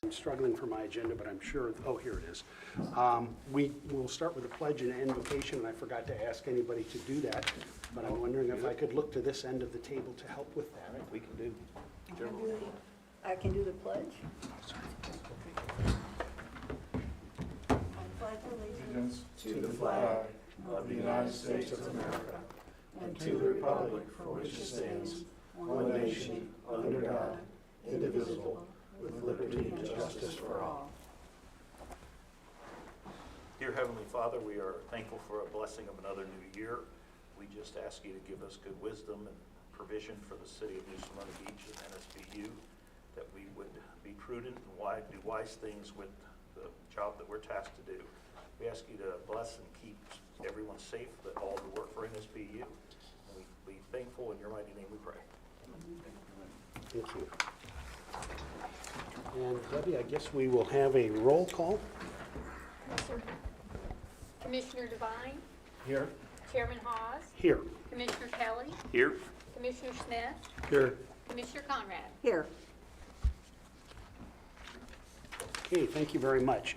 I'm struggling for my agenda, but I'm sure, oh, here it is. We will start with a pledge and invocation, and I forgot to ask anybody to do that, but I'm wondering if I could look to this end of the table to help with that. We can do. I can do the pledge. I pledge allegiance To the flag of the United States of America and to the republic for which it stands, one nation, under God, indivisible, with liberty and justice for all. Dear Heavenly Father, we are thankful for a blessing of another new year. We just ask you to give us good wisdom and provision for the city of New Smyrna Beach and NSBU, that we would be prudent and do wise things with the job that we're tasked to do. We ask you to bless and keep everyone safe, that all who work for NSBU. And we be thankful. In your mighty name we pray. Thank you. And Debbie, I guess we will have a roll call. Yes, sir. Commissioner Devine, Here. Chairman Hawes, Here. Commissioner Kelly, Here. Commissioner Smith, Here. Commissioner Conrad. here. Okay, thank you very much.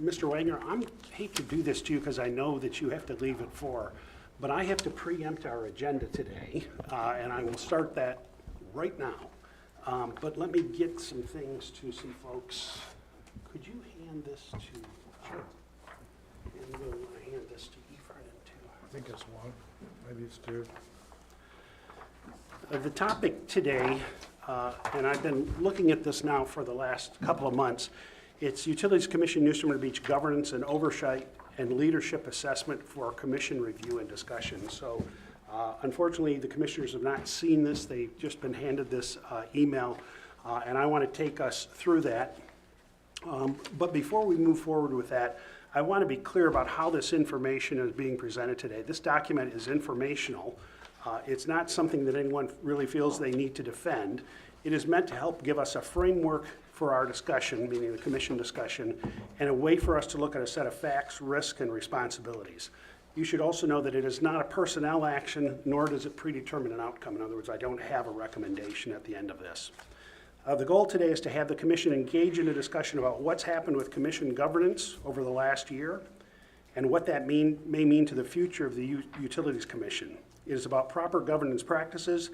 Mr. Wagner, I hate to do this to you because I know that you have to leave at 4, but I have to preempt our agenda today, and I will start that right now. But let me get some things to some folks. Could you hand this to, and we'll hand this to Efrain too. I think it's one, maybe it's two. The topic today, and I've been looking at this now for the last couple of months, it's Utilities Commission New Smyrna Beach Governance and Oversight and Leadership Assessment for Commission Review and Discussion. So unfortunately, the commissioners have not seen this. They've just been handed this email, and I want to take us through that. But before we move forward with that, I want to be clear about how this information is being presented today. This document is informational. It's not something that anyone really feels they need to defend. It is meant to help give us a framework for our discussion, meaning the commission discussion, and a way for us to look at a set of facts, risk, and responsibilities. You should also know that it is not a personnel action, nor does it predetermine an outcome. In other words, I don't have a recommendation at the end of this. The goal today is to have the commission engage in a discussion about what's happened with commission governance over the last year and what that may mean to the future of the Utilities Commission. It is about proper governance practices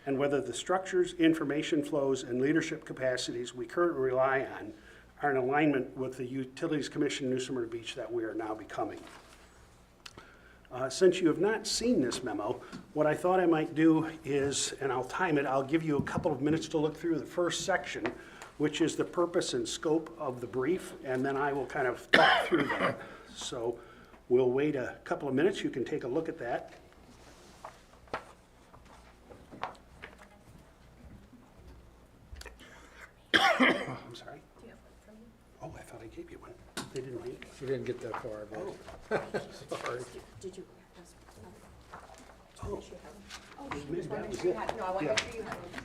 and whether the structures, information flows, and leadership capacities we currently rely on are in alignment with the Utilities Commission New Smyrna Beach that we are now becoming. Since you have not seen this memo, what I thought I might do is, and I'll time it, I'll give you a couple of minutes to look through the first section, which is the purpose and scope of the brief, and then I will kind of talk through that. So we'll wait a couple of minutes. You can take a look at that. I'm sorry? Do you have one from me? Oh, I thought I gave you one. They didn't need it. We didn't get that far, but sorry. Did you? Oh, Oh, maybe that was it. No, I want to Yeah. make sure you have one.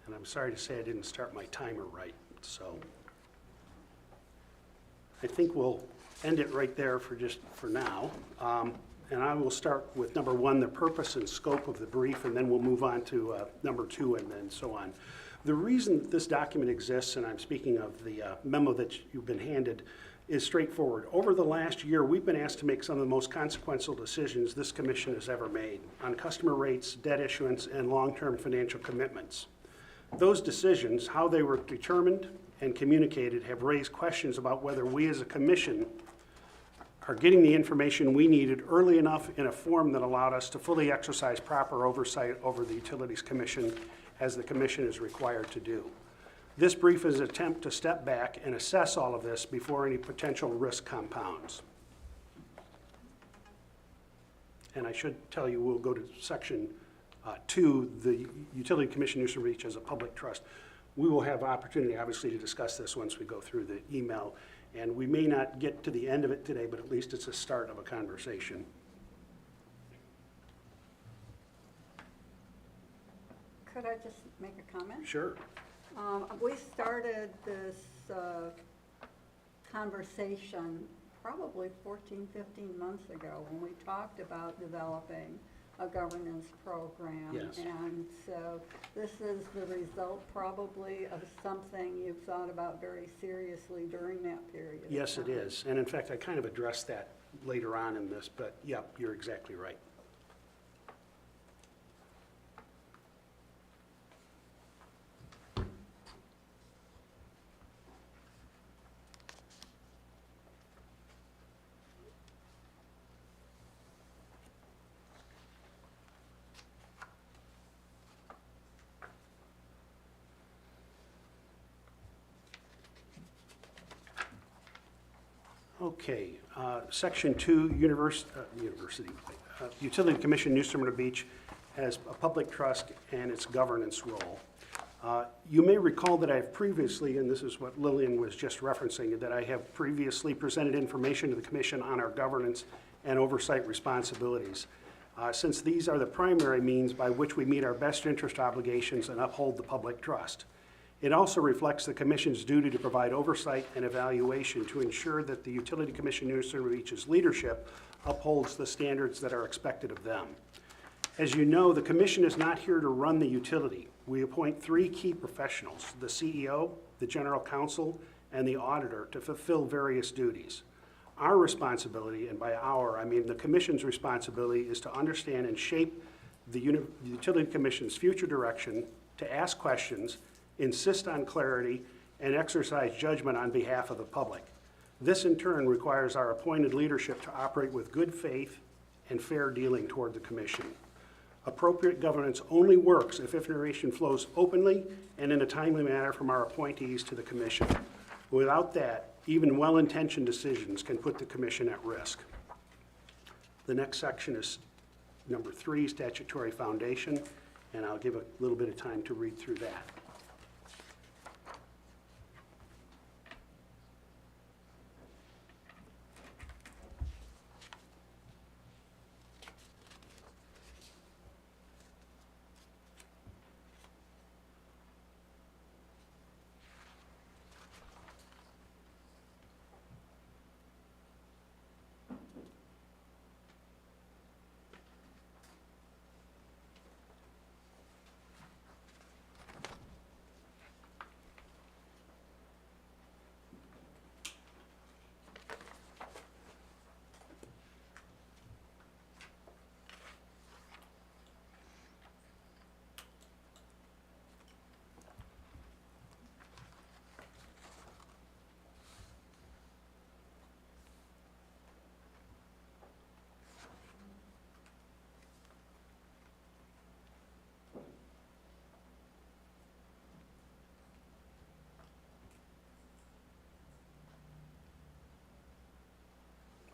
And I'm sorry to say I didn't start my timer right, so I think we'll end it right there for now. And I will start with number 1, the purpose and scope of the brief, and then we'll move on to number 2 and then so on. The reason this document exists, and I'm speaking of the memo that you've been handed, is straightforward. Over the last year, we've been asked to make some of the most consequential decisions this commission has ever made on customer rates, debt issuance, and long-term financial commitments. Those decisions, how they were determined and communicated, have raised questions about whether we as a commission are getting the information we needed early enough in a form that allowed us to fully exercise proper oversight over the Utilities Commission as the commission is required to do. This brief is an attempt to step back and assess all of this before any potential risk compounds. And I should tell you, we'll go to section 2, the Utility Commission Newsom Beach as a public trust. We will have opportunity, obviously, to discuss this once we go through the email. And we may not get to the end of it today, but at least it's a start of a conversation. Could I just make a comment? Sure. We started this conversation probably 14, 15 months ago when we talked about developing a governance program. Yes. And so this is the result probably of something you've thought about very seriously during that period of Yes, it time. is. And in fact, I kind of addressed that later on in this, but yeah, you're exactly right. Okay, Section 2, Utility Commission, New Smyrna Beach, has a public trust and its governance role. You may recall that I've previously, and this is what Lillian was just referencing, that I have previously presented information to the commission on our governance and oversight responsibilities, since these are the primary means by which we meet our best interest obligations and uphold the public trust. It also reflects the Commission's duty to provide oversight and evaluation to ensure that the Utility Commission New Smyrna Beach's leadership upholds the standards that are expected of them. As you know, the Commission is not here to run the utility. We appoint 3 key professionals, the CEO, the General Counsel, and the Auditor, to fulfill various duties. Our responsibility, and by our, I mean the Commission's responsibility, is to understand and shape the Utility Commission's future direction, to ask questions, insist on clarity, and exercise judgment on behalf of the public. This, in turn, requires our appointed leadership to operate with good faith and fair dealing toward the Commission. Appropriate governance only works if information flows openly and in a timely manner from our appointees to the Commission. Without that, even well-intentioned decisions can put the Commission at risk. The next section is number 3, statutory foundation, and I'll give a little bit of time to read through that.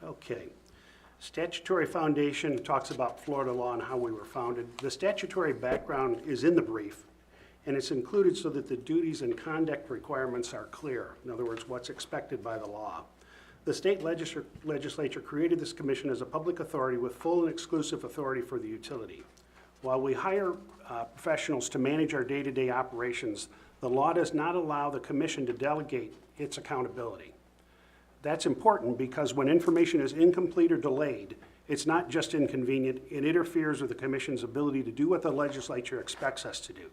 Okay. Statutory foundation talks about Florida law and how we were founded. The statutory background is in the brief, and it's included so that the duties and conduct requirements are clear. In other words, what's expected by the law. The state legislature created this commission as a public authority with full and exclusive authority for the utility. While we hire professionals to manage our day-to-day operations, the law does not allow the commission to delegate its accountability. That's important because when information is incomplete or delayed, it's not just inconvenient, it interferes with the Commission's ability to do what the legislature expects us to do.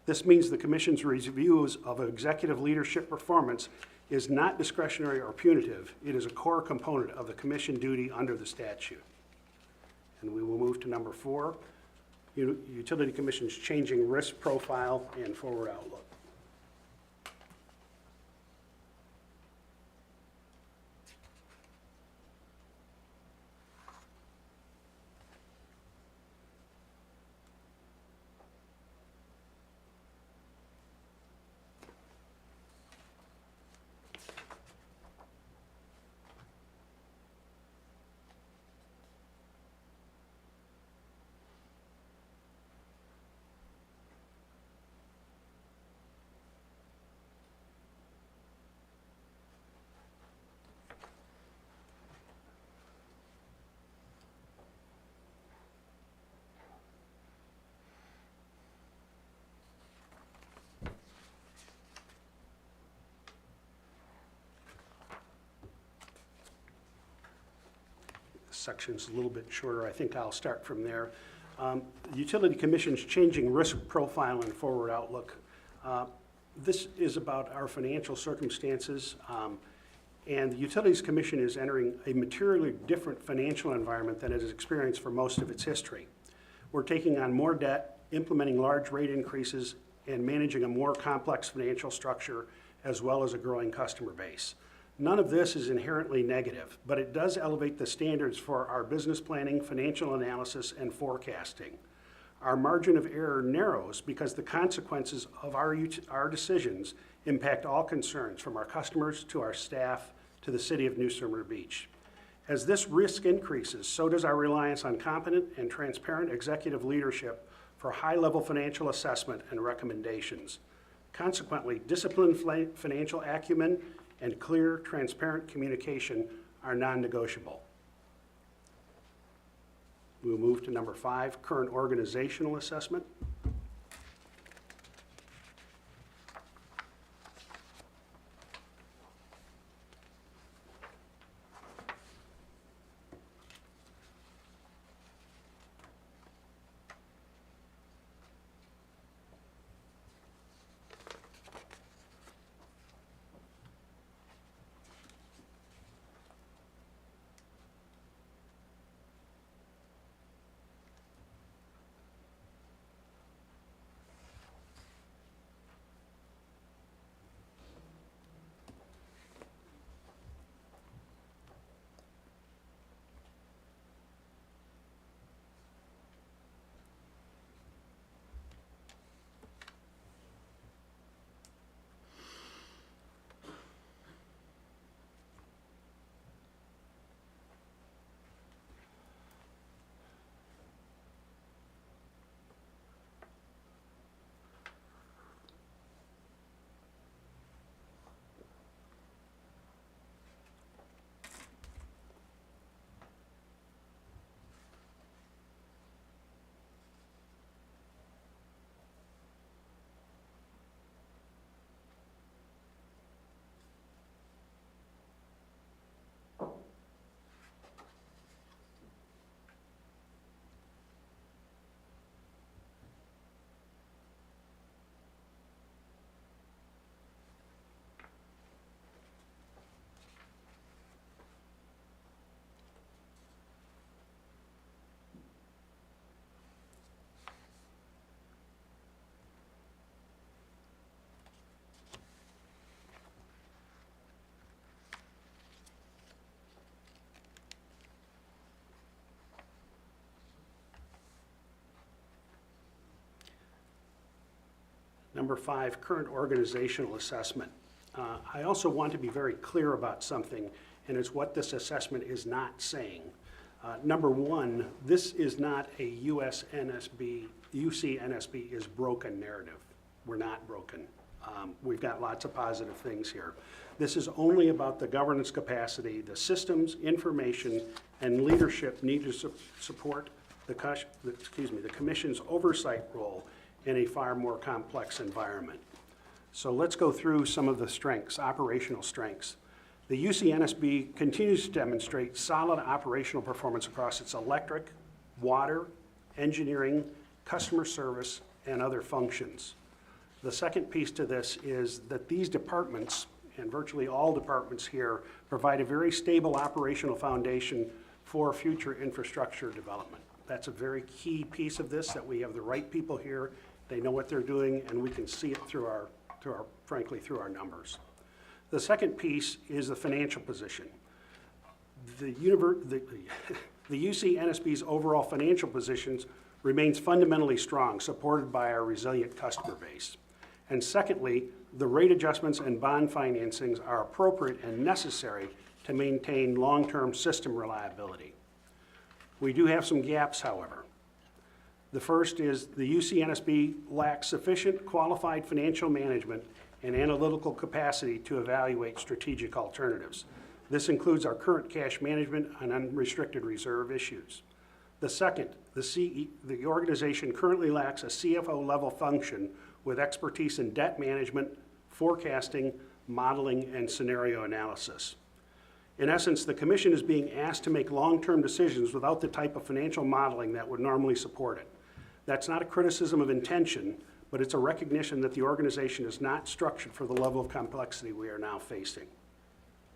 This means the Commission's reviews of executive leadership performance is not discretionary or punitive. It is a core component of the Commission duty under the statute. And we will move to number 4, Utility Commission's changing risk profile and forward outlook. section's a little bit shorter. I think I'll start from there. The Utility Commission's changing risk profile and forward outlook. This is about our financial circumstances, and the Utilities Commission is entering a materially different financial environment than it has experienced for most of its history. We're taking on more debt, implementing large rate increases, and managing a more complex financial structure, as well as a growing customer base. None of this is inherently negative, but it does elevate the standards for our business planning, financial analysis, and forecasting. Our margin of error narrows because the consequences of our decisions impact all concerns, from our customers to our staff to the city of New Smyrna Beach. As this risk increases, so does our reliance on competent and transparent executive leadership for high-level financial assessment and recommendations. Consequently, disciplined financial acumen and clear, transparent communication are non-negotiable. We'll move to number 5, current organizational assessment. Number 5, current organizational assessment. I also want to be very clear about something, and it's what this assessment is not saying. Number 1, this is not a UC NSB is broken narrative. We're not broken. We've got lots of positive things here. This is only about the governance capacity, the systems, information, and leadership needed to support the Commission's oversight role in a far more complex environment. So let's go through some of the strengths, operational strengths. The UC-NSB continues to demonstrate solid operational performance across its electric, water, engineering, customer service, and other functions. The second piece to this is that these departments, and virtually all departments here, provide a very stable operational foundation for future infrastructure development. That's a very key piece of this, that we have the right people here, they know what they're doing, and we can see it through our numbers. The second piece is the financial position. The UC-NSB's overall financial positions remains fundamentally strong, supported by our resilient customer base. And secondly, the rate adjustments and bond financings are appropriate and necessary to maintain long-term system reliability. We do have some gaps, however. The first is the UC-NSB lacks sufficient qualified financial management and analytical capacity to evaluate strategic alternatives. This includes our current cash management and unrestricted reserve issues. The second, the organization currently lacks a CFO-level function with expertise in debt management, forecasting, modeling, and scenario analysis. In essence, the commission is being asked to make long-term decisions without the type of financial modeling that would normally support it. That's not a criticism of intention, but it's a recognition that the organization is not structured for the level of complexity we are now facing.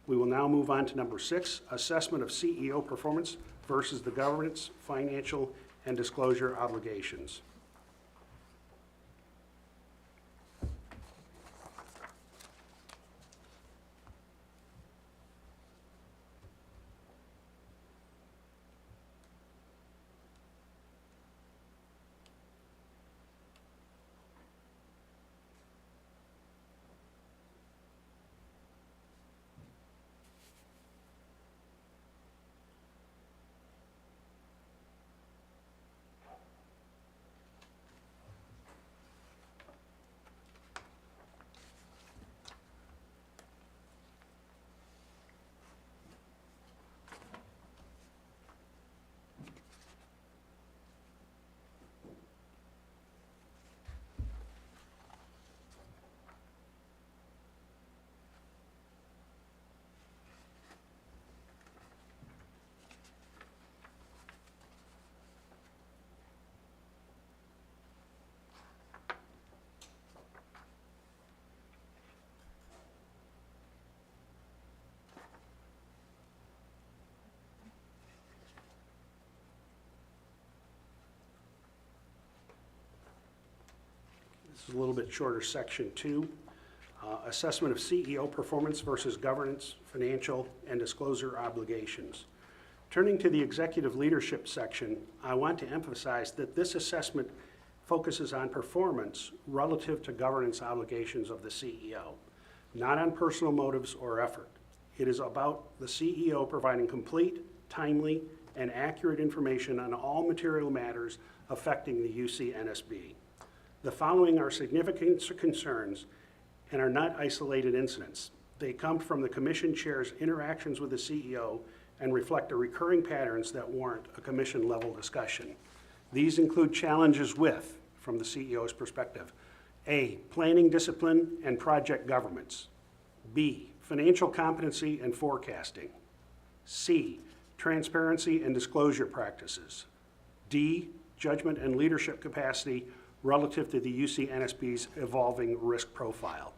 We will now move on to number 6, assessment of CEO performance versus the governance, financial, and disclosure obligations. This is a little bit shorter, section 2. Assessment of CEO performance versus governance, financial, and disclosure obligations. Turning to the executive leadership section, I want to emphasize that this assessment focuses on performance relative to governance obligations of the CEO, not on personal motives or effort. It is about the CEO providing complete, timely, and accurate information on all material matters affecting the UC-NSB. The following are significant concerns and are not isolated incidents. They come from the commission chair's interactions with the CEO and reflect the recurring patterns that warrant a commission-level discussion. These include challenges with, from the CEO's perspective, A, planning discipline and project governance. B, financial competency and forecasting. C, transparency and disclosure practices. D, judgment and leadership capacity relative to the UC-NSB's evolving risk profile.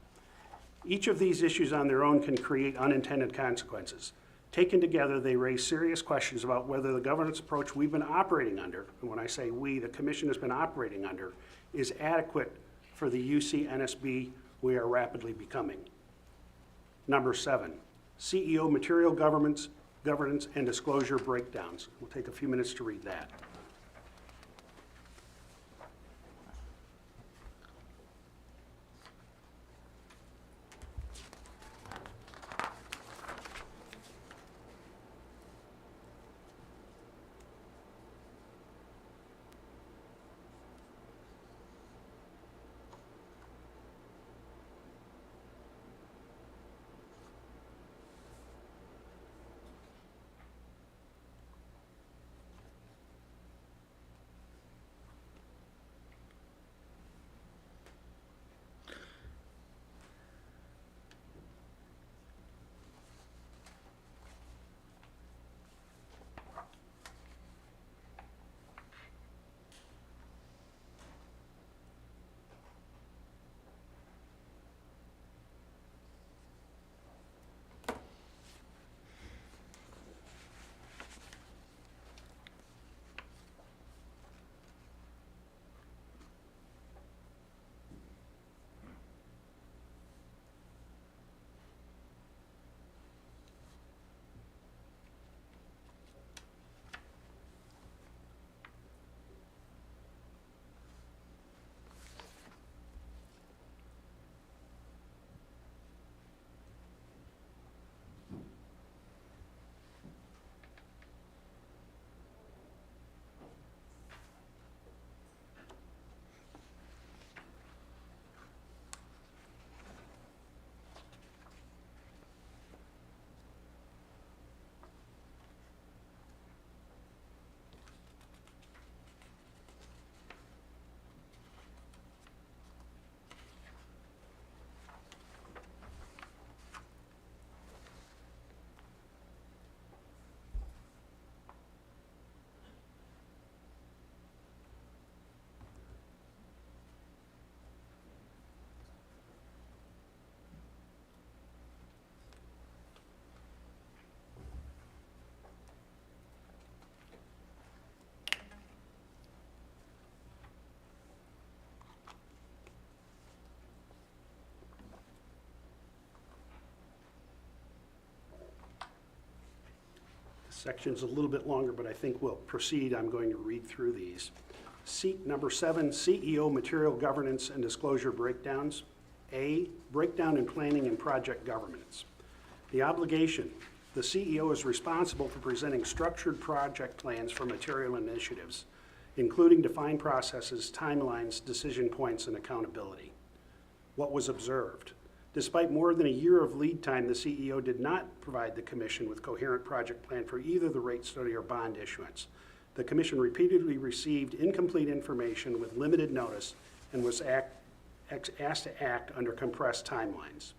Each of these issues on their own can create unintended consequences. Taken together, they raise serious questions about whether the governance approach we've been operating under, and when I say we, the commission has been operating under, is adequate for the UC-NSB we are rapidly becoming. Number 7, CEO material governance, and disclosure breakdowns. We'll take a few minutes to read that. section's a little bit longer, but I think we'll proceed. I'm going to read through these. Number 7, CEO material governance and disclosure breakdowns. A, breakdown in planning and project governance. The obligation, the CEO is responsible for presenting structured project plans for material initiatives, including defined processes, timelines, decision points, and accountability. What was observed? Despite more than a year of lead time, the CEO did not provide the Commission with coherent project plan for either the rate study or bond issuance. The Commission repeatedly received incomplete information with limited notice and was asked to act under compressed timelines.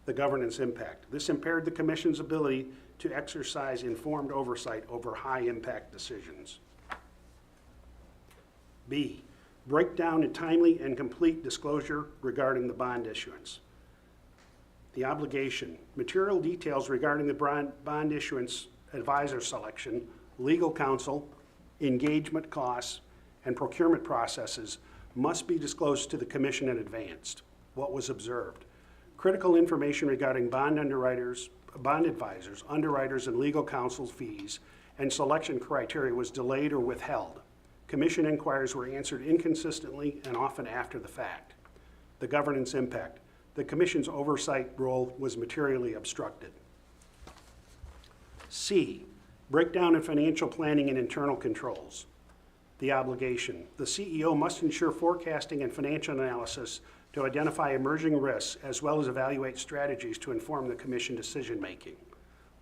The governance impact. This impaired the Commission's ability to exercise informed oversight over high-impact decisions. B, breakdown in timely and complete disclosure regarding the bond issuance. The obligation, material details regarding the bond issuance advisor selection, legal counsel, engagement costs, and procurement processes must be disclosed to the Commission in advance. What was observed? Critical information regarding bond underwriters, bond advisors, underwriters, and legal counsel's fees and selection criteria was delayed or withheld. Commission inquiries were answered inconsistently and often after the fact. The governance impact. The Commission's oversight role was materially obstructed. C, breakdown in financial planning and internal controls. The obligation. The CEO must ensure forecasting and financial analysis to identify emerging risks as well as evaluate strategies to inform the Commission decision-making.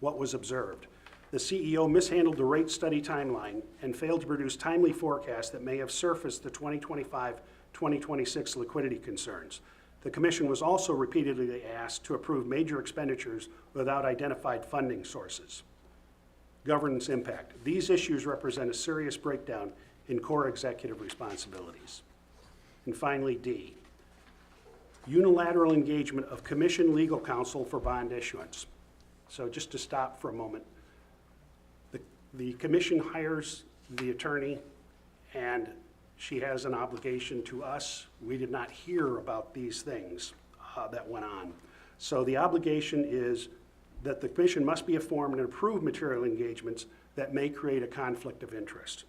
What was observed? The CEO mishandled the rate study timeline and failed to produce timely forecasts that may have surfaced the 2025-2026 liquidity concerns. The Commission was also repeatedly asked to approve major expenditures without identified funding sources. Governance impact. These issues represent a serious breakdown in core executive responsibilities. And finally, D, unilateral engagement of Commission legal counsel for bond issuance. So just to stop for a moment, the Commission hires the attorney and she has an obligation to us. We did not hear about these things that went on. So the obligation is that the Commission must be informed and approve material engagements that may create a conflict of interest.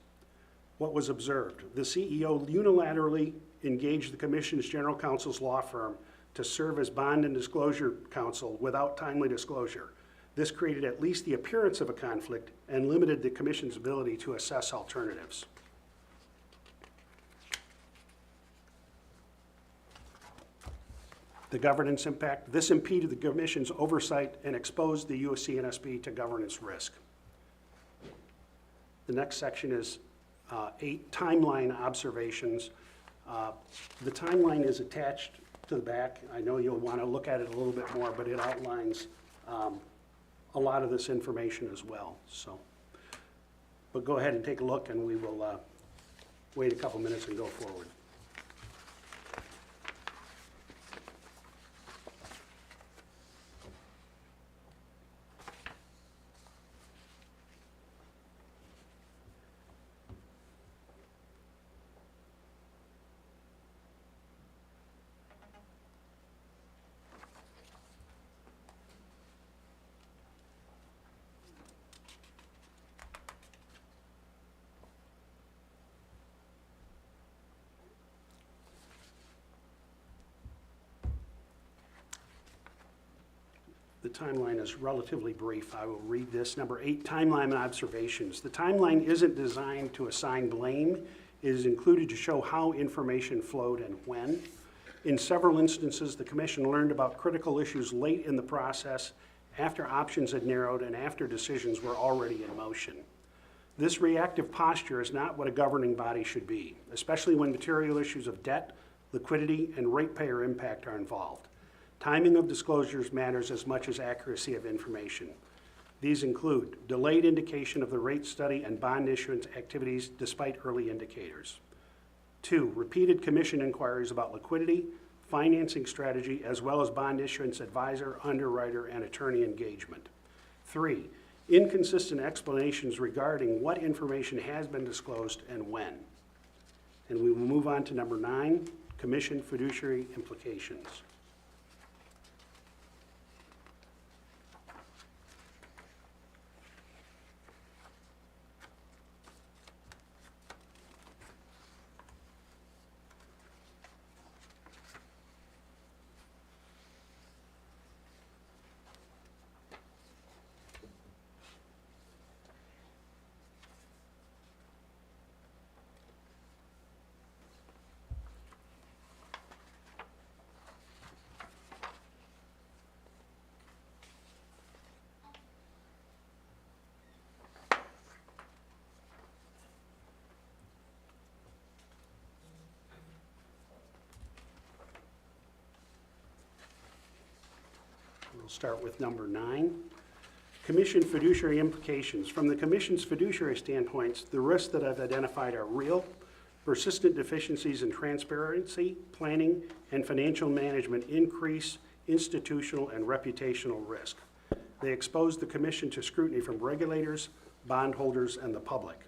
What was observed? The CEO unilaterally engaged the Commission's general counsel's law firm to serve as bond and disclosure counsel without timely disclosure. This created at least the appearance of a conflict and limited the Commission's ability to assess alternatives. The governance impact. This impeded the Commission's oversight and exposed the USCNSB to governance risk. The next section is 8 timeline observations. The timeline is attached to the back. I know you'll want to look at it a little bit more, but it outlines a lot of this information as well. So, but go ahead and take a look and we will wait a couple minutes and go forward. The timeline is relatively brief. I will read this. Number 8, timeline and observations. The timeline isn't designed to assign blame. It is included to show how information flowed and when. In several instances, the Commission learned about critical issues late in the process, after options had narrowed and after decisions were already in motion. This reactive posture is not what a governing body should be, especially when material issues of debt, liquidity, and ratepayer impact are involved. Timing of disclosures matters as much as accuracy of information. These include delayed indication of the rate study and bond issuance activities despite early indicators. 2, repeated Commission inquiries about liquidity, financing strategy, as well as bond issuance advisor, underwriter, and attorney engagement. 3, inconsistent explanations regarding what information has been disclosed and when. And we will move on to number 9, Commission fiduciary implications. We'll start with number 9. Commission fiduciary implications. From the Commission's fiduciary standpoints, the risks that I've identified are real, persistent deficiencies in transparency, planning, and financial management increase institutional and reputational risk. They expose the Commission to scrutiny from regulators, bondholders, and the public.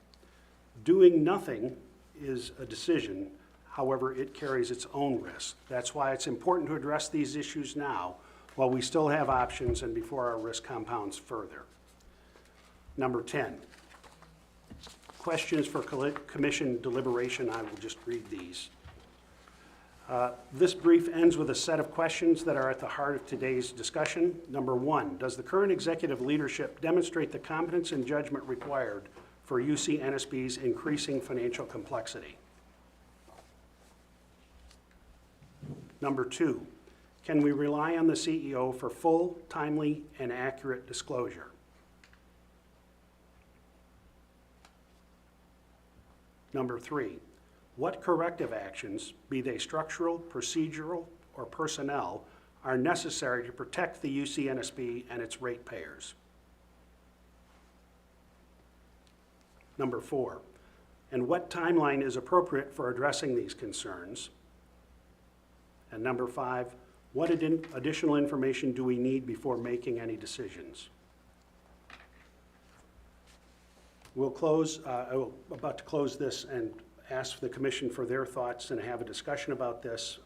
Doing nothing is a decision, however, it carries its own risks. That's why it's important to address these issues now while we still have options and before our risk compounds further. Number 10, questions for Commission deliberation. I will just read these. This brief ends with a set of questions that are at the heart of today's discussion. Number 1, does the current executive leadership demonstrate the competence and judgment required for UC NSB's increasing financial complexity? Number 2, can we rely on the CEO for full, timely, and accurate disclosure? Number 3, what corrective actions, be they structural, procedural, or personnel, are necessary to protect the UC NSB and its ratepayers? Number 4, and what timeline is appropriate for addressing these concerns? And number 5, what additional information do we need before making any decisions? We'll close, I'm about to close this and ask the Commission for their thoughts and have a discussion about this.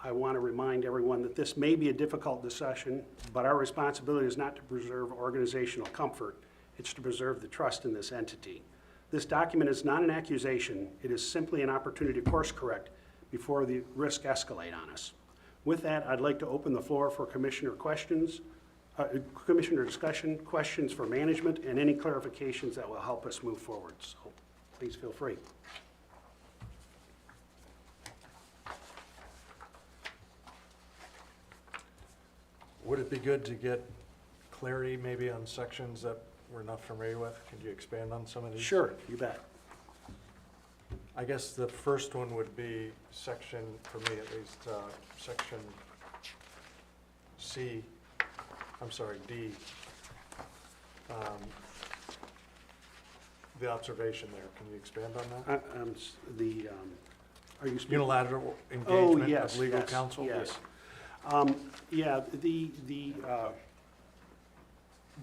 I want to remind everyone that this may be a difficult discussion, but our responsibility is not to preserve organizational comfort, it's to preserve the trust in this entity. This document is not an accusation, it is simply an opportunity to course correct before the risk escalate on us. With that, I'd like to open the floor for Commissioner questions, Commissioner discussion, questions for management, and any clarifications that will help us move forward. So please feel free. Would it be good to get clarity maybe on sections that we're not familiar with? Could you expand on some of these? Sure, you bet. I guess the first one would be section, for me at least, section D. The observation there, can you expand on that? Are you speaking? Unilateral Oh, engagement yes, of legal yes, counsel? yes. Yeah,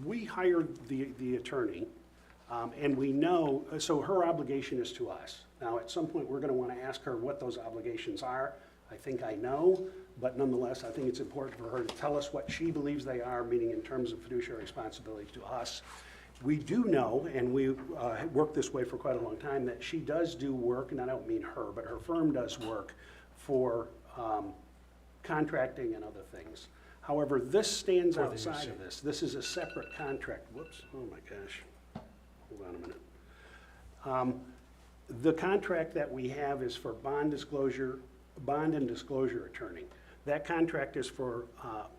we hired the attorney, and we know, so her obligation is to us. Now, at some point, we're going to want to ask her what those obligations are. I think I know, but nonetheless, I think it's important for her to tell us what she believes they are, meaning in terms of fiduciary responsibility to us. We do know, and we worked this way for quite a long time, that she does do work, and I don't mean her, but her firm does work for contracting and other things. However, this stands For the outside UC. of this. This is a separate contract. Whoops, oh my gosh. Hold on a minute. The contract that we have is for bond and disclosure attorney. That contract is for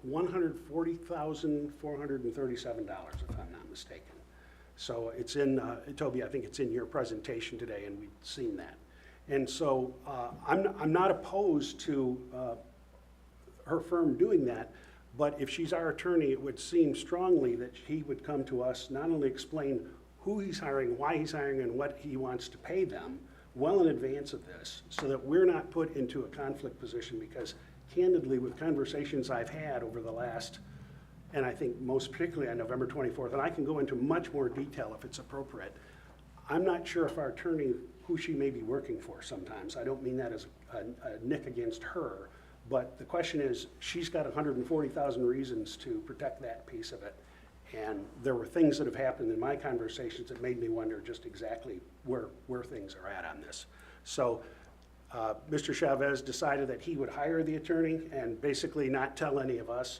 $140,437, if I'm not mistaken. So it's in, Toby, I think it's in your presentation today, and we've seen that. And so I'm not opposed to her firm doing that, but if she's our attorney, it would seem strongly that he would come to us, not only explain who he's hiring, why he's hiring, and what he wants to pay them well in advance of this, so that we're not put into a conflict position, because candidly, with conversations I've had over the last, and I think most particularly on November 24th, and I can go into much more detail if it's appropriate, I'm not sure if our attorney, who she may be working for sometimes, I don't mean that as a nick against her, but the question is, she's got 140,000 reasons to protect that piece of it. And there were things that have happened in my conversations that made me wonder just exactly where things are at on this. So Mr. Chavez decided that he would hire the attorney and basically not tell any of us.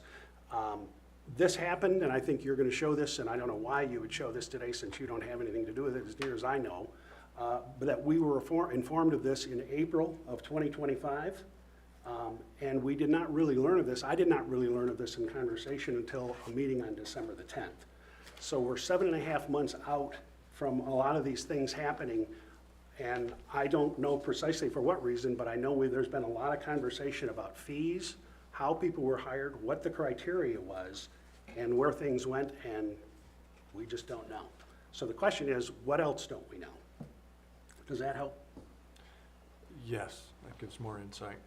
This happened, and I think you're going to show this, and I don't know why you would show this today since you don't have anything to do with it as near as I know, but that we were informed of this in April of 2025. And we did not really learn of this. I did not really learn of this in conversation until a meeting on December the 10th. So we're 7.5 months out from a lot of these things happening, and I don't know precisely for what reason, but I know there's been a lot of conversation about fees, how people were hired, what the criteria was, and where things went, and we just don't know. So the question is, what else don't we know? Does that help? Yes, that gives more insight.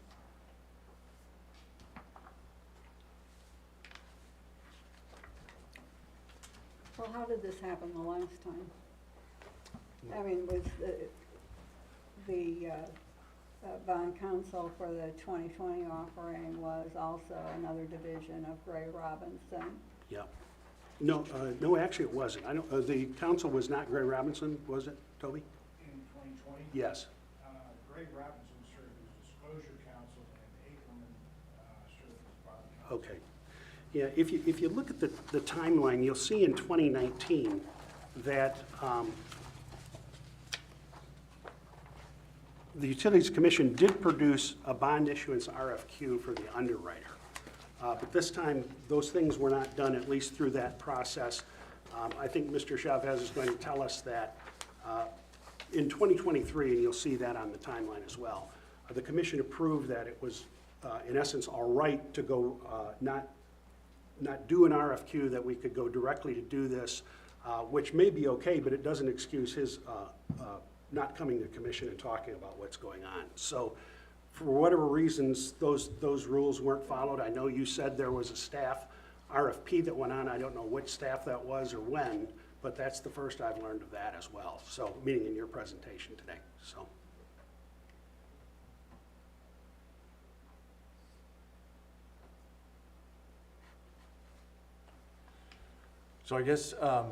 Well, how did this happen the last time? I mean, was the bond counsel for the 2020 offering was also another division of Gray Robinson? Yeah. No, no, actually it wasn't. I don't, the council was not Gray Robinson, was it, Toby? In 2020, Yes. Greg Robinson served as disclosure counsel and Akerman served as bond counsel. Okay. Yeah, if you look at the timeline, you'll see in 2019 that the Utilities Commission did produce a bond issuance RFQ for the underwriter. But this time, those things were not done, at least through that process. I think Mr. Chavez is going to tell us that in 2023, and you'll see that on the timeline as well, the commission approved that it was, in essence, all right to go not do an RFQ, that we could go directly to do this, which may be okay, but it doesn't excuse his not coming to the commission and talking about what's going on. So for whatever reasons, those rules weren't followed. I know you said there was a staff RFP that went on. I don't know which staff that was or when, but that's the first I've learned of that as well. So, meaning in your presentation today, so. So I guess a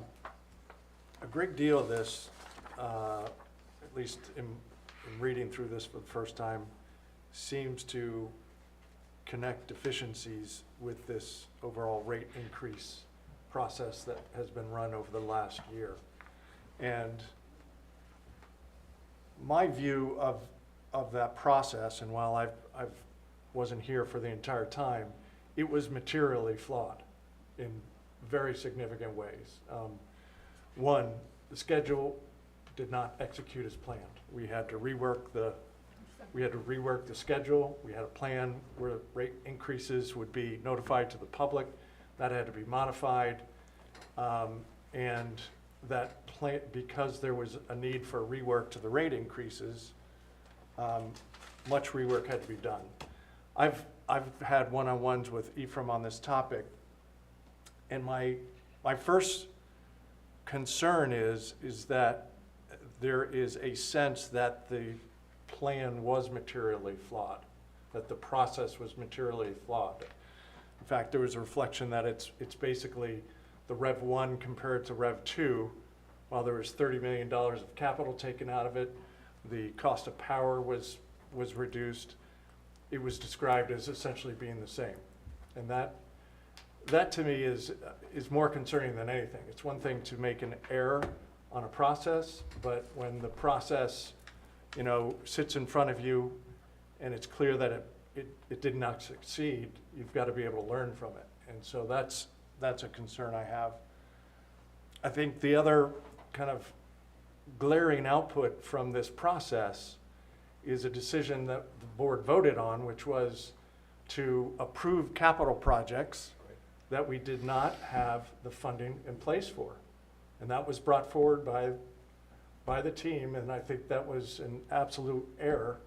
great deal of this, at least in reading through this for the first time, seems to connect deficiencies with this overall rate increase process that has been run over the last year. And my view of that process, and while I wasn't here for the entire time, it was materially flawed in very significant ways. One, the schedule did not execute as planned. We had to rework the schedule. We had a plan where rate increases would be notified to the public. That had to be modified. And that plan, because there was a need for rework to the rate increases, much rework had to be done. I've had one-on-ones with Ephraim on this topic, and my first concern is that there is a sense that the plan was materially flawed, that the process was materially flawed. In fact, there was a reflection that it's basically the Rev 1 compared to Rev 2. While there was $30 million of capital taken out of it, the cost of power was reduced. It was described as essentially being the same. And that to me is more concerning than anything. It's one thing to make an error on a process, but when the process, sits in front of you and it's clear that it did not succeed, you've got to be able to learn from it. And so that's a concern I have. I think the other kind of glaring output from this process is a decision that the board voted on, which was to approve capital projects that we did not have the funding in place for. And that was brought forward by the team, and I think that was an absolute error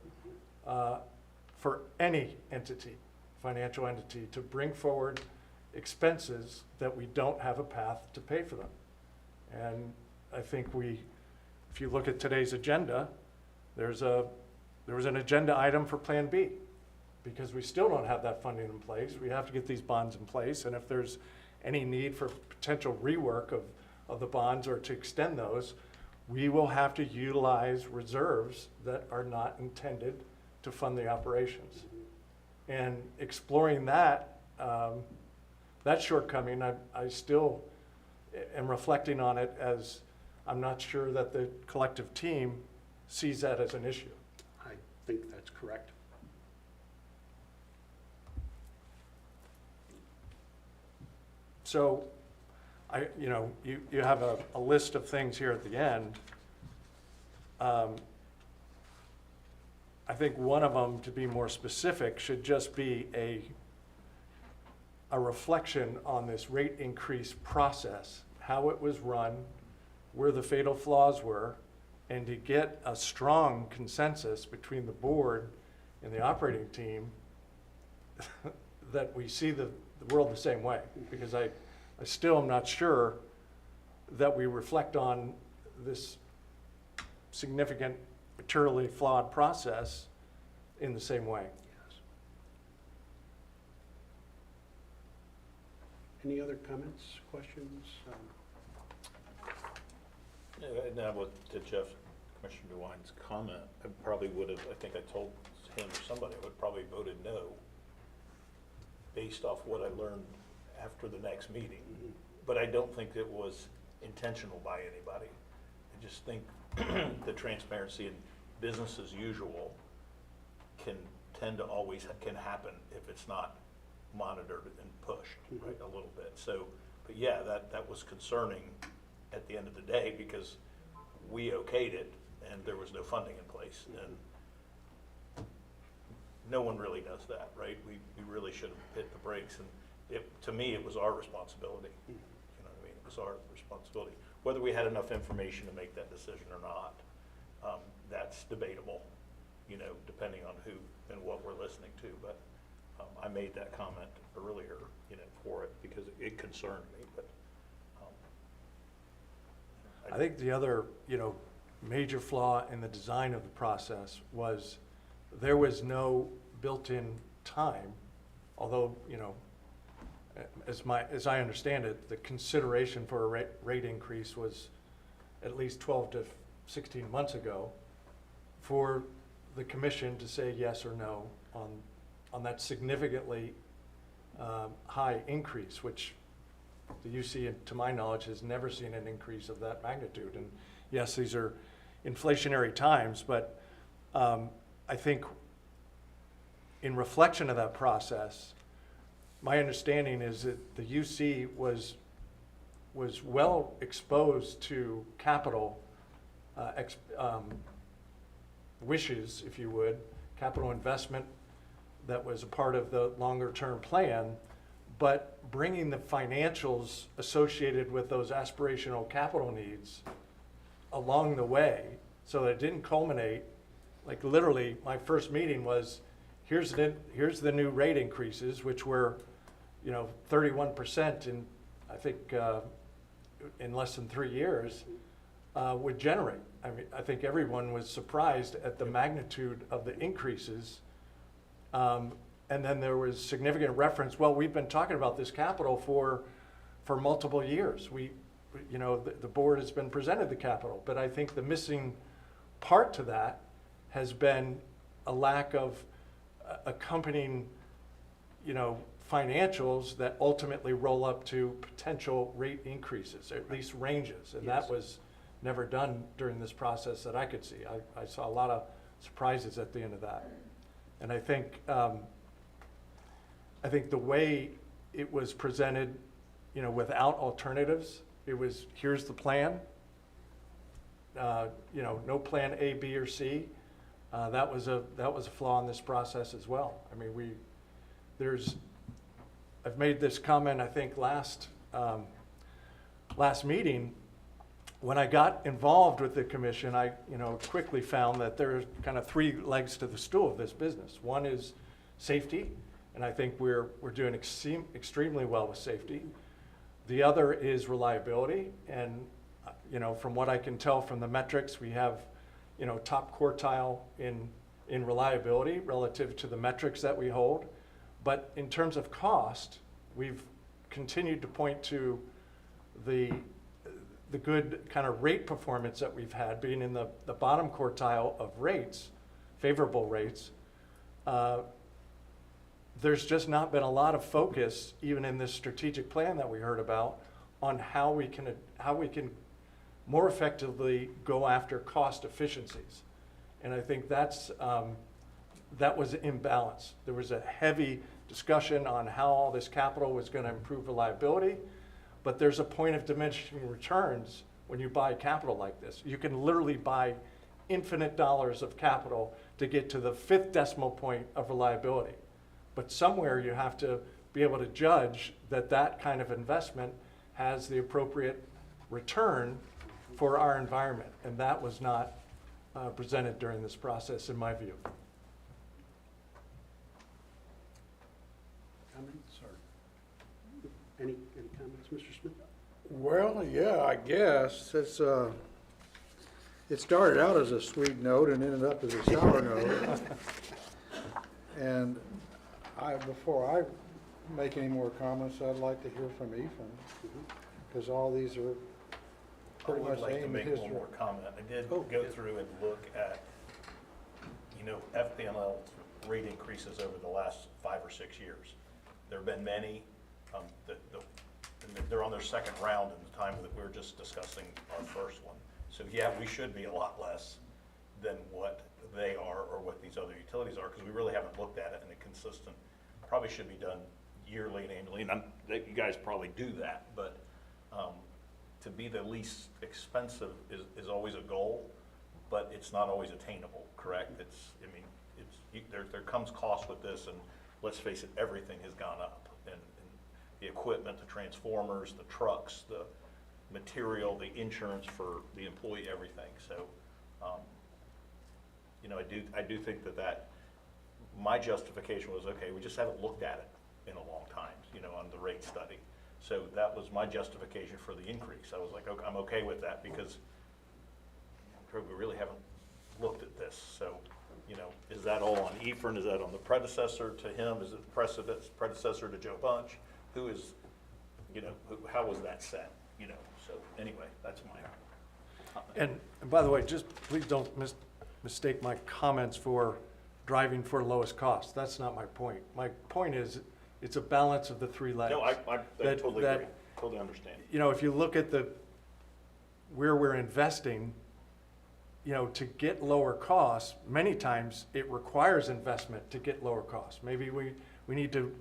for any entity, financial entity, to bring forward expenses that we don't have a path to pay for them. And I think if you look at today's agenda, there was an agenda item for Plan B, because we still don't have that funding in place. We have to get these bonds in place, and if there's any need for potential rework of the bonds or to extend those, we will have to utilize reserves that are not intended to fund the operations. And exploring that shortcoming, I still am reflecting on it as I'm not sure that the collective team sees that as an issue. I think that's correct. So, you have a list of things here at the end. I think one of them, to be more specific, should just be a a reflection on this rate increase process, how it was run, where the fatal flaws were, and to get a strong consensus between the board and the operating team that we see the world the same way. Because I still am not sure that we reflect on this significant, materially flawed process in the same way. Any other comments, questions? Now, to Jeff, Commissioner DeWine's comment, I probably would have, I think I told him or somebody, I would probably voted no based off what I learned after the next meeting. But I don't think it was intentional by anybody. I just think the transparency and business as usual can tend to always, can happen if it's not monitored and pushed, right, a little bit. So, but yeah, that was concerning at the end of the day because we okayed it and there was no funding in place. And no one really does that, right? We really should have hit the brakes, and to me, it was our responsibility. You know what I mean? It was our responsibility. Whether we had enough information to make that decision or not, that's debatable, you know, depending on who and what we're listening to. But I made that comment earlier, you know, for it because it concerned me. But I think the other, you know, major flaw in the design of the process was there was no built-in time, although, you know, as I understand it, the consideration for a rate increase was at least 12 to 16 months ago for the commission to say yes or no on that significantly high increase, which the UC, to my knowledge, has never seen an increase of that magnitude. And yes, these are inflationary times, but I think in reflection of that process, my understanding is that the UC was well exposed to capital wishes, if you would, capital investment that was a part of the longer term plan, but bringing the financials associated with those aspirational capital needs along the way so that it didn't culminate, like literally my first meeting was, here's the new rate increases, which were, you know, 31% in, I think, in less than 3 years, would generate. I mean, I think everyone was surprised at the magnitude of the increases. And then there was significant reference, well, we've been talking about this capital for multiple years. You know, the board has been presented the capital, but I think the missing part to that has been a lack of accompanying, you know, financials that ultimately roll up to potential rate increases, or at least ranges. And Yes. that was never done during this process that I could see. I saw a lot of surprises at the end of that. And I think the way it was presented, you know, without alternatives, it was, here's the plan, you know, no plan A, B, or C. That was a flaw in this process as well. I mean, I've made this comment, I think, last meeting. When I got involved with the commission, I, you know, quickly found that there's kind of 3 legs to the stool of this business. One is safety, and I think we're doing extremely well with safety. The other is reliability, and, you know, from what I can tell from the metrics, we have, you know, top quartile in reliability relative to the metrics that we hold. But in terms of cost, we've continued to point to the good kind of rate performance that we've had, being in the bottom quartile of rates, favorable rates. There's just not been a lot of focus, even in this strategic plan that we heard about, on how we can more effectively go after cost efficiencies. And I think that was imbalance. There was a heavy discussion on how all this capital was going to improve reliability, but there's a point of diminishing returns when you buy capital like this. You can literally buy infinite dollars of capital to get to the 5th decimal point of reliability. But somewhere you have to be able to judge that that kind of investment has the appropriate return for our environment. And that was not presented during this process, in my view. Comments or any comments, Mr. Smith? Well, yeah, I guess. It started out as a sweet note and ended up as a sour note. And before I make any more comments, I'd like to hear from Ethan, because all these are I pretty would much like to aimed make at his. one more comment. I did Oh, go yeah. through and look at, FPNL rate increases over the last 5 or 6 years. There have been many, and they're on their second round in the time that we were just discussing our first one. So yeah, we should be a lot less than what they are or what these other utilities are, because we really haven't looked at it in a consistent, probably should be done yearly and annually, and you guys probably do that, but to be the least expensive is always a goal, but it's not always attainable, correct? There comes cost with this, and let's face it, everything has gone up. And the equipment, the transformers, the trucks, the material, the insurance for the employee, everything. So, I do think that my justification was, okay, we just haven't looked at it in a long time, on the rate study. So that was my justification for the increase. I was like, okay, I'm okay with that, because we really haven't looked at this. So, is that all on Efern? Is that on the predecessor to him? Is it predecessor to Joe Bunch? Who is, how was that set? So anyway, that's my comment. And by the way, just please don't mistake my comments for driving for lowest cost. That's not my point. My point is, it's a balance of the three legs. No, I That- totally that- agree. Totally understand. If you look at where we're investing, to get lower costs, many times it requires investment to get lower costs. Maybe we need to,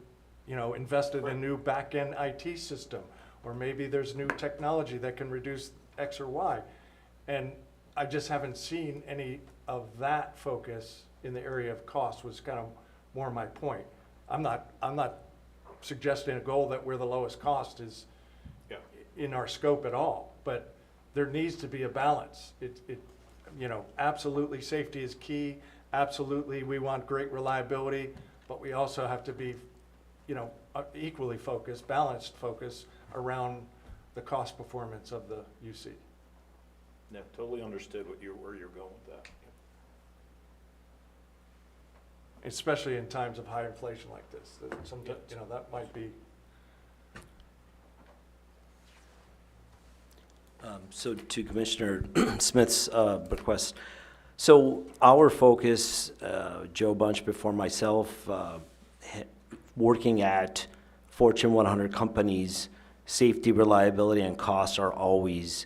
invest in a new back-end IT system, or maybe there's new technology that can reduce X or Y. And I just haven't seen any of that focus in the area of cost, was kind of more my point. I'm not suggesting a goal that we're the lowest cost is Yeah. in our scope at all, but there needs to be a balance. Absolutely safety is key. Absolutely, we want great reliability, but we also have to be, equally focused, balanced focus around the cost performance of the UC. No, totally understood where you're going with that. Especially in times of high inflation like this. Sometimes, that might be. So to Commissioner Smith's request, so our focus, Joe Bunch before myself, working at Fortune 100 companies, safety, reliability, and costs are always,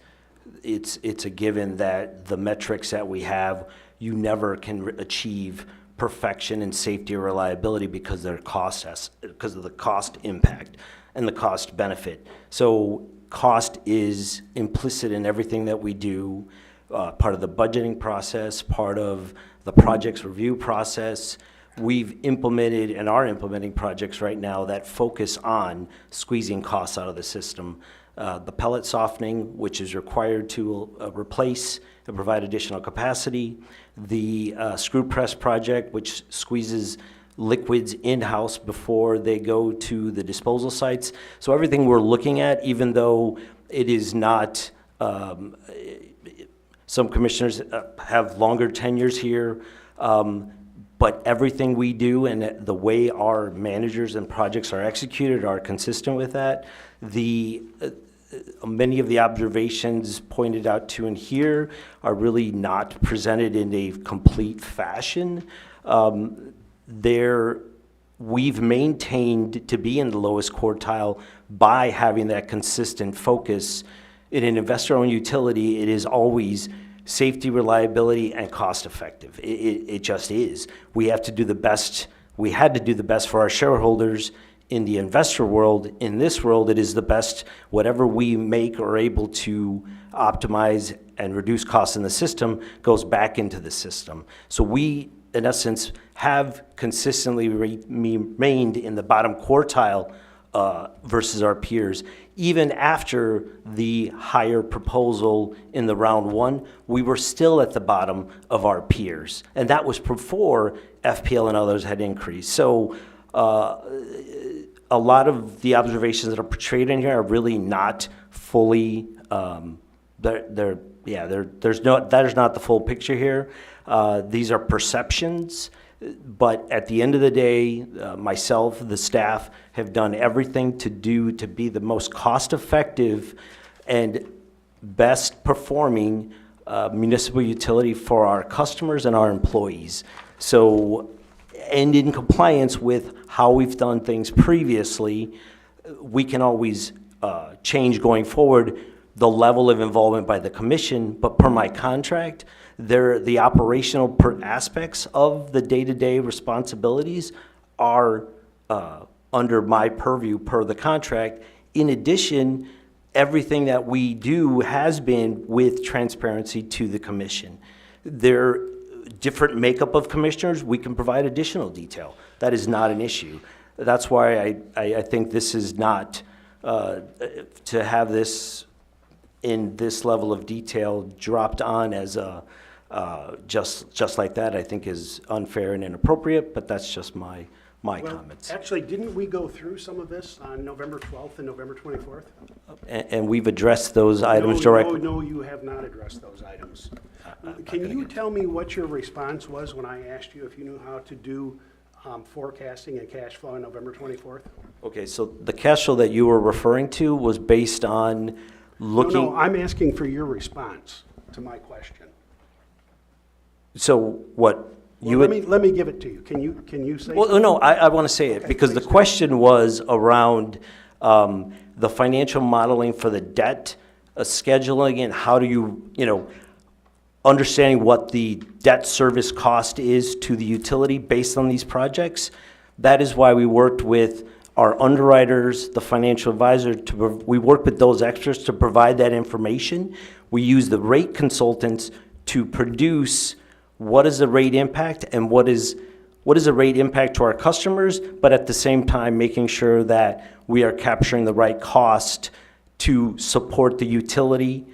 it's a given that the metrics that we have, you never can achieve perfection in safety or reliability because of the cost impact and the cost benefit. So cost is implicit in everything that we do, part of the budgeting process, part of the projects review process. We've implemented and are implementing projects right now that focus on squeezing costs out of the system. The pellet softening, which is required to replace and provide additional capacity. The screw press project, which squeezes liquids in-house before they go to the disposal sites. So everything we're looking at, even though it is not, some commissioners have longer tenures here, but everything we do and the way our managers and projects are executed are consistent with that. Many of the observations pointed out to in here are really not presented in a complete fashion. We've maintained to be in the lowest quartile by having that consistent focus. In an investor-owned utility, it is always safety, reliability, and cost-effective. It just is. We have to do the best. We had to do the best for our shareholders. In the investor world, in this world, it is the best. Whatever we make or able to optimize and reduce costs in the system goes back into the system. So we in essence, have consistently remained in the bottom quartile versus our peers. Even after the higher proposal in the round one, we were still at the bottom of our peers. And that was before FPL and others had increased. So a lot of the observations that are portrayed in here are really not fully, that is not the full picture here. These are perceptions, but at the end of the day, myself, the staff, have done everything to be the most cost-effective and best performing municipal utility for our customers and our employees. So, and in compliance with how we've done things previously, we can always change going forward the level of involvement by the commission, but per my contract, the operational aspects of the day-to-day responsibilities are under my purview per the contract. In addition, everything that we do has been with transparency to the commission. Their different makeup of commissioners, we can provide additional detail. That is not an issue. That's why I think this is not, to have this in this level of detail dropped on as a, just like that, I think is unfair and inappropriate, but that's just my comments. Actually, didn't we go through some of this on November 12th and November 24th? And we've addressed those items directly. No, you have not addressed those items. Can you tell me what your response was when I asked you if you knew how to do forecasting and cash flow on November 24th? Okay, so the cash flow that you were referring to was based on looking. No, I'm asking for your response to my question. So what you Well, would. let me give it to you. Can you say? Well, no, I want to say it, Okay, because the please. question was around the financial modeling for the debt, scheduling, and how do you, understanding what the debt service cost is to the utility based on these projects. That is why we worked with our underwriters, the financial advisor, we worked with those extras to provide that information. We use the rate consultants to produce what is the rate impact and what is the rate impact to our customers, but at the same time making sure that we are capturing the right cost to support the utility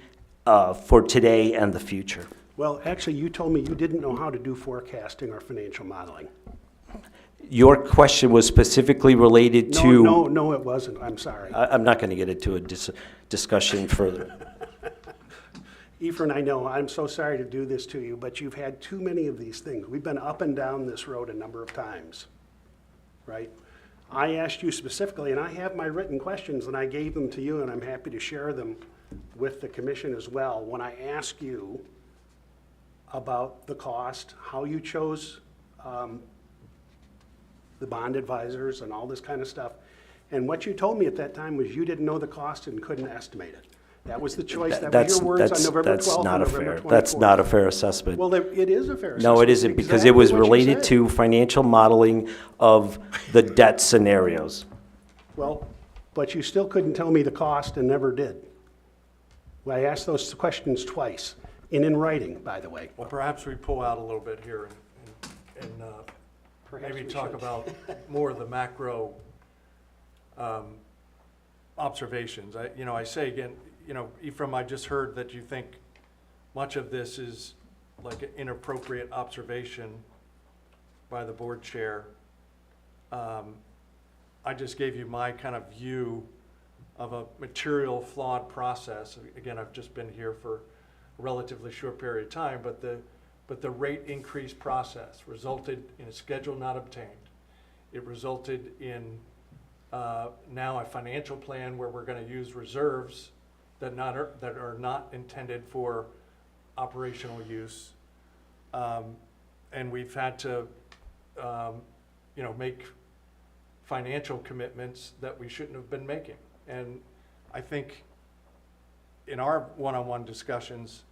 for today and the future. Well, actually, you told me you didn't know how to do forecasting or financial modeling. Your question was specifically related to. No, it wasn't. I'm sorry. I'm not going to get into a discussion further. Ephraim, I know, I'm so sorry to do this to you, but you've had too many of these things. We've been up and down this road a number of times, right? I asked you specifically, and I have my written questions, and I gave them to you, and I'm happy to share them with the commission as well. When I asked you about the cost, how you chose the bond advisors and all this kind of stuff, and what you told me at that time was you didn't know the cost and couldn't estimate it. That was the choice. That was your words on November 12th and November 24th. That's not a fair assessment. Well, it is a fair assessment. No, it isn't, because it Exactly was what you related said. to financial modeling of the debt scenarios. Well, but you still couldn't tell me the cost and never did. Well, I asked those questions twice, and in writing, by the way. Well, perhaps we pull out a little bit here and Perhaps maybe we talk should. about more of the macro observations. I say again, Ephraim, I just heard that you think much of this is like an inappropriate observation by the board chair. I just gave you my kind of view of a material flawed process. Again, I've just been here for a relatively short period of time, but the rate increase process resulted in a schedule not obtained. It resulted in now a financial plan where we're going to use reserves that are not intended for operational use, and we've had to make financial commitments that we shouldn't have been making. And I think in our one-on-one discussions,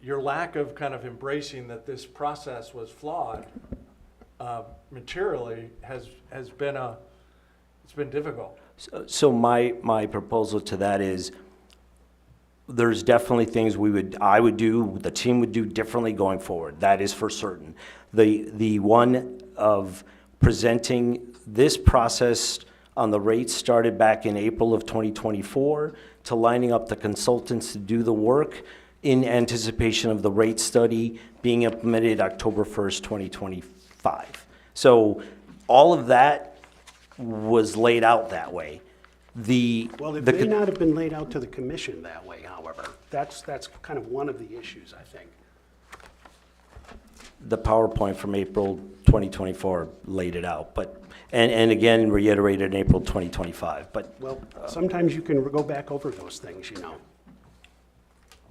your lack of kind of embracing that this process was flawed materially has been it's been difficult. So my proposal to that is there's definitely things I would do, the team would do differently going forward. That is for certain. The one of presenting this process on the rates started back in April of 2024 to lining up the consultants to do the work in anticipation of the rate study being implemented October 1st, 2025. So all of that was laid out that way. Well, it may not have been laid out to the commission that way, however. That's kind of one of the issues, I think. The PowerPoint from April 2024 laid it out, but, and again reiterated in April 2025, but. Well, sometimes you can go back over those things, you know.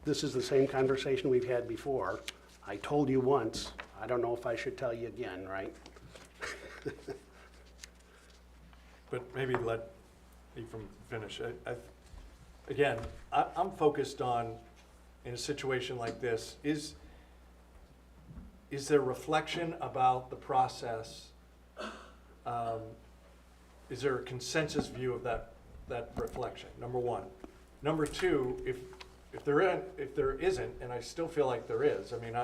This is the same conversation we've had before. I told you once, I don't know if I should tell you again, right? But maybe let Ephraim finish. Again, I'm focused on, in a situation like this, is there reflection about the process? Is there a consensus view of that reflection, number one? Number two, if there isn't, and I still feel like there is, I mean,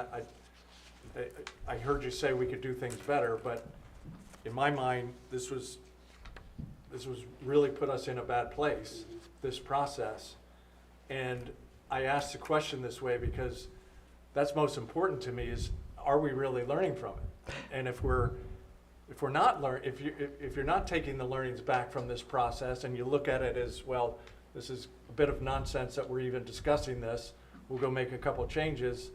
I heard you say we could do things better, but in my mind, this was really put us in a bad place, this process. And I asked the question this way because that's most important to me is, are we really learning from it? And if you're not taking the learnings back from this process and you look at it as, well, this is a bit of nonsense that we're even discussing this, we'll go make a couple changes,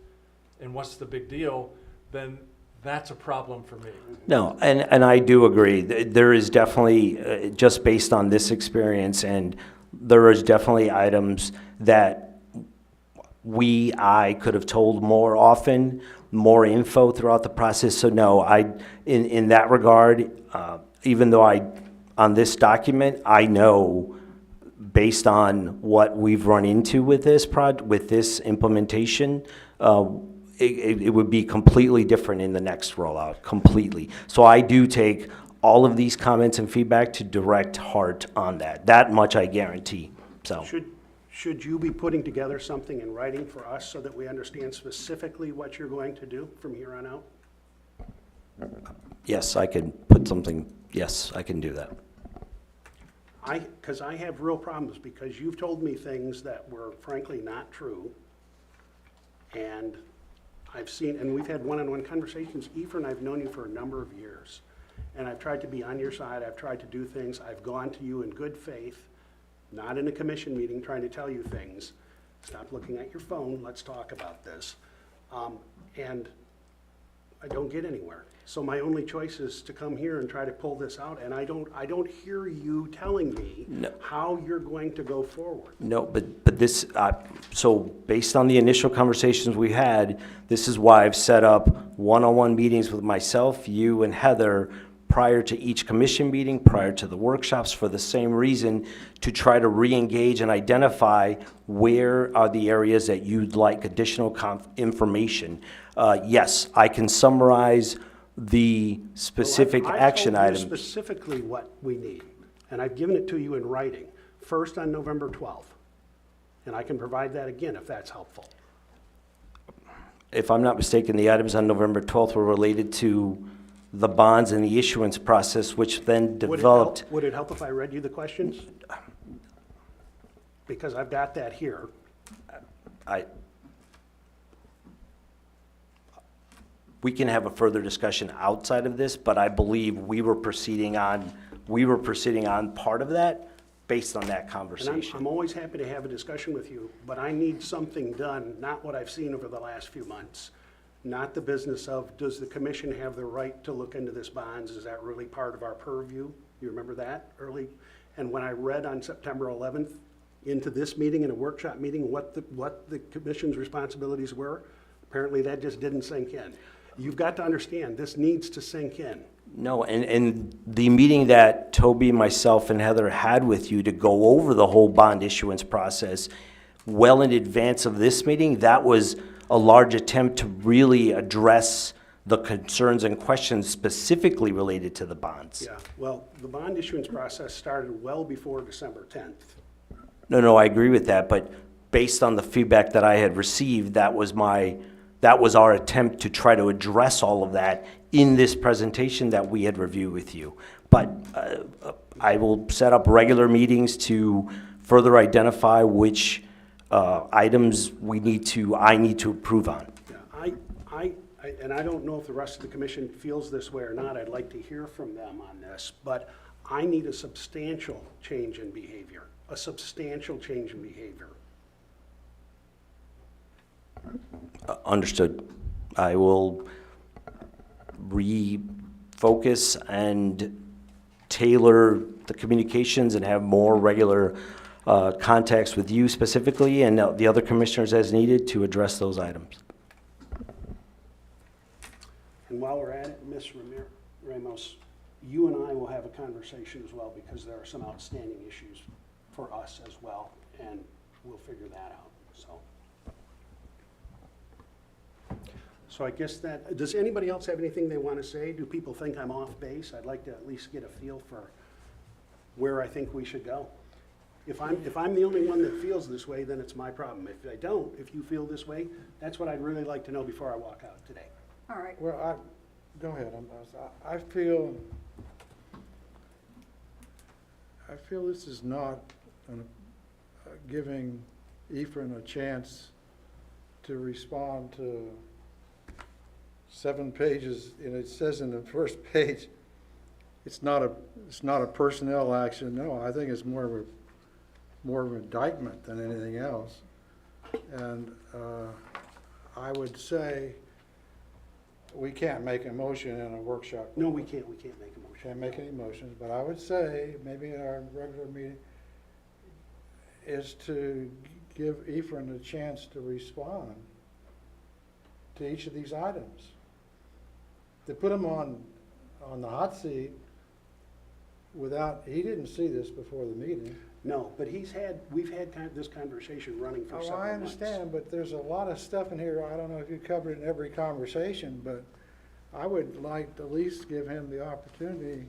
and what's the big deal, then that's a problem for me. No, and I do agree. There is definitely, just based on this experience, and there is definitely items that I could have told more often, more info throughout the process. So no, in that regard, even though on this document, I know based on what we've run into with this implementation, it would be completely different in the next rollout, completely. So I do take all of these comments and feedback to direct heart on that. That much I guarantee, so. Should you be putting together something in writing for us so that we understand specifically what you're going to do from here on out? Yes, I can put something, yes, I can do that. Because I have real problems, because you've told me things that were frankly not true. And I've seen, and we've had one-on-one conversations. Ephraim, I've known you for a number of years. And I've tried to be on your side. I've tried to do things. I've gone to you in good faith, not in a commission meeting trying to tell you things. Stop looking at your phone. Let's talk about this. And I don't get anywhere. So my only choice is to come here and try to pull this out, and I don't hear you telling me how you're going to go forward. No, but this, so based on the initial conversations we had, this is why I've set up one-on-one meetings with myself, you, and Heather prior to each commission meeting, prior to the workshops, for the same reason, to try to re-engage and identify where are the areas that you'd like additional information. Yes, I can summarize the specific action I've items. told you specifically what we need, and I've given it to you in writing, first on November 12th. And I can provide that again if that's helpful. If I'm not mistaken, the items on November 12th were related to the bonds and the issuance process, which then developed. Would it help if I read you the questions? Because I've got that here. We can have a further discussion outside of this, but I believe we were proceeding on part of that based on that And conversation. I'm always happy to have a discussion with you, but I need something done, not what I've seen over the last few months. Not the business of, does the commission have the right to look into this bonds? Is that really part of our purview? You remember that early? And when I read on September 11th into this meeting, in a workshop meeting, what the commission's responsibilities were, apparently that just didn't sink in. You've got to understand, this needs to sink in. No, and the meeting that Toby, myself, and Heather had with you to go over the whole bond issuance process well in advance of this meeting, that was a large attempt to really address the concerns and questions specifically related to the bonds. Yeah, well, the bond issuance process started well before December 10th. No, I agree with that, but based on the feedback that I had received, that was our attempt to try to address all of that in this presentation that we had reviewed with you. But I will set up regular meetings to further identify which items I need to approve on. Yeah, and I don't know if the rest of the commission feels this way or not. I'd like to hear from them on this, but I need a substantial change in behavior, a substantial change in behavior. Understood. I will refocus and tailor the communications and have more regular contacts with you specifically and the other commissioners as needed to address those items. And while we're at it, Ms. Ramos, you and I will have a conversation as well, because there are some outstanding issues for us as well, and we'll figure that out, So I guess that, does anybody else have anything they want to say? Do people think I'm off base? I'd like to at least get a feel for where I think we should go. If I'm the only one that feels this way, then it's my problem. If I don't, if you feel this way, that's what I'd really like to know before I walk out today. All right, Well, go ahead. I feel this is not giving Ephraim a chance to respond to 7 pages, and it says in the first page, it's not a personnel action. No, I think it's more of an indictment than anything else. And I would say we can't make a motion in a workshop. No, we can't make a motion. Can't make any motions, but I would say, maybe in our regular meeting, is to give Ephraim a chance to respond to each of these items. To put him on the hot seat he didn't see this before the meeting. No, but we've had this conversation running for Oh, several I months. understand, but there's a lot of stuff in here, I don't know if you covered it in every conversation, but I would like to at least give him the opportunity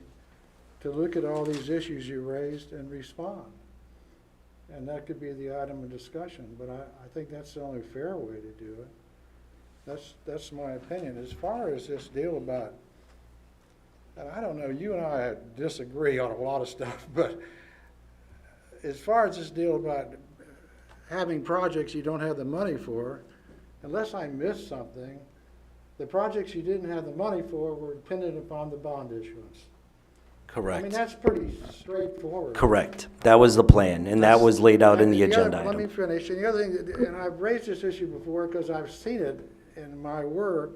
to look at all these issues you raised and respond. And that could be the item of discussion, but I think that's the only fair way to do it. That's my opinion. As far as this deal about, and I don't know, you and I disagree on a lot of stuff, but as far as this deal about having projects you don't have the money for, unless I missed something, the projects you didn't have the money for were dependent upon the bond issuance. I mean, Correct. that's pretty straightforward. Correct. That was the plan, and that was laid out in the agenda Let me item. finish. And the other thing, and I've raised this issue before because I've seen it in my work,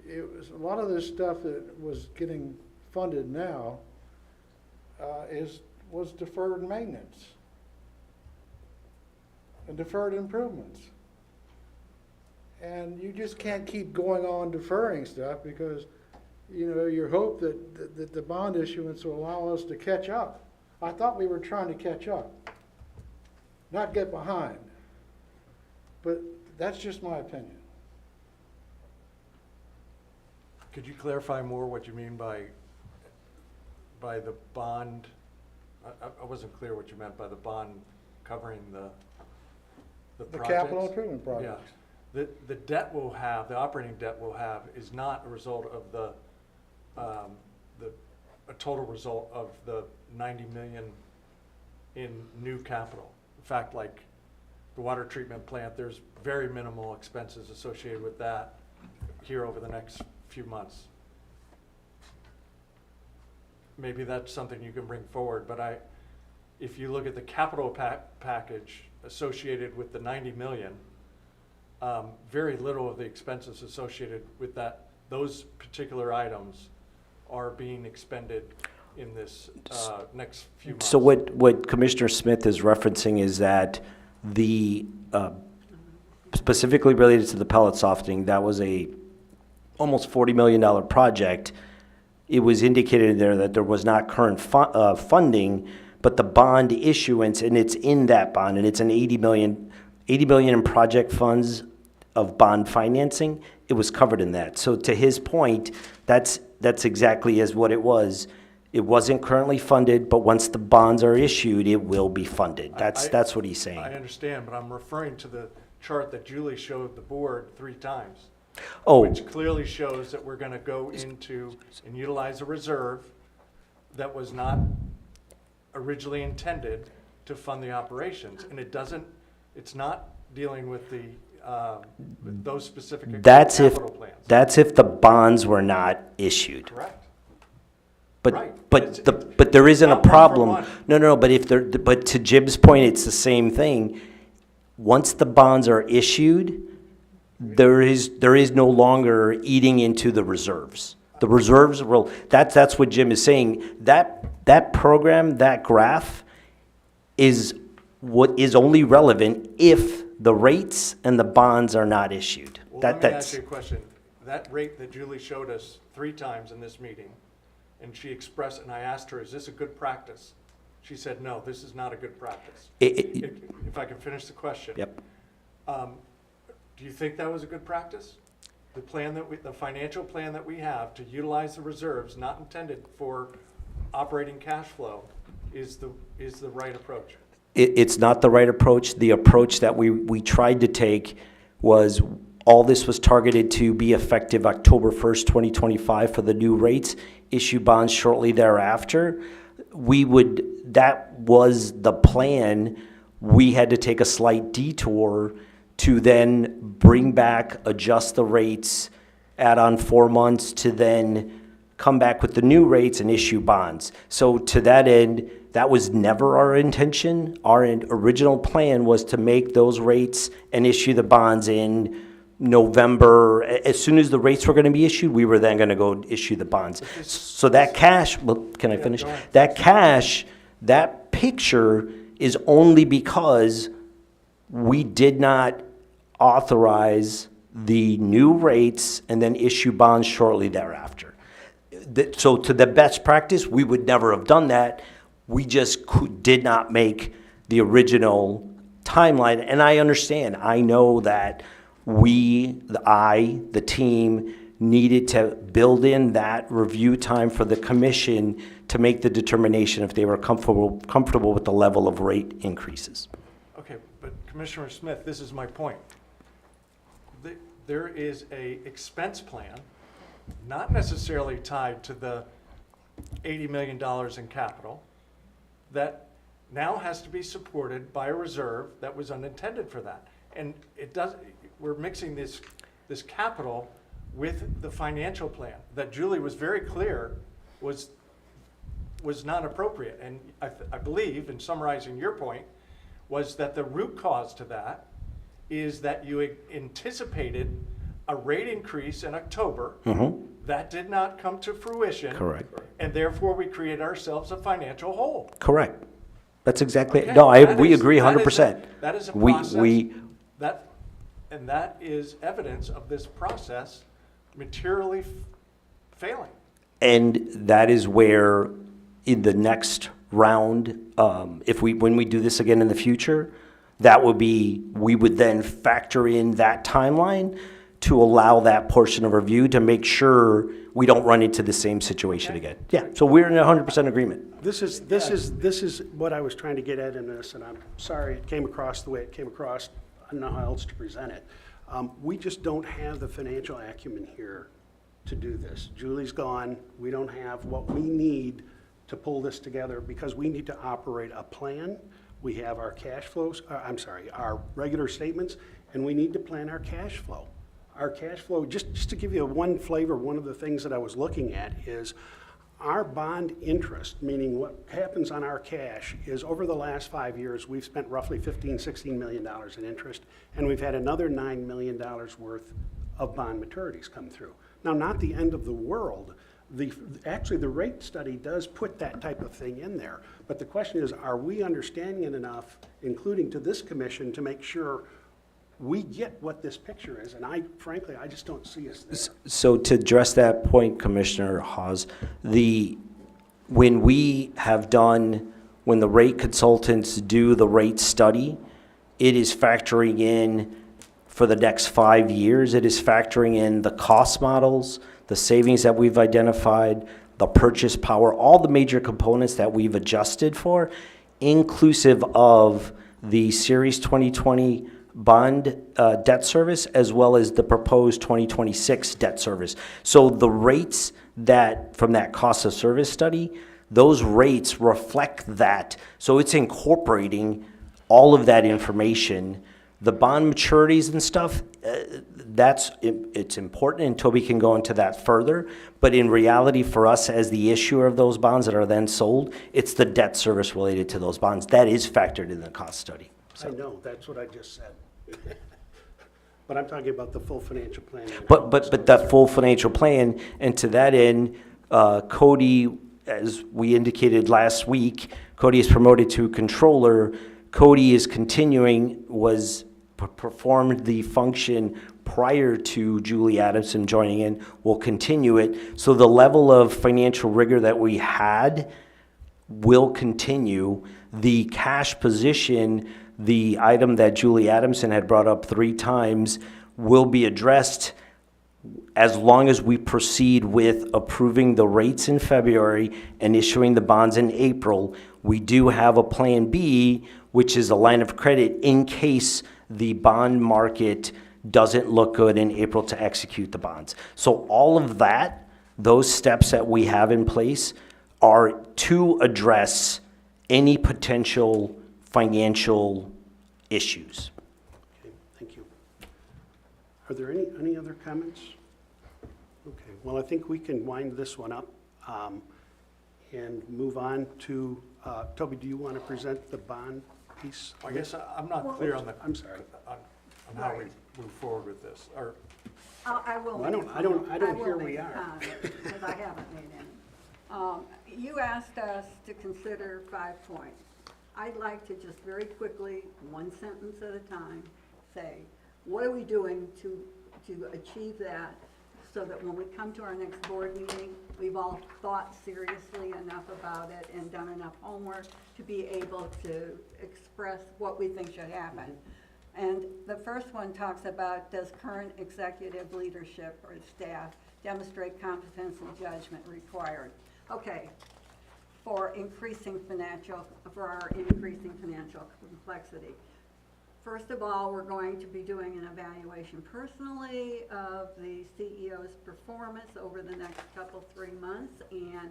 it was a lot of this stuff that was getting funded now was deferred maintenance and deferred improvements. And you just can't keep going on deferring stuff because, you hope that the bond issuance will allow us to catch up. I thought we were trying to catch up, not get behind. But that's just my opinion. Could you clarify more what you mean by the bond? I wasn't clear what you meant by the bond covering the The projects. capital improvement projects. Yeah. The debt we'll have, the operating debt we'll have is not a result of a total result of the 90 million in new capital. In fact, like the water treatment plant, there's very minimal expenses associated with that here over the next few months. Maybe that's something you can bring forward, but if you look at the capital package associated with the 90 million, very little of the expenses associated with those particular items are being expended in this next few months. So what Commissioner Smith is referencing is that the, specifically related to the pellet softening, that was a almost $40 million project. It was indicated in there that there was not current funding, but the bond issuance, and it's in that bond, and it's an $80 million in project funds of bond financing. It was covered in that. So to his point, that's exactly as what it was. It wasn't currently funded, but once the bonds are issued, it will be funded. That's what he's saying. I understand, but I'm referring to the chart that Julie showed the board 3 times. Oh, Which clearly shows that we're gonna go into and utilize a reserve that was not originally intended to fund the operations. And it's not dealing with with those specific that's if, capital plans. that's if the bonds were not issued. Correct. But, Right. but there isn't a not one for problem. one. No, but to Jim's point, it's the same thing. Once the bonds are issued, there is no longer eating into the reserves. The reserves will, that's what Jim is saying. That program, that graph is what is only relevant if the rates and the bonds are not issued. Well, let me That's, ask you a question. That rate that Julie showed us 3 times in this meeting, and she expressed, and I asked her, is this a good practice? She said, no, this is not a good practice. If I can finish the question. yep. Do you think that was a good practice? The financial plan that we have to utilize the reserves not intended for operating cash flow is the right approach? It's not the right approach. The approach that we tried to take was, all this was targeted to be effective October 1st, 2025 for the new rates, issue bonds shortly thereafter. That was the plan. We had to take a slight detour to then bring back, adjust the rates, add on 4 months to then come back with the new rates and issue bonds. So to that end, that was never our intention. Our original plan was to make those rates and issue the bonds in November. As soon as the rates were going to be issued, we were then going to go issue the bonds. So that cash, well, can I finish? go ahead. That cash, that picture is only because we did not authorize the new rates and then issue bonds shortly thereafter. So to the best practice, we would never have done that. We just did not make the original timeline. And I understand, I know that the team, needed to build in that review time for the commission to make the determination if they were comfortable with the level of rate increases. Okay, but Commissioner Smith, this is my point. There is a expense plan, not necessarily tied to the $80 million in capital, that now has to be supported by a reserve that was unintended for that. And we're mixing this capital with the financial plan that Julie was very clear was not appropriate. And I believe, in summarizing your point, was that the root cause to that is that you anticipated a rate increase in October. Mm-hmm. That did not come to fruition. Correct. And therefore, we created ourselves a financial hole. Correct. That's exactly, Okay, no, we is- agree that is 100%. That is a We- process. we- That is evidence of this process materially failing. And that is where, in the next round, when we do this again in the future, we would then factor in that timeline to allow that portion of review to make sure we don't run into the same situation again. Yeah, so we're in 100% agreement. This is what I was trying to get at in this, and I'm sorry it came across the way it came across. I don't know how else to present it. We just don't have the financial acumen here to do this. Julie's gone. We don't have what we need to pull this together because we need to operate a plan. We have our cash flows, our regular statements, and we need to plan our cash flow. Our cash flow, just to give you one flavor, one of the things that I was looking at is our bond interest, meaning what happens on our cash, is over the last 5 years, we've spent roughly $16 million in interest, and we've had another $9 million worth of bond maturities come through. Now, not the end of the world. Actually, the rate study does put that type of thing in there. But the question is, are we understanding it enough, including to this commission, to make sure we get what this picture is? And frankly, I just don't see us there. So to address that point, Commissioner Hawes, when the rate consultants do the rate study, it is factoring in, for the next 5 years, it is factoring in the cost models, the savings that we've identified, the purchase power, all the major components that we've adjusted for, inclusive of the Series 2020 bond debt service, as well as the proposed 2026 debt service. So the rates that, from that cost of service study, those rates reflect that. So it's incorporating all of that information. The bond maturities and stuff, it's important, and Toby can go into that further. But in reality, for us as the issuer of those bonds that are then sold, it's the debt service related to those bonds. That is factored in the cost study. I know, that's what I just said. But I'm talking about the full financial plan. But that full financial plan, and to that end, Cody, as we indicated last week, Cody is promoted to controller. Cody is continuing, performed the function prior to Julie Adamson joining in, will continue it. So the level of financial rigor that we had will continue. The cash position, the item that Julie Adamson had brought up 3 times, will be addressed as long as we proceed with approving the rates in February and issuing the bonds in April. We do have a plan B, which is a line of credit in case the bond market doesn't look good in April to execute the bonds. So all of that, those steps that we have in place are to address any potential financial issues. Okay, thank you. Are there any other comments? Okay, well, I think we can wind this one up and move on to, Toby, do you want to present the bond piece? I guess I'm not clear on the, I'm sorry. on how we move forward with this, or, I will. Well, I don't hear we are. Because I haven't made any. You asked us to consider 5 points. I'd like to just very quickly, one sentence at a time, say, what are we doing to achieve that, so that when we come to our next board meeting, we've all thought seriously enough about it and done enough homework to be able to express what we think should happen. And the first one talks about, does current executive leadership or staff demonstrate competence and judgment required? Okay, for our increasing financial complexity. First of all, we're going to be doing an evaluation personally of the CEO's performance over the next 3 months, and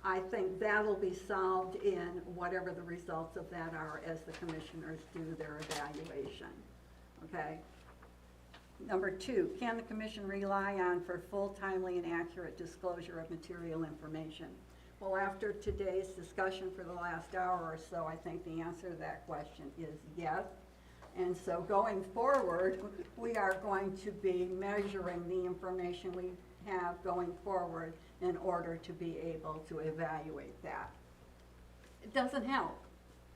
I think that'll be solved in whatever the results of that are as the commissioners do their evaluation, okay? Number 2, can the commission rely on for full, timely, and accurate disclosure of material information? Well, after today's discussion for the last hour or so, I think the answer to that question is yes. And so going forward, we are going to be measuring the information we have going forward in order to be able to evaluate that. It doesn't help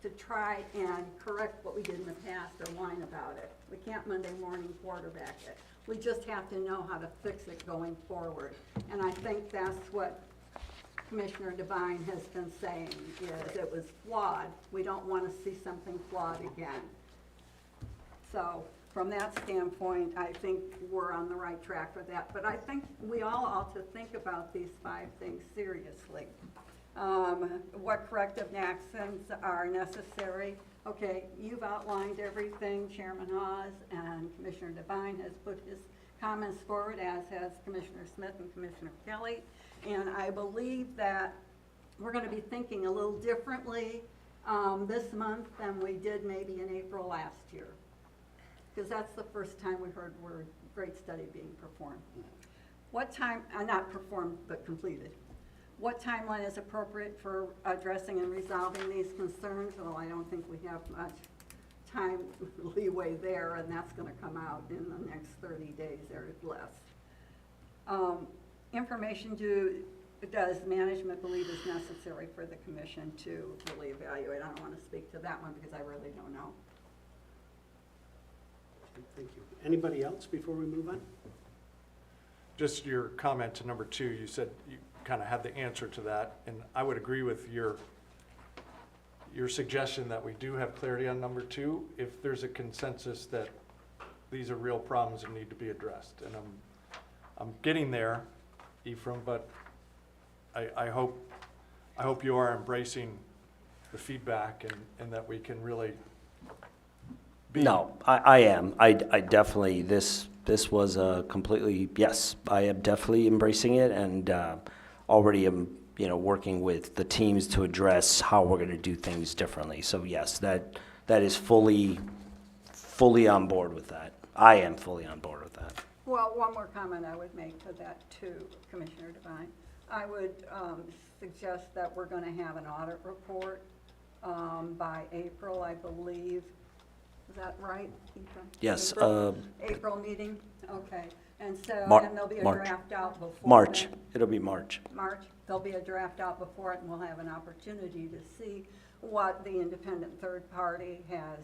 to try and correct what we did in the past or whine about it. We can't Monday morning quarterback it. We just have to know how to fix it going forward. And I think that's what Commissioner Devine has been saying, is it was flawed. We don't want to see something flawed again. So from that standpoint, I think we're on the right track for that. But I think we all ought to think about these 5 things seriously. What corrective actions are necessary? Okay, you've outlined everything. Chairman Hawes and Commissioner Devine has put his comments forward, as has Commissioner Smith and Commissioner Kelly. And I believe that we're going to be thinking a little differently this month than we did maybe in April last year. Because that's the first time we heard word great study being performed. What time, not performed, but completed. What timeline is appropriate for addressing and resolving these concerns? Well, I don't think we have much time leeway there, and that's going to come out in the next 30 days or less. Information does management believe is necessary for the commission to really evaluate? I don't want to speak to that one because I really don't know. Thank you. Anybody else before we move on? just your comment to number 2, you said you kind of had the answer to that, and I would agree with your suggestion that we do have clarity on number 2, if there's a consensus that these are real problems that need to be addressed. And I'm getting there, Ephraim, but I hope you are embracing the feedback and that we can really be. No, I am. I definitely, this was a completely, yes, I am definitely embracing it and already am, working with the teams to address how we're going to do things differently. So yes, that is fully on board with that. I am fully on board with that. Well, one more comment I would make to that too, Commissioner Devine. I would suggest that we're going to have an audit report by April, I believe. Is that right, Ethan? Yes, April meeting, okay. And so, and there'll be a March. draft out before March, then. it'll be March. March, there'll be a draft out before it, and we'll have an opportunity to see what the independent third party has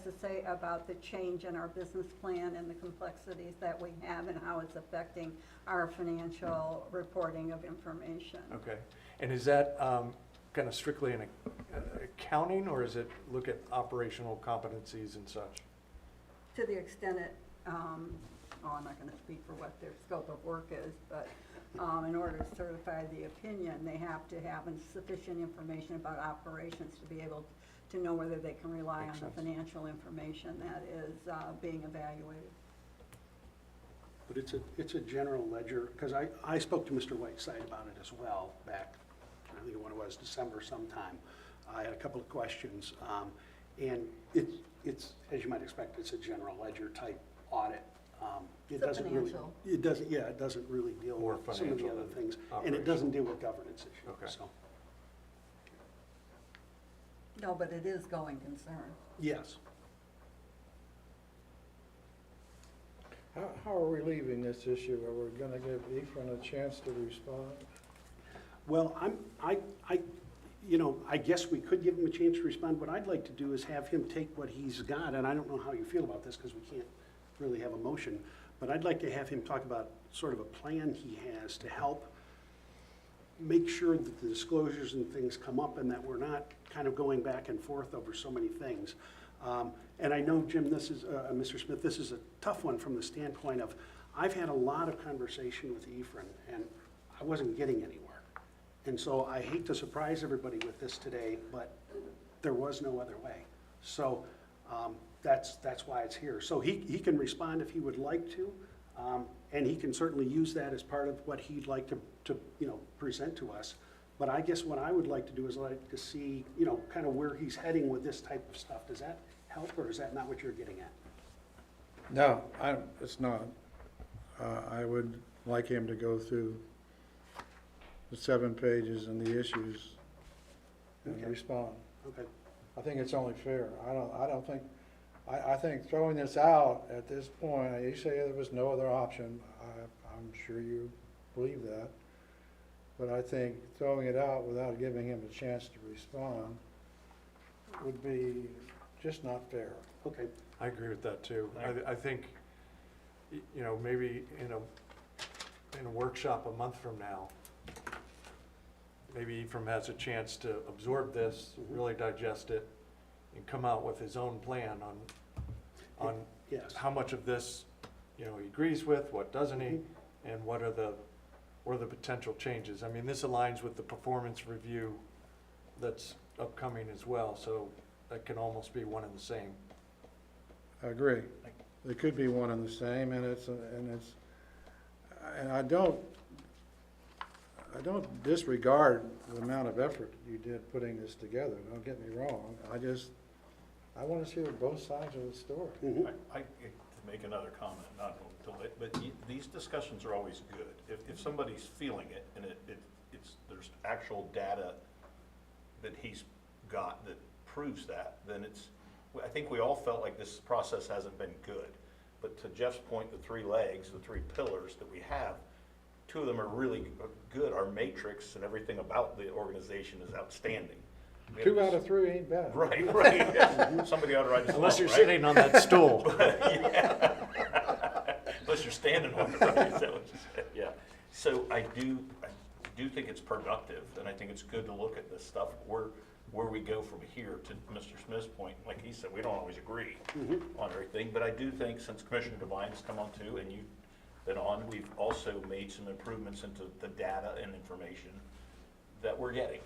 to say about the change in our business plan and the complexities that we have and how it's affecting our financial reporting of information. Okay, and is that kind of strictly an accounting, or is it look at operational competencies and such? To the extent it, I'm not going to speak for what their scope of work is, but in order to certify the opinion, they have to have sufficient information about operations to be able to know whether they can rely Makes on the sense. financial information that is being evaluated. But it's a general ledger, because I spoke to Mr. Whiteside about it as well back, I think when it was December sometime. I had a couple of questions, and it's, as you might expect, it's a general ledger type audit. It It's a doesn't really, financial. it doesn't really deal More with some of the financial other than things, and it doesn't deal with governance issues, Okay. so, No, but it is going concern. yes. How are we leaving this issue? Are we gonna give Ephraim a chance to respond? Well, I guess we could give him a chance to respond. What I'd like to do is have him take what he's got, and I don't know how you feel about this because we can't really have a motion, but I'd like to have him talk about sort of a plan he has to help make sure that the disclosures and things come up and that we're not kind of going back and forth over so many things. And I know, Jim, this is, Mr. Smith, this is a tough one from the standpoint of, I've had a lot of conversation with Ephraim, and I wasn't getting anywhere. And so I hate to surprise everybody with this today, but there was no other way. So that's why it's here. So he can respond if he would like to, and he can certainly use that as part of what he'd like to present to us. But I guess what I would like to do is like to see, kind of where he's heading with this type of stuff. Does that help, or is that not what you're getting at? No, it's not. I would like him to go through the 7 pages and the issues and Okay. respond. Okay. I think it's only fair. I think throwing this out at this point, you say there was no other option. I'm sure you believe that. But I think throwing it out without giving him a chance to respond would be just not fair. Okay. I agree with that too. I think, maybe in a workshop a month from now, maybe Ephraim has a chance to absorb this, really digest it, and come out with his own plan on Yes. how much of this, he agrees with, what doesn't he, and what are the potential changes. I mean, this aligns with the performance review that's upcoming as well, so that can almost be one and the same. I agree. It could be one and the same, and I don't disregard the amount of effort you did putting this together, don't get me wrong. I want to see both sides of the story. Mhm. I to make another comment, not to delay, but these discussions are always good. If somebody's feeling it and there's actual data that he's got that proves that, then I think we all felt like this process hasn't been good. But to Jeff's point, the 3 legs, the 3 pillars that we have, 2 of them are really good. Our matrix and everything about the organization is outstanding. We have 2 this- out of 3 ain't bad. Right, yes. Somebody ought to write this Unless law, you're right? sitting on that stool. Unless you're standing on it, right? Is that what you said? Yeah. So I do think it's productive, and I think it's good to look at this stuff, where we go from here. To Mr. Smith's point, like he said, we don't always agree on everything, but I do think, since Commissioner Devine's come on too, and been on. We've also made some improvements into the data and information that we're getting,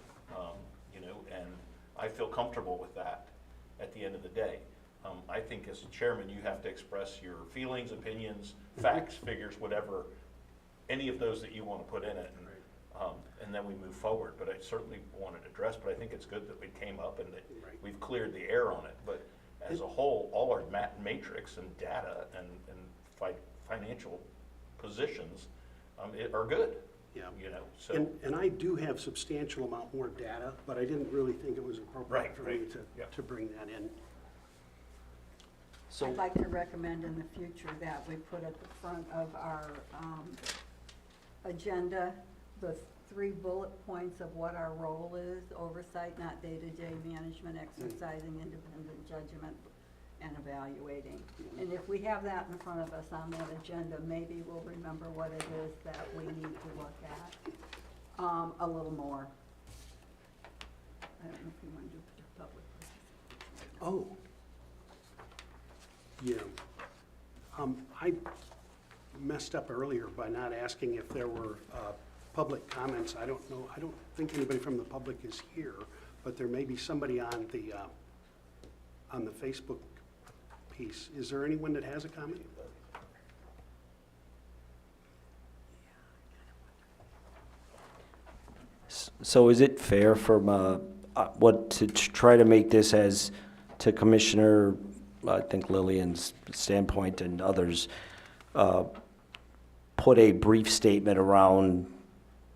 and I feel comfortable with that at the end of the day. I think as chairman, you have to express your feelings, opinions, facts, figures, whatever, any of those that you want to put in it, and then we move forward. But I certainly want it addressed, but I think it's good that we came up and that we've cleared the air on it. But as a whole, all our matrix and data and financial positions are good. Yeah. So. And I do have substantial amount more data, but I didn't really think it was appropriate Right, for me right. to bring that in. So, I'd like to recommend in the future that we put at the front of our agenda the 3 bullet points of what our role is: oversight, not day-to-day management, exercising independent judgment, and evaluating. And if we have that in front of us on that agenda, maybe we'll remember what it is that we need to look at a little more. I don't know if you want to do public participation. Oh. Yeah. I messed up earlier by not asking if there were public comments. I don't know, I don't think anybody from the public is here, but there may be somebody on the Facebook piece. Is there anyone that has a comment? so is it fair from, to try to make this as, to Commissioner, I think Lillian's standpoint and others, put a brief statement around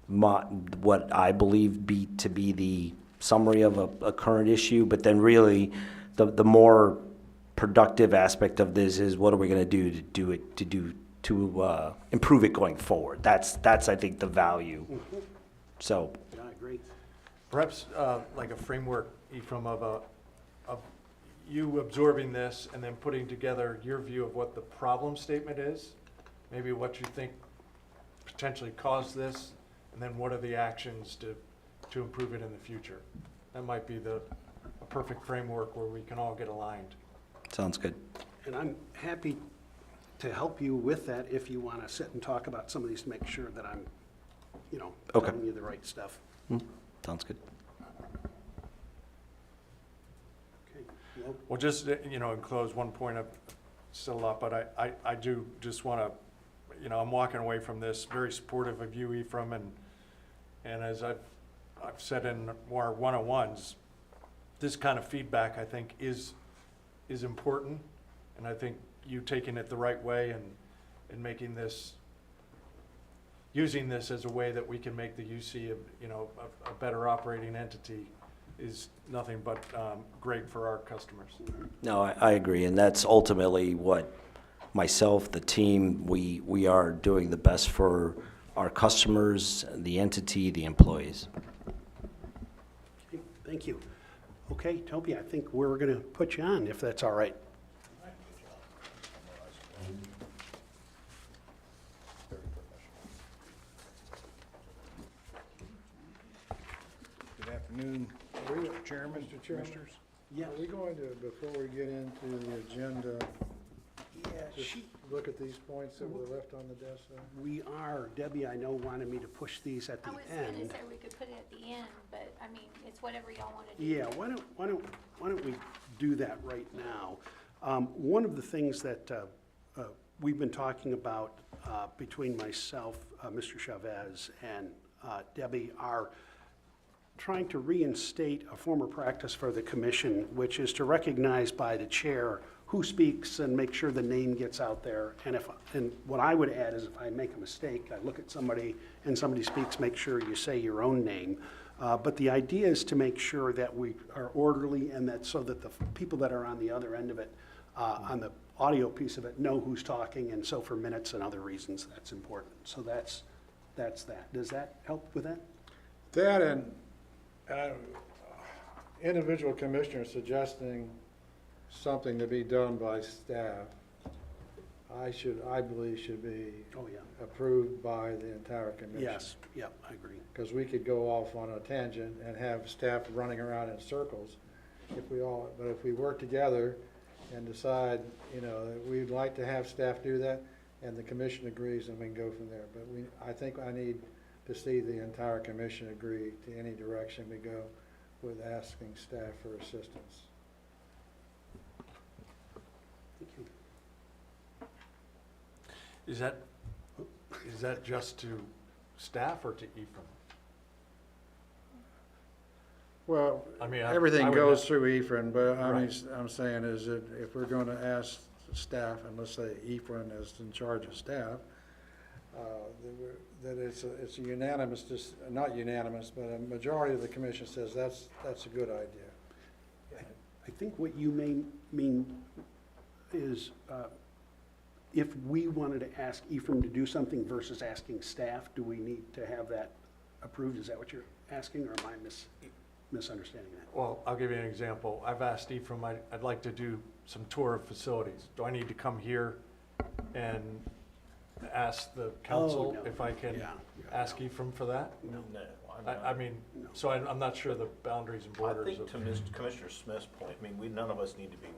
what I believe to be the summary of a current issue, but then really the more productive aspect of this is what are we going to do to improve it going forward. That's I think the value. So Yeah, I agree. Perhaps like a framework, Ephraim, of you absorbing this and then putting together your view of what the problem statement is, maybe what you think potentially caused this, and then what are the actions to improve it in the future. That might be a perfect framework where we can all get aligned. sounds good. And I'm happy to help you with that if you want to sit and talk about some of these to make sure that I'm, Okay. telling you the right stuff. Sounds good. Okay. Well, Well, just, in close, one point I've still up, but I do just want to, I'm walking away from this very supportive of you, Ephraim, and as I've said in our one-on-ones, this kind of feedback, I think, is important, and I think you taking it the right way and making this, using this as a way that we can make the UC a better operating entity is nothing but great for our customers. No, I agree, and that's ultimately what myself, the team, we are doing the best for our customers, the entity, the employees. okay, thank you. Okay, Toby, I think we're going to put you on, if that's all right. Good afternoon, Chairman, Commissioners. Yeah. Are we going to, before we get into the agenda, Yeah, just look at these points that were left on the desk there? we are. Debbie, I know, wanted me to push these at the I was end. gonna say we could put it at the end, but I mean, it's whatever y'all wanna do. Yeah, why don't we do that right now? One of the things that we've been talking about between myself, Mr. Chavez, and Debbie are trying to reinstate a former practice for the commission, which is to recognize by the chair who speaks and make sure the name gets out there. And what I would add is if I make a mistake, I look at somebody and somebody speaks, make sure you say your own name. But the idea is to make sure that we are orderly and that so that the people that are on the other end of it, on the audio piece of it, know who's talking. And so for minutes and other reasons, that's important. So that's that. Does that help with that? That and individual commissioners suggesting something to be done by staff, I believe should be Oh, yeah. approved by the entire commission. Yes, yep, I agree. Because we could go off on a tangent and have staff running around in circles but if we work together and decide, that we'd like to have staff do that, and the commission agrees, and we can go from there. But I think I need to see the entire commission agree to any direction we go with asking staff for assistance. Thank you. Is that just to staff or to Ephraim? Well, I mean, everything I would goes not- through Ephraim, but Right. I'm saying is that if we're going to ask staff, and let's say Ephraim is in charge of staff, that it's a unanimous, not unanimous, but a majority of the commission says that's a good idea. I think what you may mean is if we wanted to ask Ephraim to do something versus asking staff, do we need to have that approved? Is that what you're asking, or am I misunderstanding that? Well, I'll give you an example. I've asked Ephraim, I'd like to do some tour of facilities. Do I need to come here and ask the council no. if I can Yeah. ask Ephraim for that? No, I mean, so I'm not sure the boundaries and I borders think of. to Commissioner Smith's point, I mean, none of us need to be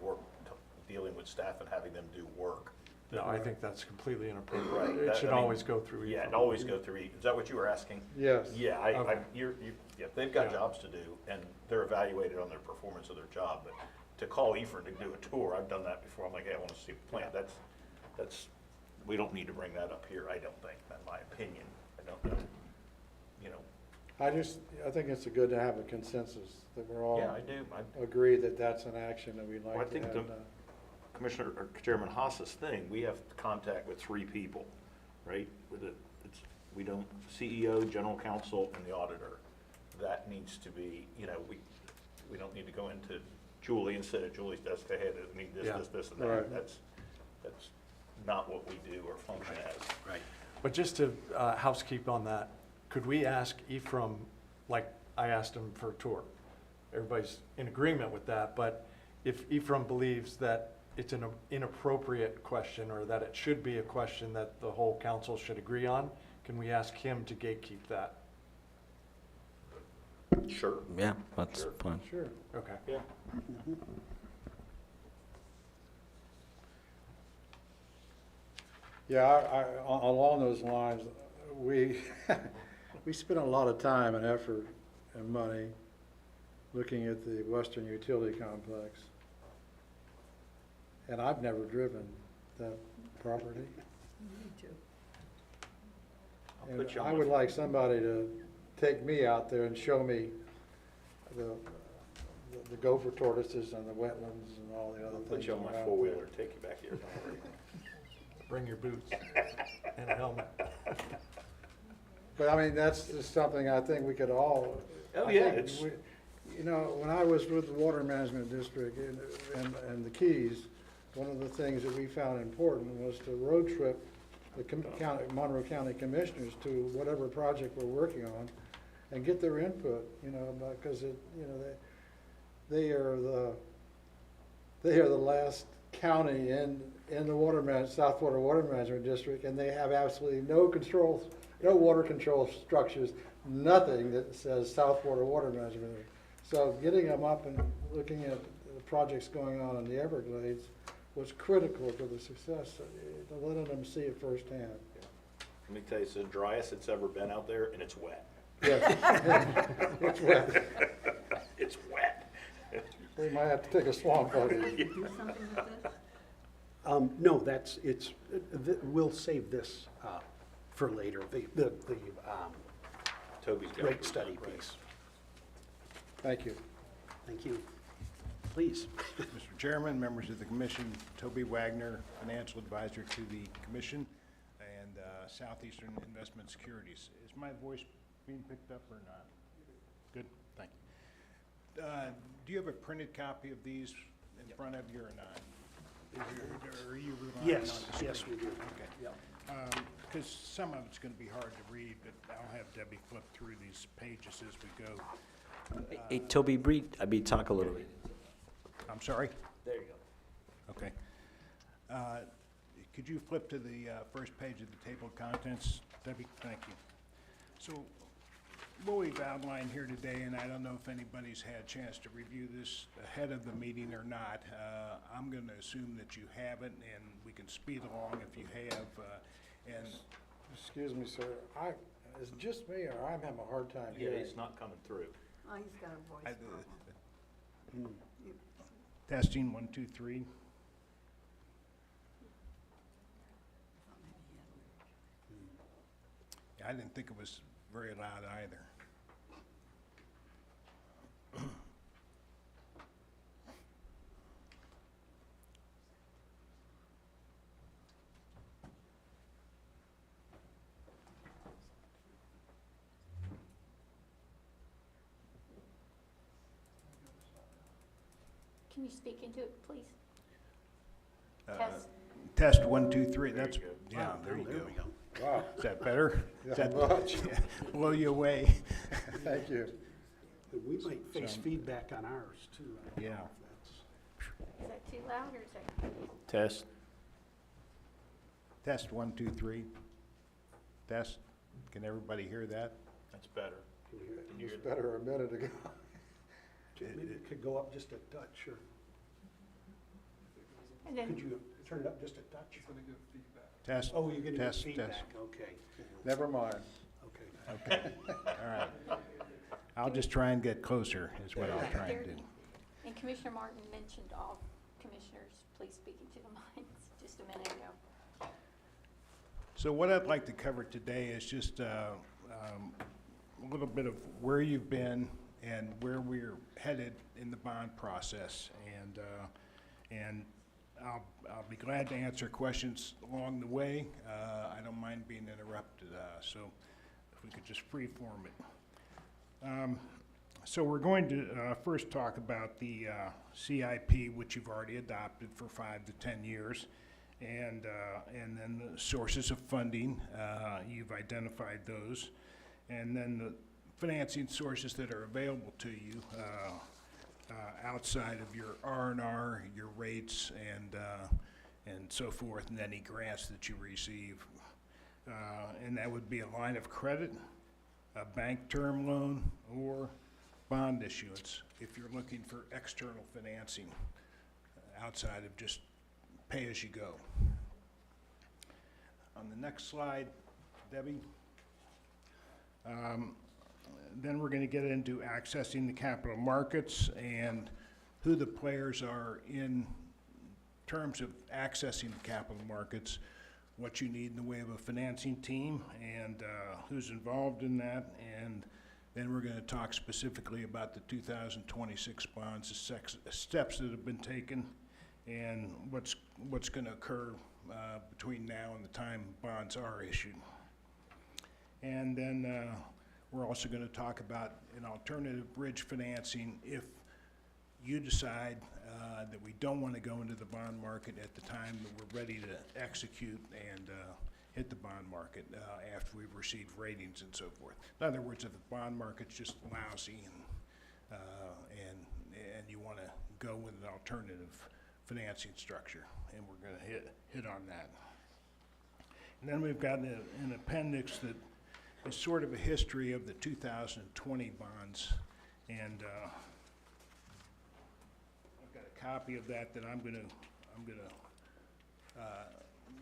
dealing with staff and having them do work. No, I think that's completely Right, inappropriate. It that- should I mean, always go through Ephraim. Yeah, and always go through, is that what you were asking? Yes. Yeah, Okay. yeah, they've got Yeah. jobs to do, and they're evaluated on their performance of their job, but to call Ephraim to do a tour, I've done that before, I'm like, hey, I wanna see the plant, that's, we don't need to bring that up here, I don't think, in my opinion, I don't know, you know. I think it's good to have a consensus that we're all Yeah, I do, agree that that's an action that we'd Well, I like to think have the- done. Commissioner, or Chairman Haas's thing, we have contact with 3 people, right? We don't, CEO, general counsel, and the auditor. That needs to be, you know, we don't need to go into Julie and sit at Julie's desk, hey, I need this, Yeah. this, and Right. that. That's not what we do or function as. Right. But just to housekeep on that, could we ask Ephraim, like I asked him for a tour? Everybody's in agreement with that, but if Ephraim believes that it's an inappropriate question or that it should be a question that the whole council should agree on, can we ask him to gatekeep that? Sure. Yeah, that's Sure. fine. Sure. Okay. Yeah. Yeah, along those lines, we spent a lot of time and effort and money looking at the Western Utility Complex. And I've never driven that property. Me too. I'll And put you on I my- would like somebody to take me out there and show me the gopher tortoises and the wetlands and all the other I'll things. put you on my around four-wheeler, there. take you back here, don't worry. Bring your boots and a helmet. But I mean, that's just something I think we could all. Oh, I yeah, think it's- you know, when I was with the Water Management District and the Keys, one of the things that we found important was to road trip the Monroe County Commissioners to whatever project we're working on and get their input, you know, because they are the last county in the South Florida Water Management District, and they have absolutely no controls, no water control structures, nothing that says South Florida Water Management. So getting them up and looking at the projects going on in the Everglades was critical to the success, letting them see it firsthand. Let me tell you, it's the driest it's ever been out there, and it's wet. Yes. It's wet. It's wet. We might have to take a swamp out here. Do something with this? No, we'll save this for later, the Toby's got. rate study Right. piece. Thank you. Thank you. Please. Mr. Chairman, members of the commission, Toby Wagner, financial advisor to the commission, and Southeastern Investment Securities. Is my voice being picked up or not? Good, thank you. Do you have a printed copy of these in front of you or not? Are you relying on the Yes, screen? yes, we do. Okay. Yeah. Because some of it's going to be hard to read, but I'll have Debbie flip through these pages as we go. Hey, Toby, talk a little bit. I'm sorry? There you go. Okay. Could you flip to the first page of the table of contents, Debbie? Thank you. So what we've outlined here today, and I don't know if anybody's had a chance to review this ahead of the meeting or not, I'm going to assume that you haven't, and we can speed along if you have. And Excuse me, sir, is it just me, or I'm having a hard time Yeah, hearing? he's not coming through. Oh, he's got a voice I- problem. testing, 1, 2, 3. Yeah, I didn't think it was very loud either. Can you speak into it, please? Uh, Test. Test 1, 2, 3. There That's you go. yeah. Wow, There you we go. Wow, Is that better? Yeah, Is that much. yeah, blow you away? thank you. We might face So- feedback on ours, too. I don't know Yeah. if that's- Is that too loud or is that? Test. Test 1, 2, 3. Test. Can everybody hear that? That's better. Can you hear it? Can you It hear was that? better a minute ago. Maybe it could go up just a touch, or And could then, you turn it up just a touch? Test. Oh, you're gonna get Test, feedback, test. okay, Never mind. okay. Okay. All right. I'll just try and get closer is what I'll try and do. and Commissioner Martin mentioned all commissioners, please speak into the mics just a minute ago. So what I'd like to cover today is just a little bit of where you've been and where we're headed in the bond process. And I'll be glad to answer questions along the way. I don't mind being interrupted, so if we could just free-form it. So we're going to first talk about the CIP, which you've already adopted for 5 to 10 years, and then the sources of funding. You've identified those, and then the financing sources that are available to you outside of your R&R, your rates, and so forth, and any grants that you receive. And that would be a line of credit, a bank term loan, or bond issuance if you're looking for external financing outside of just pay-as-you-go. On the next slide, Debbie. Then we're going to get into accessing the capital markets and who the players are in terms of accessing the capital markets, what you need in the way of a financing team, and who's involved in that. And then we're going to talk specifically about the 2026 bonds, the steps that have been taken, and what's going to occur between now and the time bonds are issued. And then we're also going to talk about an alternative bridge financing if you decide that we don't want to go into the bond market at the time that we're ready to execute and hit the bond market after we've received ratings and so forth. In other words, if the bond market's just lousy and you want to go with an alternative financing structure, and we're going to hit on that. And then we've got an appendix that is sort of a history of the 2020 bonds, and I've got a copy of that I'm gonna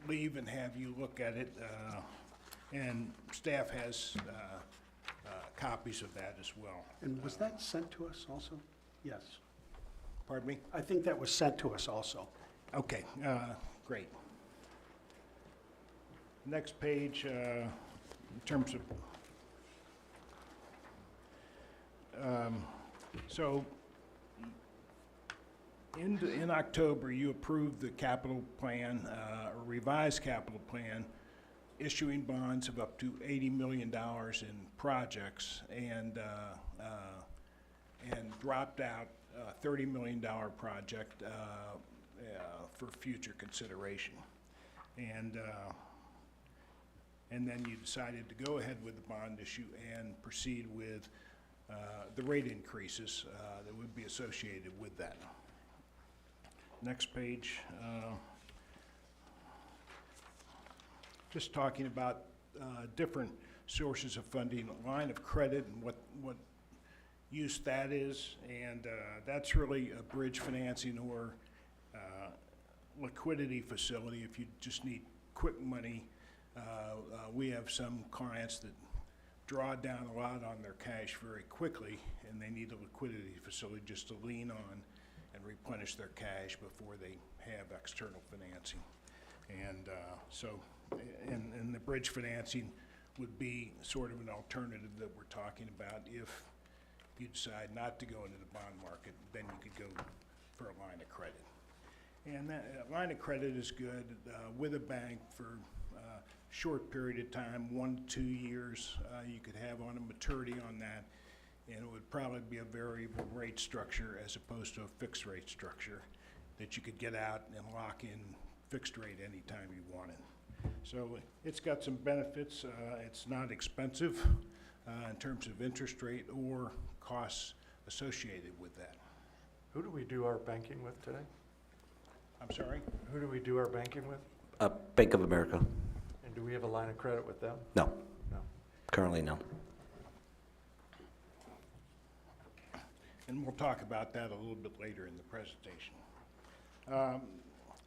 leave and have you look at it, and staff has copies of that as well. And was that sent to us also? Yes. Pardon me? I think that was sent to us also. Okay, great. Next page, in terms of, so in October, you approved the capital plan, a revised capital plan, issuing bonds of up to $80 million in projects, and dropped out a $30 million project for future consideration. And then you decided to go ahead with the bond issue and proceed with the rate increases that would be associated with that. Next page. Just talking about different sources of funding, line of credit, and what use that is. And that's really a bridge financing or liquidity facility if you just need quick money. We have some clients that draw down a lot on their cash very quickly, and they need a liquidity facility just to lean on and replenish their cash before they have external financing. And and the bridge financing would be sort of an alternative that we're talking about. If you decide not to go into the bond market, then you could go for a line of credit. And that line of credit is good with a bank for a short period of time, 1 to 2 years. You could have on a maturity on that, and it would probably be a variable rate structure as opposed to a fixed rate structure that you could get out and lock in fixed rate anytime you wanted. So it's got some benefits. It's not expensive in terms of interest rate or costs associated with that. Who do we do our banking with today? I'm sorry? Who do we do our banking with? Bank of America. And do we have a line of credit with them? No, No. currently no. And we'll talk about that a little bit later in the presentation.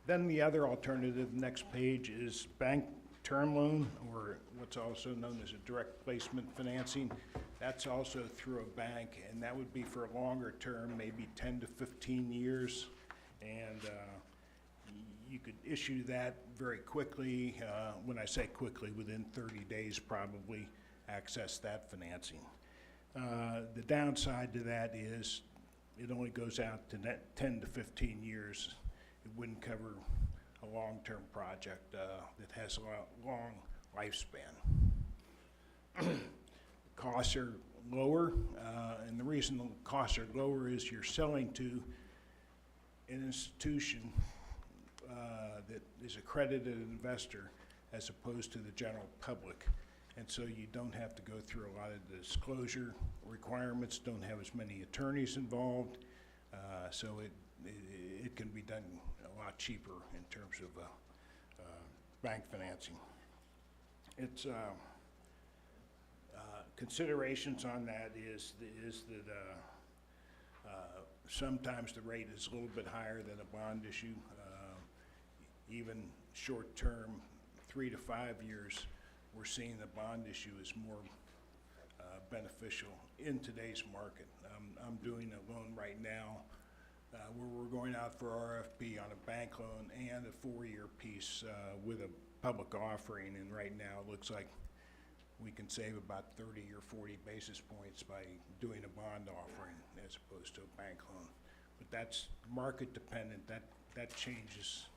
Then the other alternative, next page, is bank term loan, or what's also known as a direct placement financing. That's also through a bank, and that would be for a longer term, maybe 10 to 15 years. And you could issue that very quickly. When I say quickly, within 30 days probably access that financing. The downside to that is it only goes out to 10 to 15 years. It wouldn't cover a long-term project that has a long lifespan. Costs are lower, and the reason the costs are lower is you're selling to an institution that is accredited investor as opposed to the general public. And so you don't have to go through a lot of the disclosure requirements, don't have as many attorneys involved, so it can be done a lot cheaper in terms of bank financing. It's considerations on that is that sometimes the rate is a little bit higher than a bond issue. Even short-term, 3 to 5 years, we're seeing the bond issue is more beneficial in today's market. I'm doing a loan right now where we're going out for RFP on a bank loan and a 4-year piece with a public offering, and right now it looks like we can save about 30 or 40 basis points by doing a bond offering as opposed to a bank loan. But that's market dependent. That changes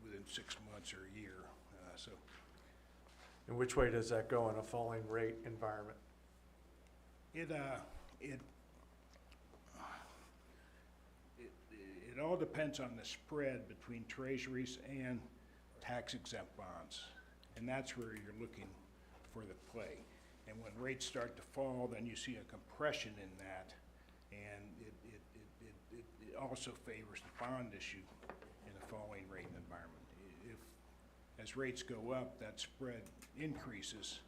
within 6 months or a year. And which way does that go in a falling rate environment? It all depends on the spread between treasuries and tax-exempt bonds. And that's where you're looking for the play. And when rates start to fall, then you see a compression in that. And it also favors the bond issue in a falling rate environment. As rates go up, that spread increases,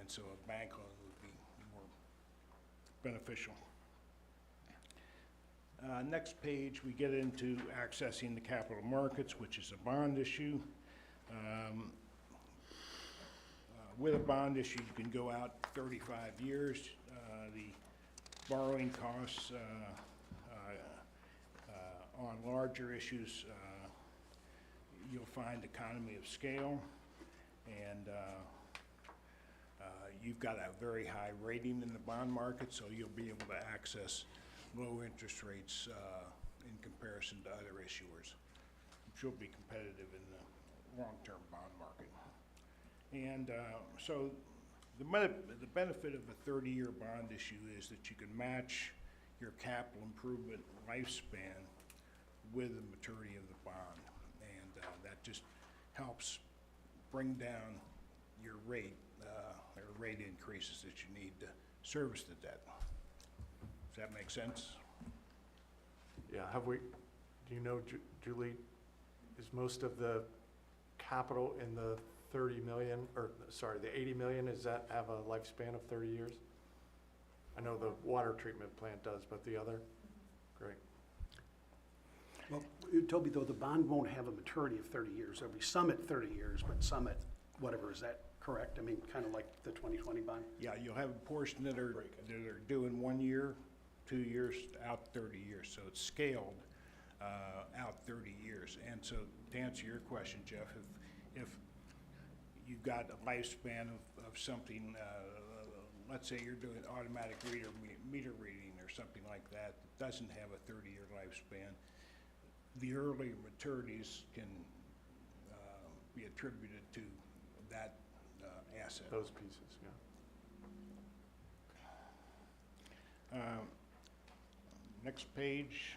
and so a bank loan would be more beneficial. Next page, we get into accessing the capital markets, which is a bond issue. With a bond issue, you can go out 35 years. The borrowing costs on larger issues, you'll find economy of scale, and you've got a very high rating in the bond market, so you'll be able to access low interest rates in comparison to other issuers, which will be competitive in the long-term bond market. And so the benefit of a 30-year bond issue is that you can match your capital improvement lifespan with the maturity of the bond. And that just helps bring down your rate, or rate increases that you need to service the debt. Does that make sense? Yeah, do you know, Julie, is most of the capital in the 30 million, or, sorry, the 80 million, does that have a lifespan of 30 years? I know the water treatment plant does, but the other? Great. Well, Toby, though, the bond won't have a maturity of 30 years. There'll be some at 30 years, but some at whatever, is that correct? I mean, kind of like the 2020 bond? Yeah, you'll have a portion that are due in 1 year, 2 years, out 30 years. So it's scaled out 30 years. And so to answer your question, Jeff, if you've got a lifespan of something, let's say you're doing automatic meter reading or something like that, that doesn't have a 30-year lifespan, the early maturities can be attributed to that asset. Those pieces, yeah. Next page.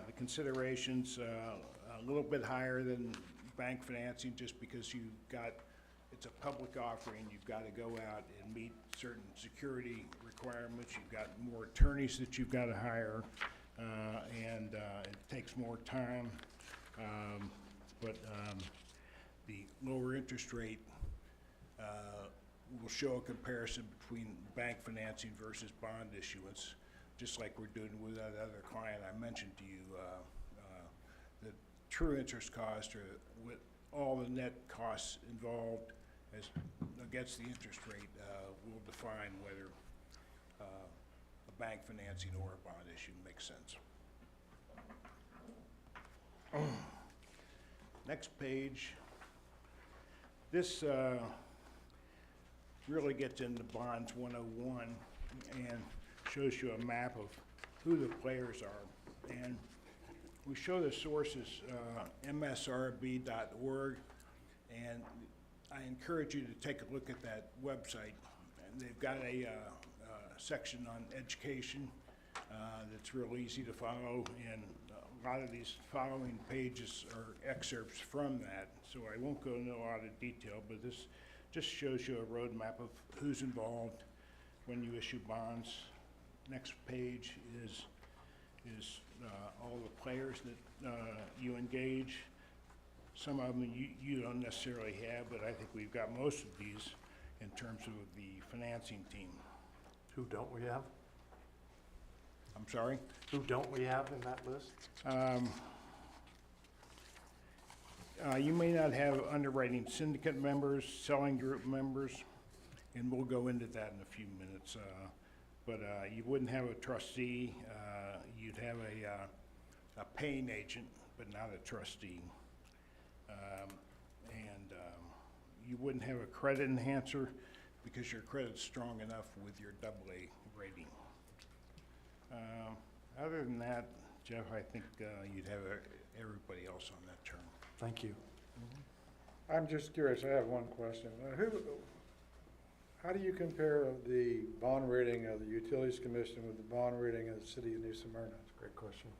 The considerations, a little bit higher than bank financing just because it's a public offering. You've got to go out and meet certain security requirements. You've got more attorneys that you've got to hire, and it takes more time. But the lower interest rate will show a comparison between bank financing versus bond issuance, just like we're doing with that other client I mentioned to you. The true interest cost, or with all the net costs involved as against the interest rate, will define whether a bank financing or a bond issue makes sense. Next page. This really gets into Bonds 101 and shows you a map of who the players are. And we show the sources, msrb.org, and I encourage you to take a look at that website. And they've got a section on education that's real easy to follow, and a lot of these following pages are excerpts from that, so I won't go into a lot of detail, but this just shows you a roadmap of who's involved when you issue bonds. Next page is all the players that you engage. Some of them you don't necessarily have, but I think we've got most of these in terms of the financing team. Who don't we have? I'm sorry? Who don't we have in that list? You may not have underwriting syndicate members, selling group members, and we'll go into that in a few minutes. But you wouldn't have a trustee. You'd have a paying agent, but not a trustee. And you wouldn't have a credit enhancer because your credit's strong enough with your AA rating. Other than that, Jeff, I think you'd have everybody else on that term. Thank you. I'm just curious, I have one question. How do you compare the bond rating of the Utilities Commission with the bond rating of the City of New Smyrna? That's a great question.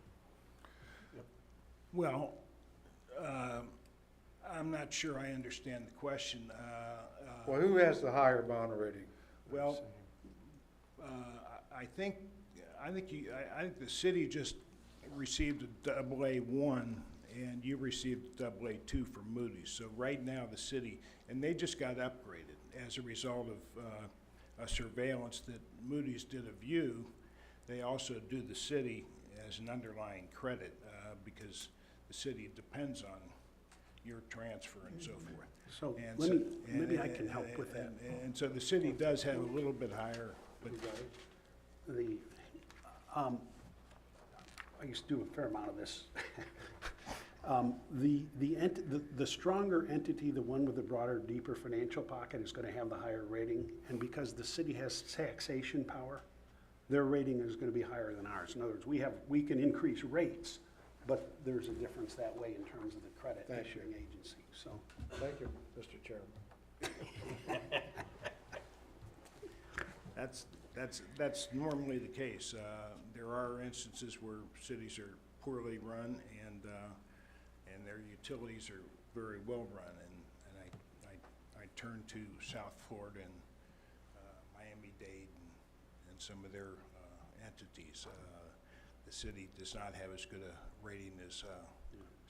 Well, I'm not sure I understand the question. Well, who has the higher bond rating? Well, I think the city just received a AA1, and you received a AA2 from Moody's. So right now, the city, and they just got upgraded as a result of a surveillance that Moody's did of you. They also do the city as an underlying credit because the city depends on your transfer and so forth. So And maybe I can help with that. And so the city does have a little bit higher, but I used to do a fair amount of this. The stronger entity, the one with the broader, deeper financial pocket, is going to have the higher rating. And because the city has taxation power, their rating is going to be higher than ours. In other words, we can increase rates, but there's a difference that way in terms of the credit issuing agency. So, Thank you, Mr. Chairman. That's normally the case. There are instances where cities are poorly run and their utilities are very well run. And I turn to South Florida and Miami-Dade and some of their entities. The city does not have as good a rating as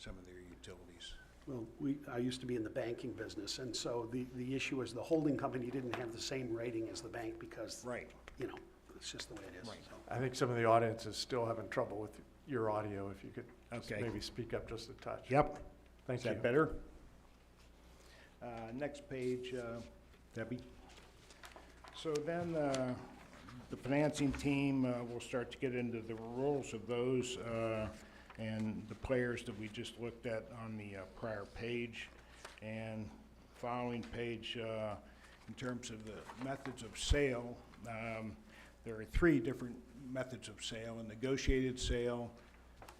some of their utilities. Well, I used to be in the banking business, and so the issue is the holding company didn't have the same rating as the bank because, Right. you know, it's just the way it is. Right. So. I think some of the audience is still having trouble with your audio, if you could just Okay. maybe speak up just a touch. Yep. Thank Is you. that better? Next page, Debbie. So then, the financing team, will start to get into the roles of those, and the players that we just looked at on the prior page. And following page, in terms of the methods of sale, there are 3 different methods of sale: a negotiated sale,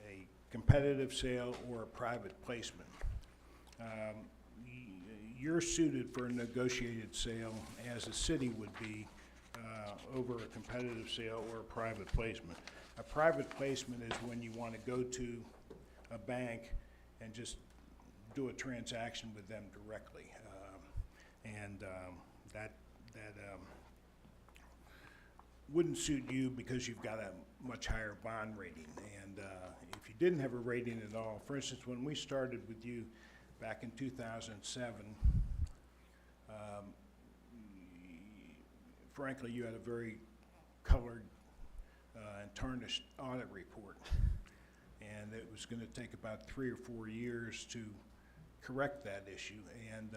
a competitive sale, or a private placement. You're suited for a negotiated sale, as a city would be, over a competitive sale or a private placement. A private placement is when you want to go to a bank and just do a transaction with them directly. That wouldn't suit you because you've got a much higher bond rating. And if you didn't have a rating at all, for instance, when we started with you back in 2007, frankly, you had a very colored and tarnished audit report. And it was going to take about 3 or 4 years to correct that issue. And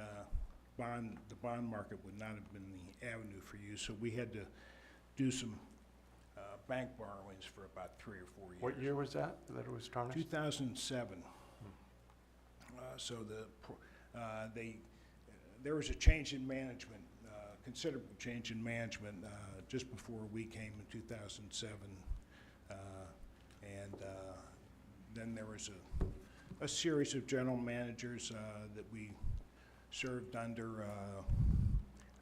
the bond market would not have been the avenue for you. So we had to do some bank borrowings for about 3 or 4 years. What year was that it was tarnished? 2007. So there was a change in management, considerable change in management, just before we came in 2007. Then there was a series of general managers that we served under,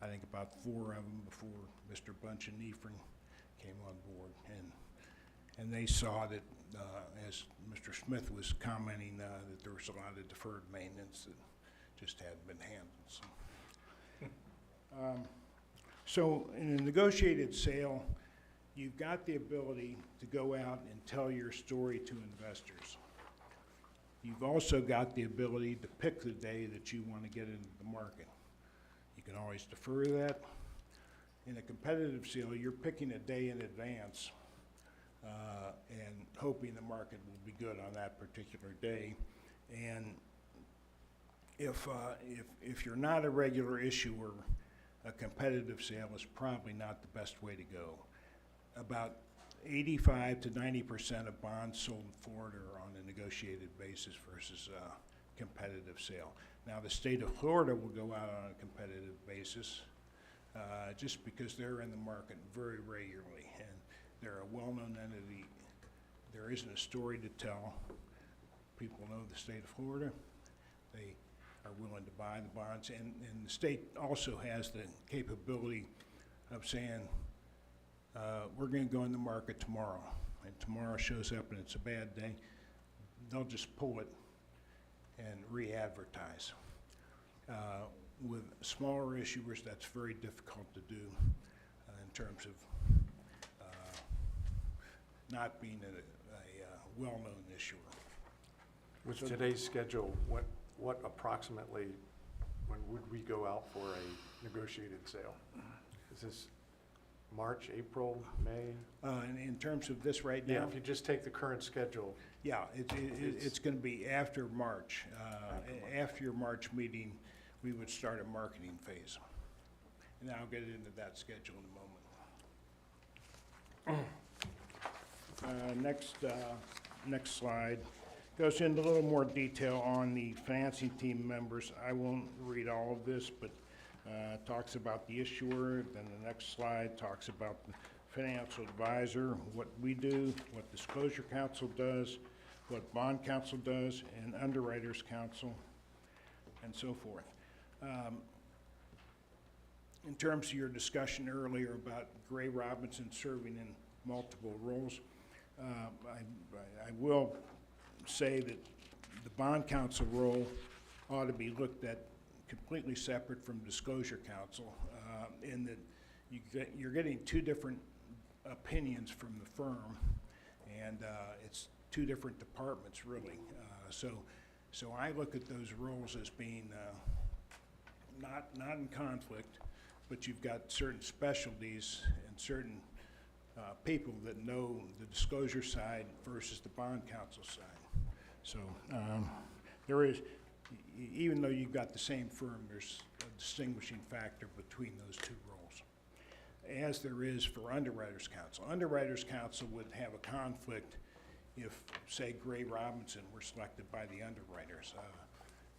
I think about 4 of them before Mr. Bunch and Ephraim came on board. And they saw that, as Mr. Smith was commenting, that there was a lot of deferred maintenance that just hadn't been handled. So in a negotiated sale, you've got the ability to go out and tell your story to investors. You've also got the ability to pick the day that you want to get into the market. You can always defer that. In a competitive sale, you're picking a day in advance and hoping the market will be good on that particular day. And if you're not a regular issuer, a competitive sale is probably not the best way to go. About 85 to 90% of bonds sold in Florida are on a negotiated basis versus a competitive sale. Now, the state of Florida will go out on a competitive basis just because they're in the market very regularly, and they're a well-known entity. There isn't a story to tell. People know the state of Florida. They are willing to buy the bonds, and the state also has the capability of saying, we're going to go in the market tomorrow, and tomorrow shows up and it's a bad day, they'll just pull it and re-advertise. With smaller issuers, that's very difficult to do in terms of not being a well-known issuer. With today's schedule, what approximately, when would we go out for a negotiated sale? Is this March, April, May? In terms of this right now? Yeah, if you just take the current schedule. Yeah, it's going to be after March. After your March meeting, we would start a marketing phase. And I'll get into that schedule in a moment. Next slide goes into a little more detail on the financing team members. I won't read all of this, but talks about the issuer. Then the next slide talks about the financial advisor, what we do, what disclosure counsel does, what bond counsel does, and underwriters counsel, and so forth. In terms of your discussion earlier about Gray Robinson serving in multiple roles, I will say that the bond counsel role ought to be looked at completely separate from disclosure counsel, in that you're getting 2 different opinions from the firm, and it's 2 different departments, really. So So I look at those roles as being not in conflict, but you've got certain specialties and certain people that know the disclosure side versus the bond counsel side. So there is, even though you've got the same firm, there's a distinguishing factor between those two roles, as there is for underwriters counsel. Underwriters counsel would have a conflict if, say, Gray Robinson were selected by the underwriters,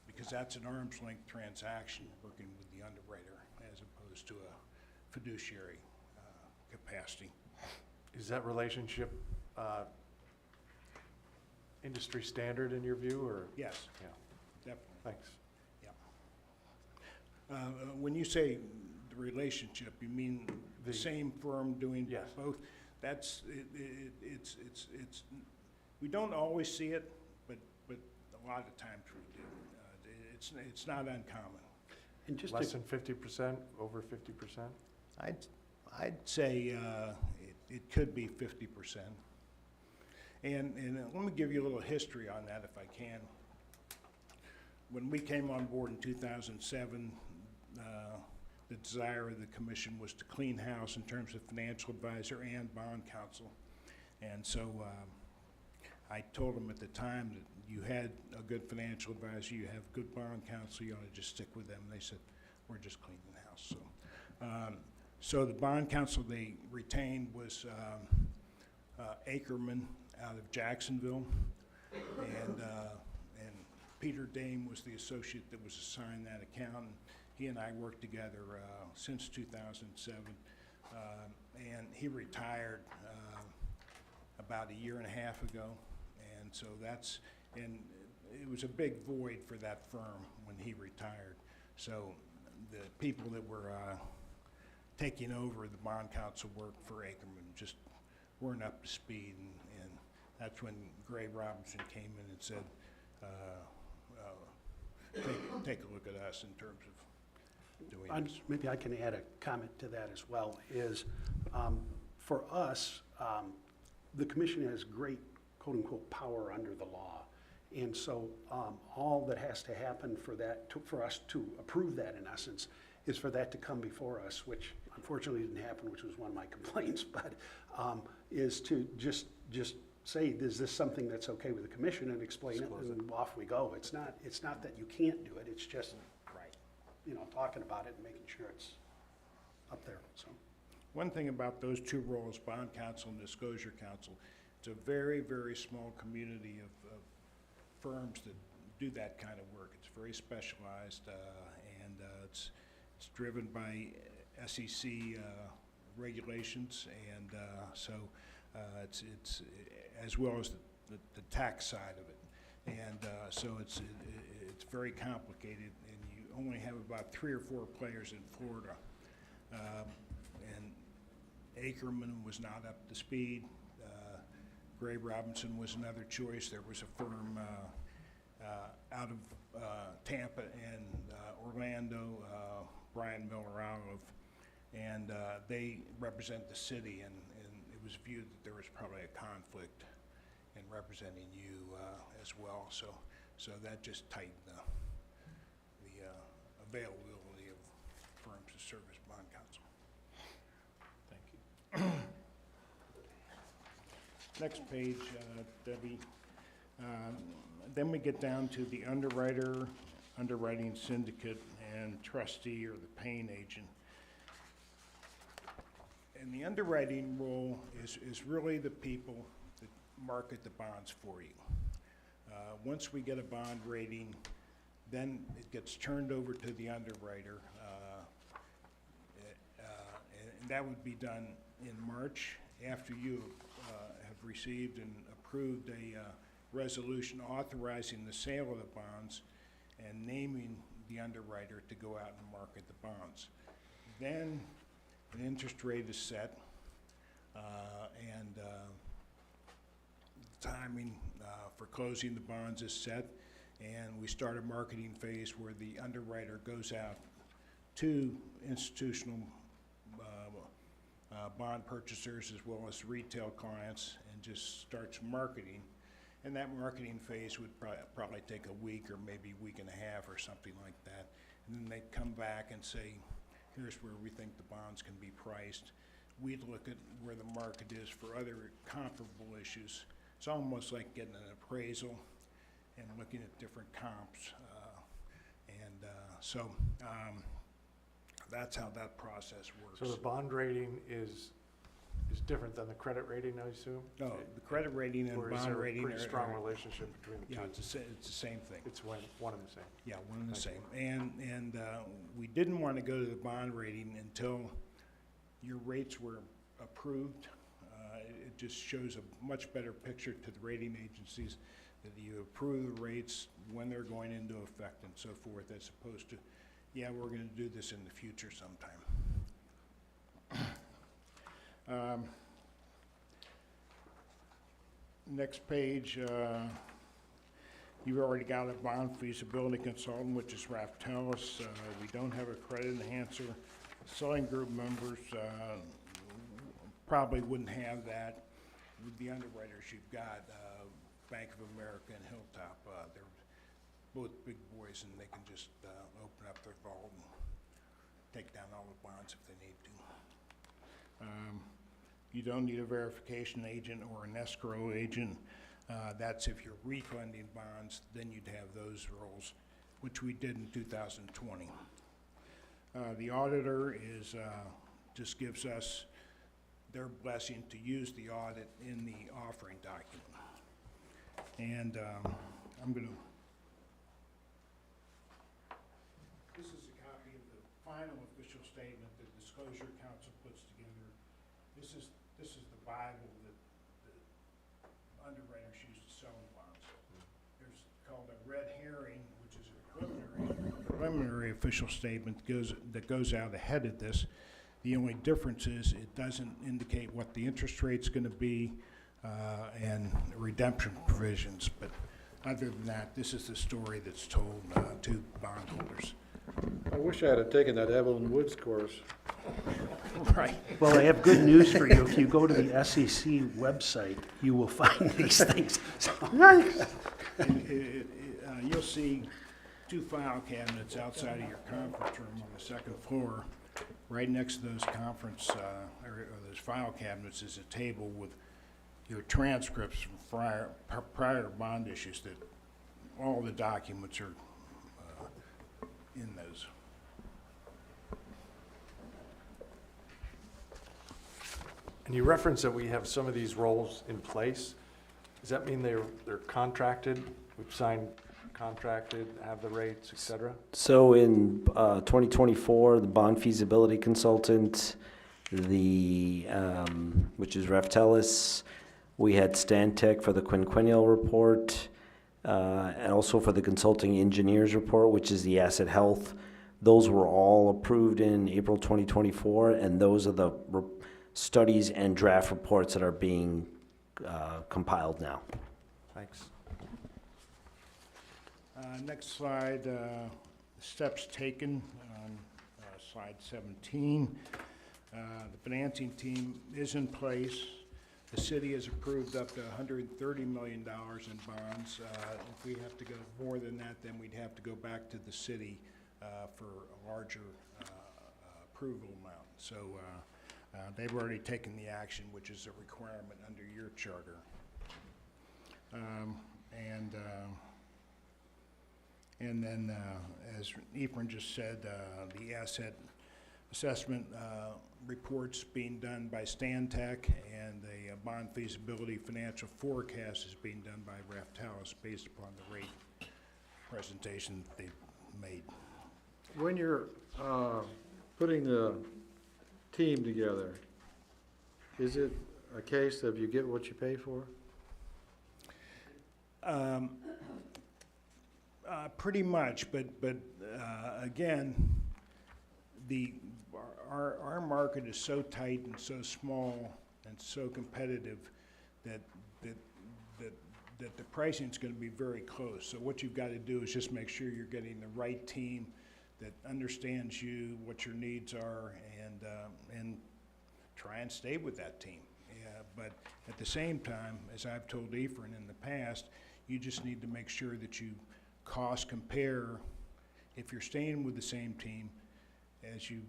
because that's an arm's length transaction working with the underwriter as opposed to a fiduciary capacity. Is that relationship industry standard in your view, or? Yes, Yeah, definitely. thanks. When you say the relationship, you mean the The- same firm doing Yes. both? That's, it's, we don't always see it, but a lot of times we do. It's not uncommon. And just Less to, than 50%, over 50%? I'd say it could be 50%. And let me give you a little history on that if I can. When we came on board in 2007, the desire of the commission was to clean house in terms of financial advisor and bond counsel. And so I told them at the time that you had a good financial advisor, you have good bond counsel, you ought to just stick with them. They said, we're just cleaning the house. So the bond counsel they retained was Ackerman out of Jacksonville, and Peter Dame was the associate that was assigned that account. And he and I worked together since 2007, and he retired about a year and a half ago, and so and it was a big void for that firm when he retired. So the people that were taking over the bond counsel work for Ackerman just weren't up to speed, and that's when Gray Robinson came in and said, take a look at us in terms of doing this. maybe I can add a comment to that as well, is for us, the commission has great quote-unquote power under the law. And so all that has to happen for that, for us to approve that in essence, is for that to come before us, which unfortunately didn't happen, which was one of my complaints, but is to just say, is this something that's okay with the commission, and explain it, and off we go. It's not that you can't do it, it's just, talking about it and making sure it's up there, so. One thing about those two roles, bond counsel and disclosure counsel, it's a very, very small community of firms that do that kind of work. It's very specialized, and it's driven by SEC regulations, and so it's as well as the tax side of it, and so it's very complicated, and you only have about 3 or 4 players in Florida, and Ackerman was not up to speed. Gray Robinson was another choice. There was a firm out of Tampa and Orlando, Brian Miller Olive, and they represent the city, and it was viewed that there was probably a conflict in representing you as well. So that just tightened the availability of firms to serve as bond counsel. Thank you. Next page, Debbie. Then we get down to the underwriter, underwriting syndicate, and trustee or the paying agent. And the underwriting role is really the people that market the bonds for you. Once we get a bond rating, then it gets turned over to the underwriter. And that would be done in March after you have received and approved a resolution authorizing the sale of the bonds and naming the underwriter to go out and market the bonds. Then an interest rate is set, and the timing for closing the bonds is set, and we start a marketing phase where the underwriter goes out to institutional bond purchasers as well as retail clients and just starts marketing. And that marketing phase would probably take a week or maybe week and a half or something like that. And then they'd come back and say, here's where we think the bonds can be priced. We'd look at where the market is for other comparable issues. It's almost like getting an appraisal and looking at different comps. So that's how that process works. So the bond rating is different than the credit rating, I assume? No, the credit rating and Or is bond there a rating pretty are. strong relationship between the Yeah, two? it's the same thing. It's one and the same. Yeah, one and the Thank same. And we didn't want to go to the bond rating until your rates were approved. It just shows a much better picture to the rating agencies that you approve the rates when they're going into effect and so forth, as opposed to, yeah, we're going to do this in the future sometime. Next page, you've already got a bond feasibility consultant, which is Raftellus. We don't have a credit enhancer. Selling group members probably wouldn't have that. With the underwriters you've got, Bank of America and Hilltop, they're both big boys and they can just open up their vault and take down all the bonds if they need to. You don't need a verification agent or an escrow agent. That's if you're refunding bonds, then you'd have those roles, which we did in 2020. The auditor is, just gives us their blessing to use the audit in the offering document. And I'm going to, this is a copy of the final official statement that Disclosure Council puts together. This is the Bible that the underwriters use to sell bonds. There's called a red herring, which is a preliminary official statement that goes out ahead of this. The only difference is it doesn't indicate what the interest rate's going to be and redemption provisions. But other than that, this is the story that's told to bondholders. I wish I had taken that Evelyn Woods course. Right. Well, I have good news for you. If you go to the SEC website, you will find these things. You'll see 2 file cabinets outside of your conference room on the second floor. Right next to those or those file cabinets is a table with your transcripts from prior bond issues that all the documents are in those. And you referenced that we have some of these roles in place. Does that mean they're contracted? We've signed, contracted, have the rates, et cetera? So in 2024, the bond feasibility consultant, which is Raftellus, we had Stantec for the quinquennial report, and also for the consulting engineers report, which is the asset health. Those were all approved in April 2024, and those are the studies and draft reports that are being compiled now. Thanks. Next slide, steps taken on slide 17. The financing team is in place. The city has approved up to $130 million in bonds. If we have to go more than that, then we'd have to go back to the city for a larger approval amount. So they've already taken the action, which is a requirement under your charter. And then, as Ephraim just said, the asset assessment reports being done by Stantec, and the bond feasibility financial forecast is being done by Raftellus based upon the rate presentation that they've made. When you're putting the team together, is it a case of you get what you pay for? Pretty much, but again, our market is so tight and so small and so competitive that the pricing is going to be very close. So what you've got to do is just make sure you're getting the right team that understands you, what your needs are, and try and stay with that team. But at the same time, as I've told Efren in the past, you just need to make sure that you cost compare. If you're staying with the same team, as you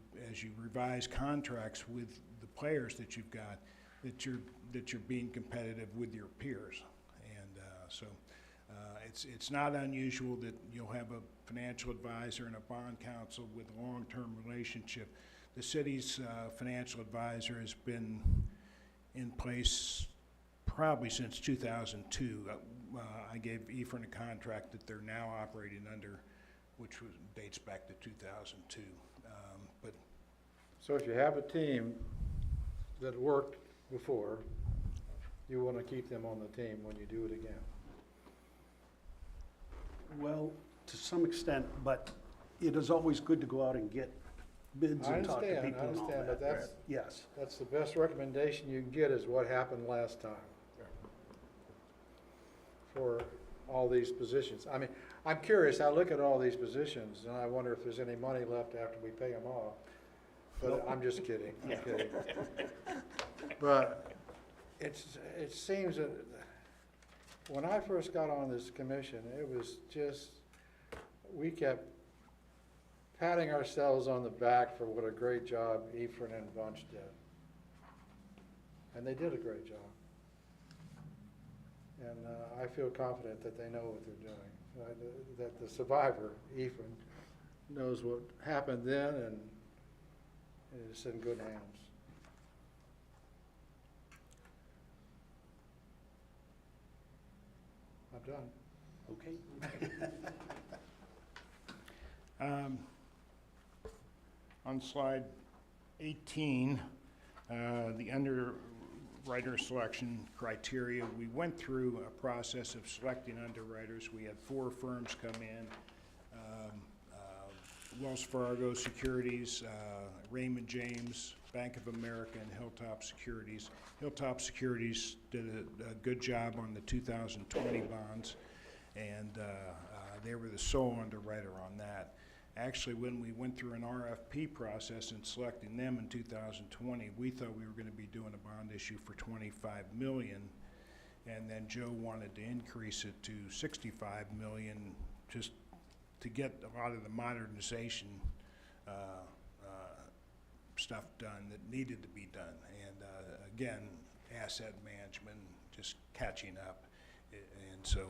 revise contracts with the players that you've got, that you're being competitive with your peers. And it's not unusual that you'll have a financial advisor and a bond counsel with a long-term relationship. The city's financial advisor has been in place probably since 2002. I gave Efren a contract that they're now operating under, which dates back to 2002. But So if you have a team that worked before, you want to keep them on the team when you do it again. Well, to some extent, but it is always good to go out and get bids I and talk to understand, people and all but that. that's, Yes. that's the best recommendation you can get is what happened last time for all these positions. I mean, I'm curious, I look at all these positions and I wonder if there's any money left after we pay them off. But I'm just kidding, I'm kidding. But it seems that when I first got on this commission, it was just, we kept patting ourselves on the back for what a great job Efren and Bunch did. And they did a great job. And I feel confident that they know what they're doing. That the survivor, Efren, knows what happened then and is in good hands. I'm done. Okay. On slide 18, the underwriter selection criteria, we went through a process of selecting underwriters. We had 4 firms come in, Wells Fargo Securities, Raymond James, Bank of America, and Hilltop Securities. Hilltop Securities did a good job on the 2020 bonds, and they were the sole underwriter on that. Actually, when we went through an RFP process and selecting them in 2020, we thought we were going to be doing a bond issue for $25 million, and then Joe wanted to increase it to $65 million just to get a lot of the modernization stuff done that needed to be done. And again, asset management, just catching up. And so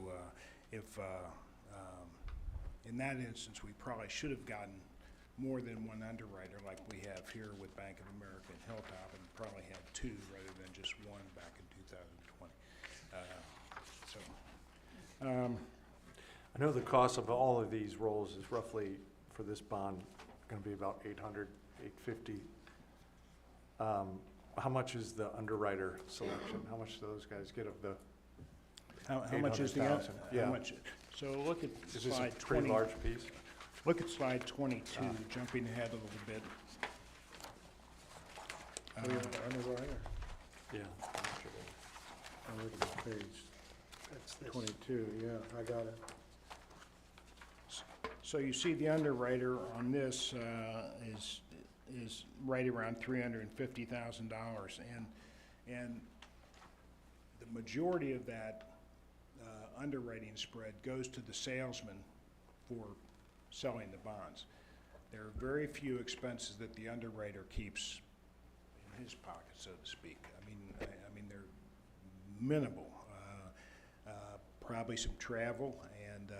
in that instance, we probably should have gotten more than one underwriter like we have here with Bank of America and Hilltop, and probably had 2 rather than just 1 back in 2020. I know the cost of all of these roles is roughly, for this bond, going to be about 800, 850. How much is the underwriter selection? How much do those guys get of the How much is the, 800,000? Yeah. how much? So look at Is this a slide pretty 20. large piece? Look at slide 22, jumping ahead a little bit. Underwriter, Yeah. I look at page That's this. 22, yeah, I got it. So you see the underwriter on this is right around $350,000, and the majority of that underwriting spread goes to the salesman for selling the bonds. There are very few expenses that the underwriter keeps in his pocket, so to speak. I mean they're minimal. Probably some travel, and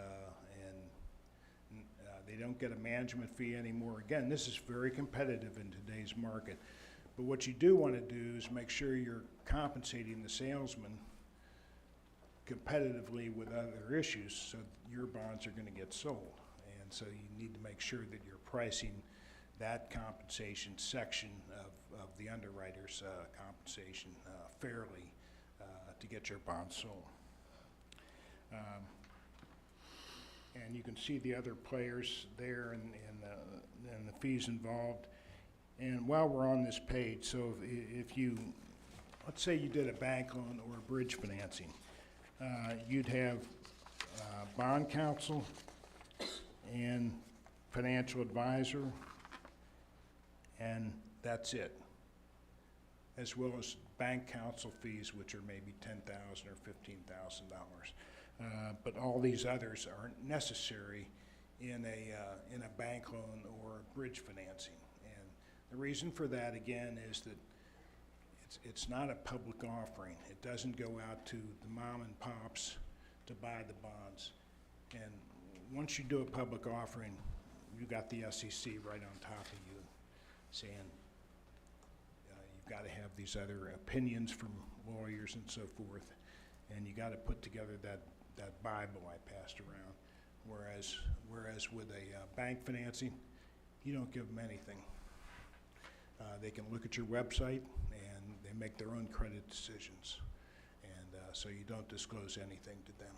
they don't get a management fee anymore. Again, this is very competitive in today's market. But what you do want to do is make sure you're compensating the salesman competitively with other issues, so your bonds are going to get sold. And so you need to make sure that you're pricing that compensation section of the underwriter's compensation fairly to get your bonds sold. And you can see the other players there and the fees involved. And while we're on this page, so if you, let's say you did a bank loan or a bridge financing, you'd have bond counsel and financial advisor, and that's it. as well as bank counsel fees, which are maybe $10,000 or $15,000. But all these others aren't necessary in a bank loan or bridge financing. And the reason for that, again, is that it's not a public offering. It doesn't go out to the mom and pops to buy the bonds. And once you do a public offering, you got the SEC right on top of you saying, you've got to have these other opinions from lawyers and so forth, and you got to put together that Bible I passed around. Whereas with a bank financing, you don't give them anything. They can look at your website and they make their own credit decisions, and so you don't disclose anything to them.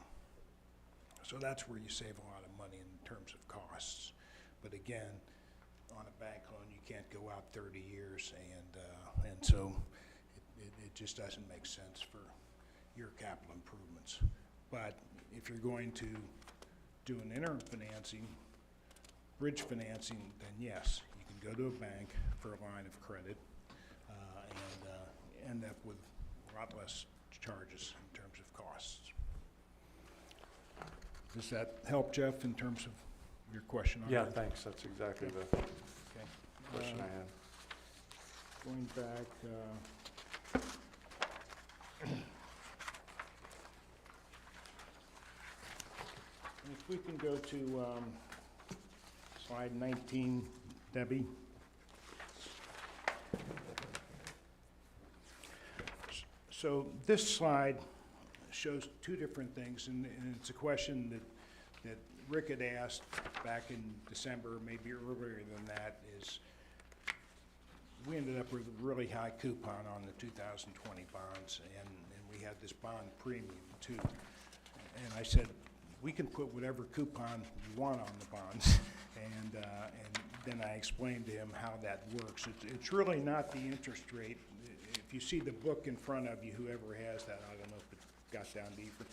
So that's where you save a lot of money in terms of costs. But again, on a bank loan, you can't go out 30 years, and so it just doesn't make sense for your capital improvements. But if you're going to do an interim financing, bridge financing, then yes, you can go to a bank for a line of credit and end up with a lot less charges in terms of costs. Does that help, Jeff, in terms of your question on Yeah, that? thanks, that's exactly the Okay. question I had. Going back, if we can go to slide 19, Debbie. So this slide shows two different things, and it's a question that Rick had asked back in December, maybe earlier than that, is we ended up with a really high coupon on the 2020 bonds, and we had this bond premium too. And I said, we can put whatever coupon you want on the bonds, and then I explained to him how that works. It's really not the interest rate. If you see the book in front of you, whoever has that, I don't know if it got down deeper.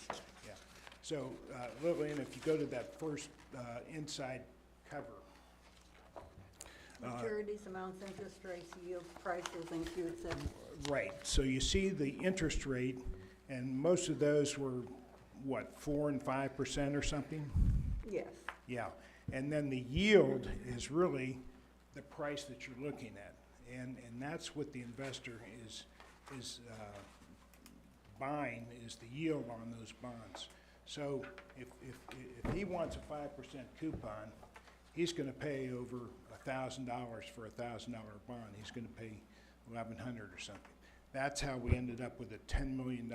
Yeah. So, Lillian, if you go to that first inside cover. Maturities, amounts, interest rates, yields, prices, and Q7. Right. So you see the interest rate, and most of those were, what, 4 and 5% or something? Yes. Yeah. And then the yield is really the price that you're looking at. And that's what the investor is buying, is the yield on those bonds. So if he wants a 5% coupon, he's going to pay over $1,000 for a $1,000 bond. He's going to pay $1,100 or something. That's how we ended up with a $10 million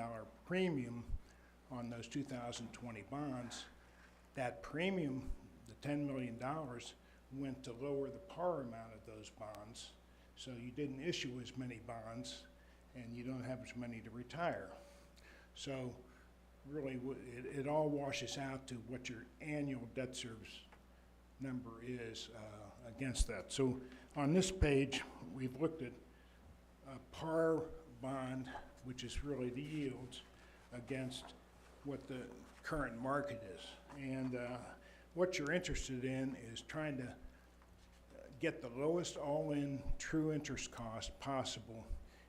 premium on those 2020 bonds. That premium, the $10 million, went to lower the par amount of those bonds. So you didn't issue as many bonds, and you don't have as many to retire. So really, it all washes out to what your annual debt service number is against that. So on this page, we've looked at a par bond, which is really the yields, against what the current market is. And what you're interested in is trying to get the lowest all-in true interest cost possible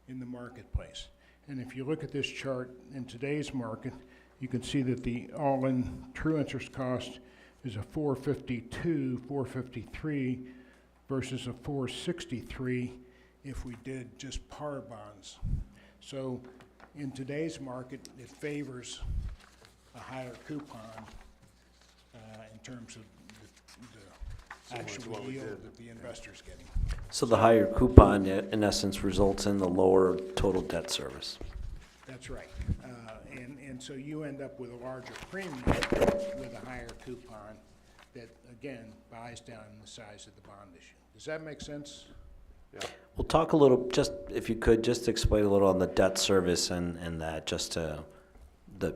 in the marketplace. And if you look at this chart in today's market, you can see that the all-in true interest cost is a 452, 453 versus a 463 if we did just par bonds. So in today's market, it favors a higher coupon in terms of the actual yield that the investor's getting. So the higher coupon, in essence, results in the lower total debt service. That's right. And so you end up with a larger premium with a higher coupon that, again, buys down the size of the bond issue. Does that make sense? Yeah. We'll talk a little, just if you could, just explain a little on the debt service and that, just to the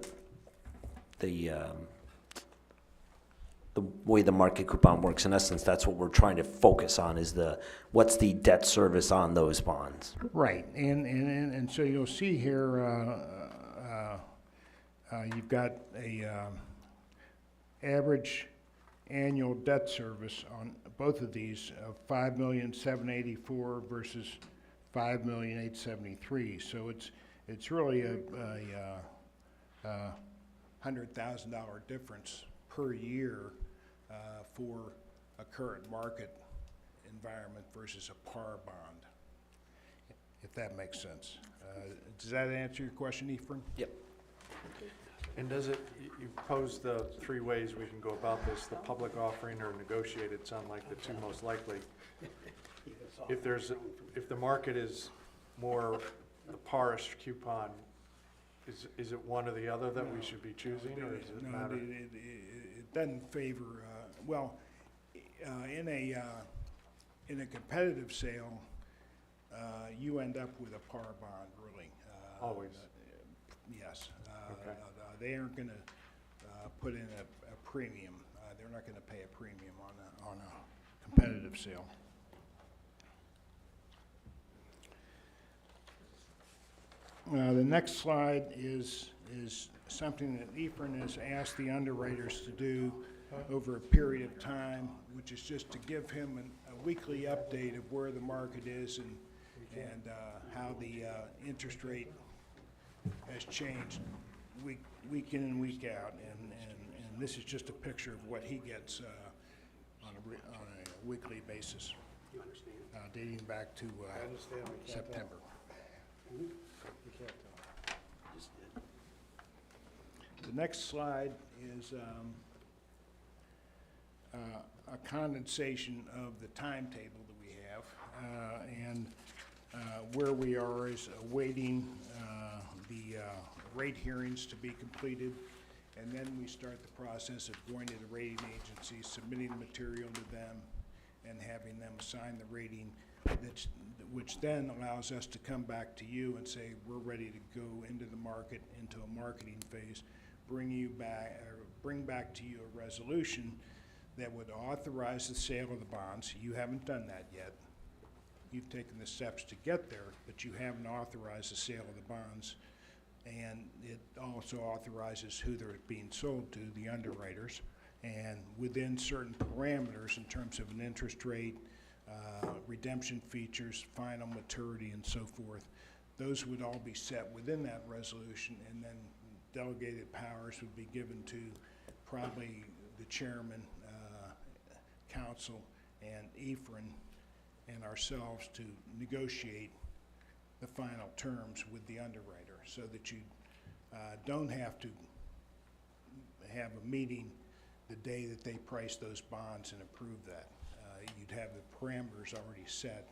way the market coupon works. In essence, that's what we're trying to focus on, is what's the debt service on those bonds. Right. And so you'll see here, you've got a average annual debt service on both of these of $5,784,000 versus $5,873,000. So it's really a $100,000 difference per year for a current market environment versus a par bond, if that makes sense. Does that answer your question, Ephraim? Yep. And does it, you posed the three ways we can go about this, the public offering or negotiated sound like the two most likely. If the market is more the parish coupon, is it one or the other that we should be choosing, or does it No, matter? it doesn't favor, in a competitive sale, you end up with a par bond, really. Always. Yes. Okay. They aren't gonna put in a premium. They're not gonna pay a premium on a competitive sale. The next slide is something that Ephraim has asked the underwriters to do over a period of time, which is just to give him a weekly update of where the market is and how the interest rate has changed week in and week out. And this is just a picture of what he gets on a weekly basis, You understand? dating back to I understand, we can't tell. September. You can't tell. The next slide is a condensation of the timetable that we have, and where we are is awaiting the rate hearings to be completed, and then we start the process of going to the rating agencies, submitting the material to them, and having them assign the rating, which then allows us to come back to you and say, we're ready to go into the market, into a marketing phase, bring back to you a resolution that would authorize the sale of the bonds. You haven't done that yet. You've taken the steps to get there, but you haven't authorized the sale of the bonds. And it also authorizes who they're being sold to, the underwriters, and within certain parameters in terms of an interest rate, redemption features, final maturity, and so forth. Those would all be set within that resolution, and then delegated powers would be given to probably the chairman, council, and Ephraim, and ourselves to negotiate the final terms with the underwriter, so that you don't have to have a meeting the day that they price those bonds and approve that. You'd have the parameters already set,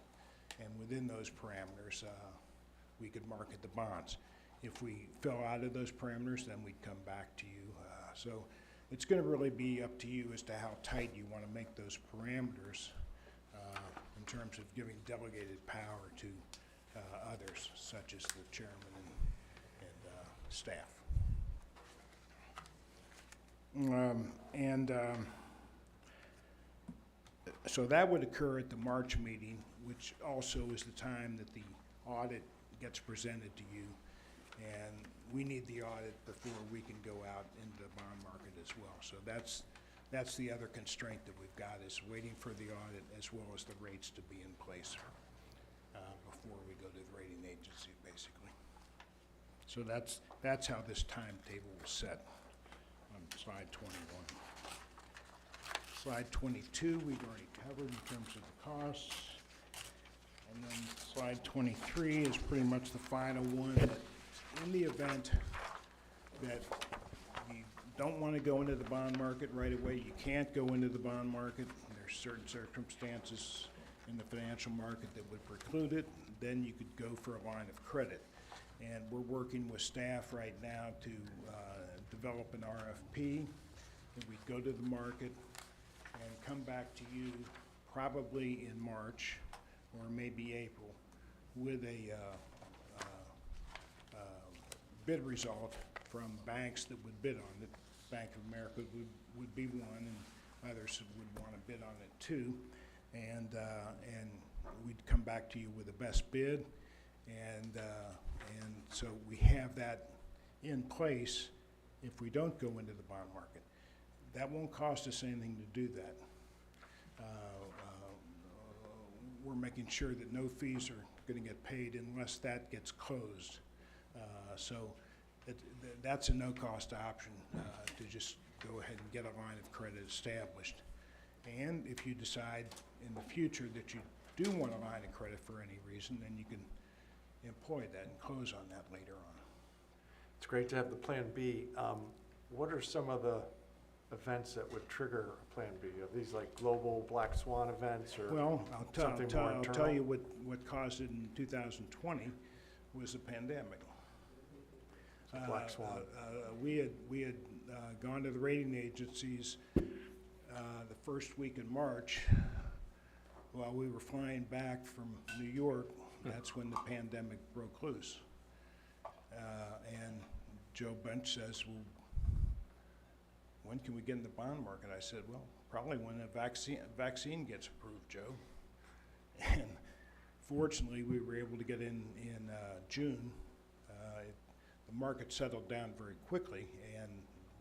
and within those parameters, we could market the bonds. If we fell out of those parameters, then we'd come back to you. So it's going to really be up to you as to how tight you want to make those parameters in terms of giving delegated power to others, such as the chairman and staff. So that would occur at the March meeting, which also is the time that the audit gets presented to you. And we need the audit before we can go out into the bond market as well. So that's the other constraint that we've got, is waiting for the audit as well as the rates to be in place before we go to the rating agency, basically. So that's how this timetable was set on slide 21. Slide 22, we've already covered in terms of the costs. And then slide 23 is pretty much the final one. In the event that you don't want to go into the bond market right away, you can't go into the bond market, there's certain circumstances in the financial market that would preclude it, then you could go for a line of credit. And we're working with staff right now to develop an RFP, and we'd go to the market and come back to you probably in March or maybe April with a bid result from banks that would bid on it. Bank of America would be one, and others would want to bid on it too. And we'd come back to you with the best bid, and so we have that in place if we don't go into the bond market. That won't cost us anything to do that. we're making sure that no fees are going to get paid unless that gets closed. So that's a no-cost option to just go ahead and get a line of credit established. And if you decide in the future that you do want a line of credit for any reason, then you can employ that and close on that later on. It's great to have the Plan B. What are some of the events that would trigger a Plan B? Are these like global black swan events or Well, something more I'll tell internal? you what caused it in 2020 was the pandemic. Black swan. We had gone to the rating agencies the first week in March while we were flying back from New York. That's when the pandemic broke loose. And Joe Bunch says, well, when can we get in the bond market? I said, well, probably when a vaccine gets approved, Joe. And fortunately, we were able to get in June. The market settled down very quickly, and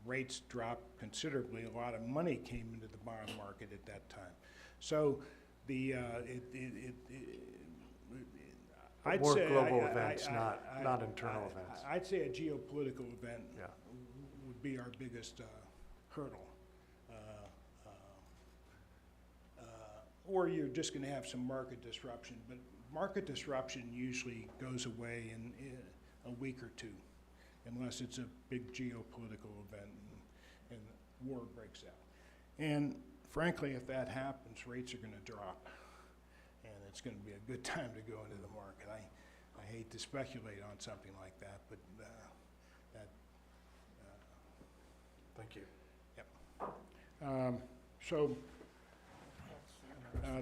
rates dropped considerably. A lot of money came into the bond market at that time. So the I'd More say global events, not internal events. I'd say a geopolitical event Yeah. would be our biggest hurdle. Or you're just going to have some market disruption, but market disruption usually goes away in a week or two, unless it's a big geopolitical event and war breaks out. And frankly, if that happens, rates are going to drop, and it's going to be a good time to go into the market. I hate to speculate on something like that, but Thank you. so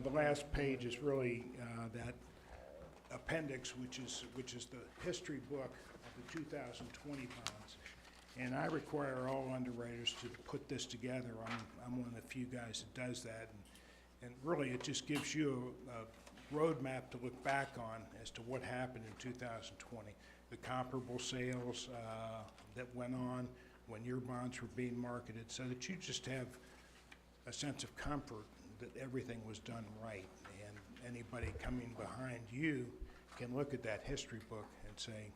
the last page is really that appendix, which is the history book of the 2020 bonds. And I require all underwriters to put this together. I'm one of the few guys that does that. And really, it just gives you a roadmap to look back on as to what happened in 2020. The comparable sales that went on when your bonds were being marketed, so that you just have a sense of comfort that everything was done right. And anybody coming behind you can look at that history book and say,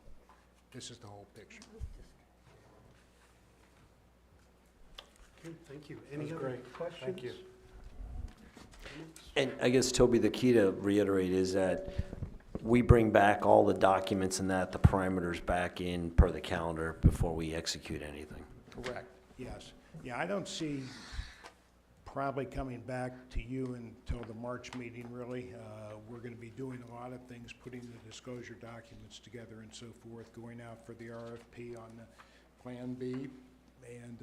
this is the whole picture. Okay, thank you. That was Any other great. questions? Thank you. And I guess, Toby, the key to reiterate is that we bring back all the documents and the parameters back in per the calendar before we execute anything. Correct. Yes. Yeah, I don't see probably coming back to you until the March meeting, really. We're going to be doing a lot of things, putting the disclosure documents together and so forth, going out for the RFP on the Plan B, and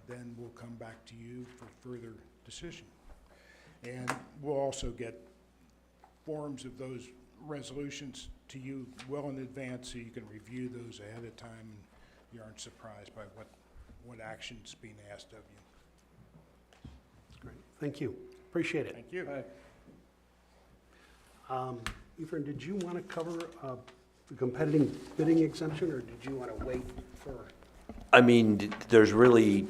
then we'll come back to you for further decision. And we'll also get forms of those resolutions to you well in advance, so you can review those ahead of time and you aren't surprised by what action's being asked of you. Great, thank you. Appreciate it. Thank you. Efrain, did you want to cover the competitive bidding exemption, or did you want to wait for? I mean, there's really,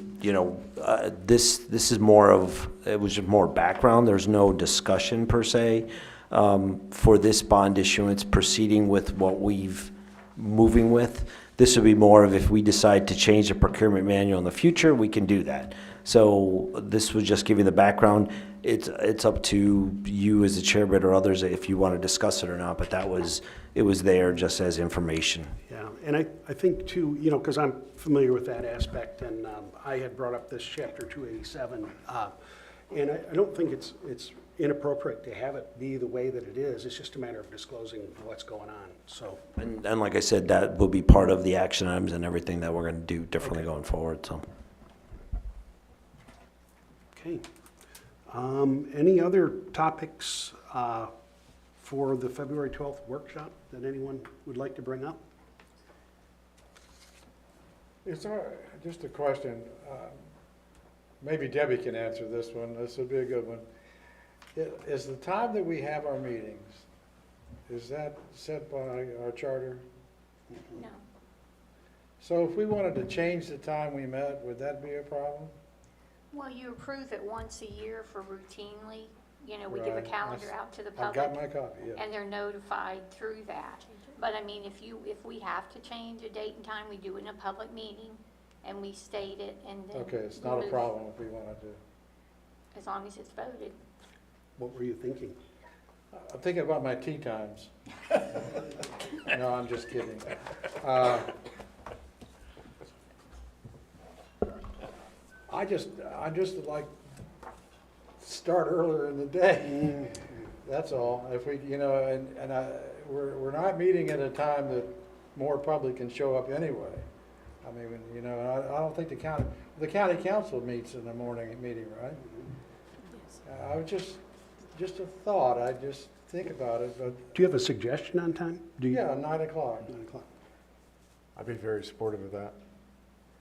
this is more of, it was just more background. There's no discussion per se for this bond issuance proceeding with what we've moving with. This would be more of if we decide to change the procurement manual in the future, we can do that. So this was just giving the background. It's up to you as the chairman or others if you want to discuss it or not, but it was there just as information. Yeah, and I think too, because I'm familiar with that aspect, and I had brought up this chapter 287, and I don't think it's inappropriate to have it be the way that it is. It's just a matter of disclosing what's going on, so. And like I said, that will be part of the action items and everything that we're going to do differently Okay. going forward, so. Okay. Any other topics for the February 12th workshop that anyone would like to bring up? Just a question, maybe Debbie can answer this one, this would be a good one. Is the time that we have our meetings, is that set by our charter? No. So if we wanted to change the time we met, would that be a problem? Well, you approve it once a year for routinely You know, we give a Right. calendar out to the I've public. got my copy, yeah. And they're notified through that. But I mean, if we have to change a date and time, we do it in a public meeting, and we state it, and then. Okay, it's not a move, problem if we want to do. As long as it's voted. What were you thinking? I'm thinking about my tea times. No, I'm just kidding. I just like start earlier in the day. That's all. If we, you know, we're not meeting at a time that more public can show up anyway. I mean, you know, I don't think the county council meets in the morning meeting, right? I was just a thought. I just think about it, but Do you have a suggestion on time? Do you? yeah, 9 o'clock. 9 o'clock. I'd be very supportive of that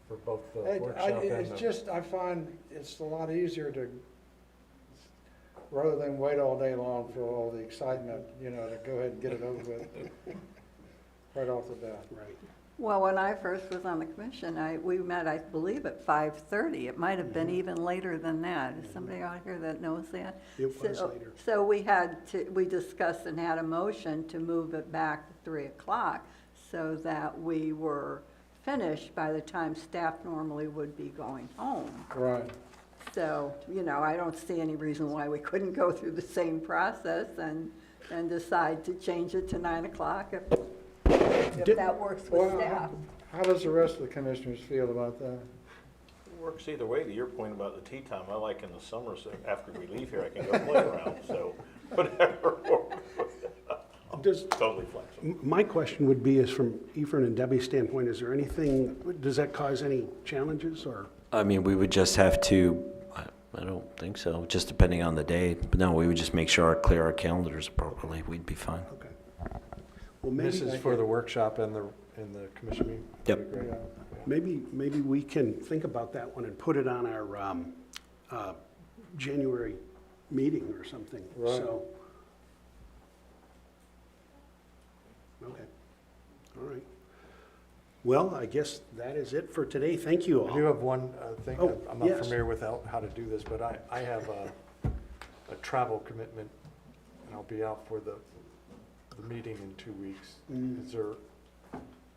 for both the It's workshop and the. just, I find it's a lot easier to, rather than wait all day long for all the excitement, you know, to go ahead and get it over with right off the bat. Right. Well, when I first was on the commission, we met, I believe, at 5:30. It might have been even later than that. Is somebody out here that knows that? It was So- later. So we discussed and had a motion to move it back to 3 o'clock so that we were finished by the time staff normally would be going home. Right. So, you know, I don't see any reason why we couldn't go through the same process and decide to change it to 9 o'clock if Did- that works with Well, staff. how does the rest of the commissioners feel about that? It works either way. To your point about the tea time, I like in the summer, so after we leave here, I can go play around, so whatever. Does, Totally flexible. my question would be is from Efren and Debbie's standpoint, is there anything, does that cause any challenges or? I mean, we would just have to, I don't think so, just depending on the day. But no, we would just make sure clear our calendars appropriately. We'd be fine. Okay. Well, maybe, This is for the workshop and the commission meeting? Yep. Great. maybe we can think about that one and put it on our January meeting or something. Right. So. Okay. All right. Well, I guess that is it for today. Thank you all. I do have one thing, Oh, I'm not yes. familiar with how to do this, but I have a travel commitment, and I'll be out for the meeting in 2 weeks. Mm. Is there,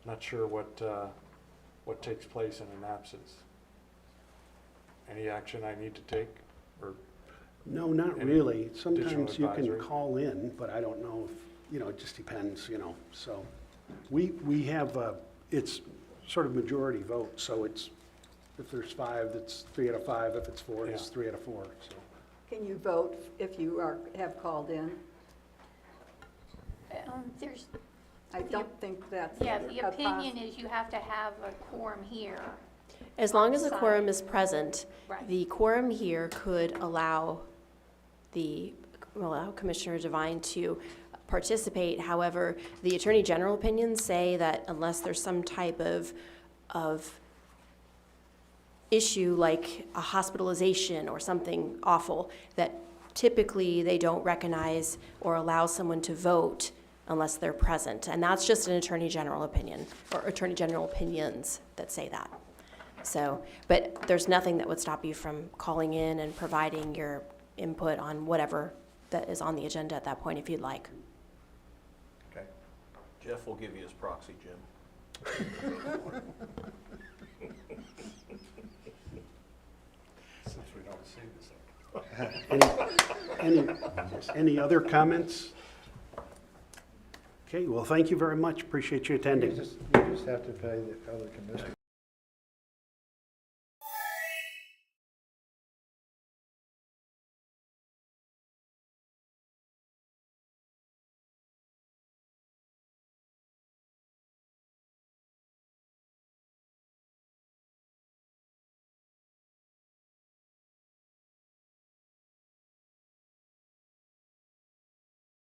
not sure what takes place in an absence? Any action I need to take, or? No, not Any really. additional Sometimes you can advisory? call in, but I don't know if, you know, it just depends, you know, so. We have, it's sort of majority vote, so it's, if there's 5, it's 3 out of 5. If it's 4, it's Yeah. 3 out of 4, so. Can you vote if you have called in? There's, I don't think that's yeah, a the opinion is you have to have a quorum here. As long as the Outside. quorum is present, Right. the quorum here could allow Commissioner Devine to participate. However, the Attorney General opinions say that unless there's some type of issue like a hospitalization or something awful, that typically they don't recognize or allow someone to vote unless they're present. And that's just an Attorney General opinion, or Attorney General opinions that say that. So, but there's nothing that would stop you from calling in and providing your input on whatever that is on the agenda at that point if you'd like. Okay. Jeff will give you his proxy, Jim. Since we don't see this. Any other comments? Okay, well, thank you very much. Appreciate you attending. You just have to pay the other commissioners.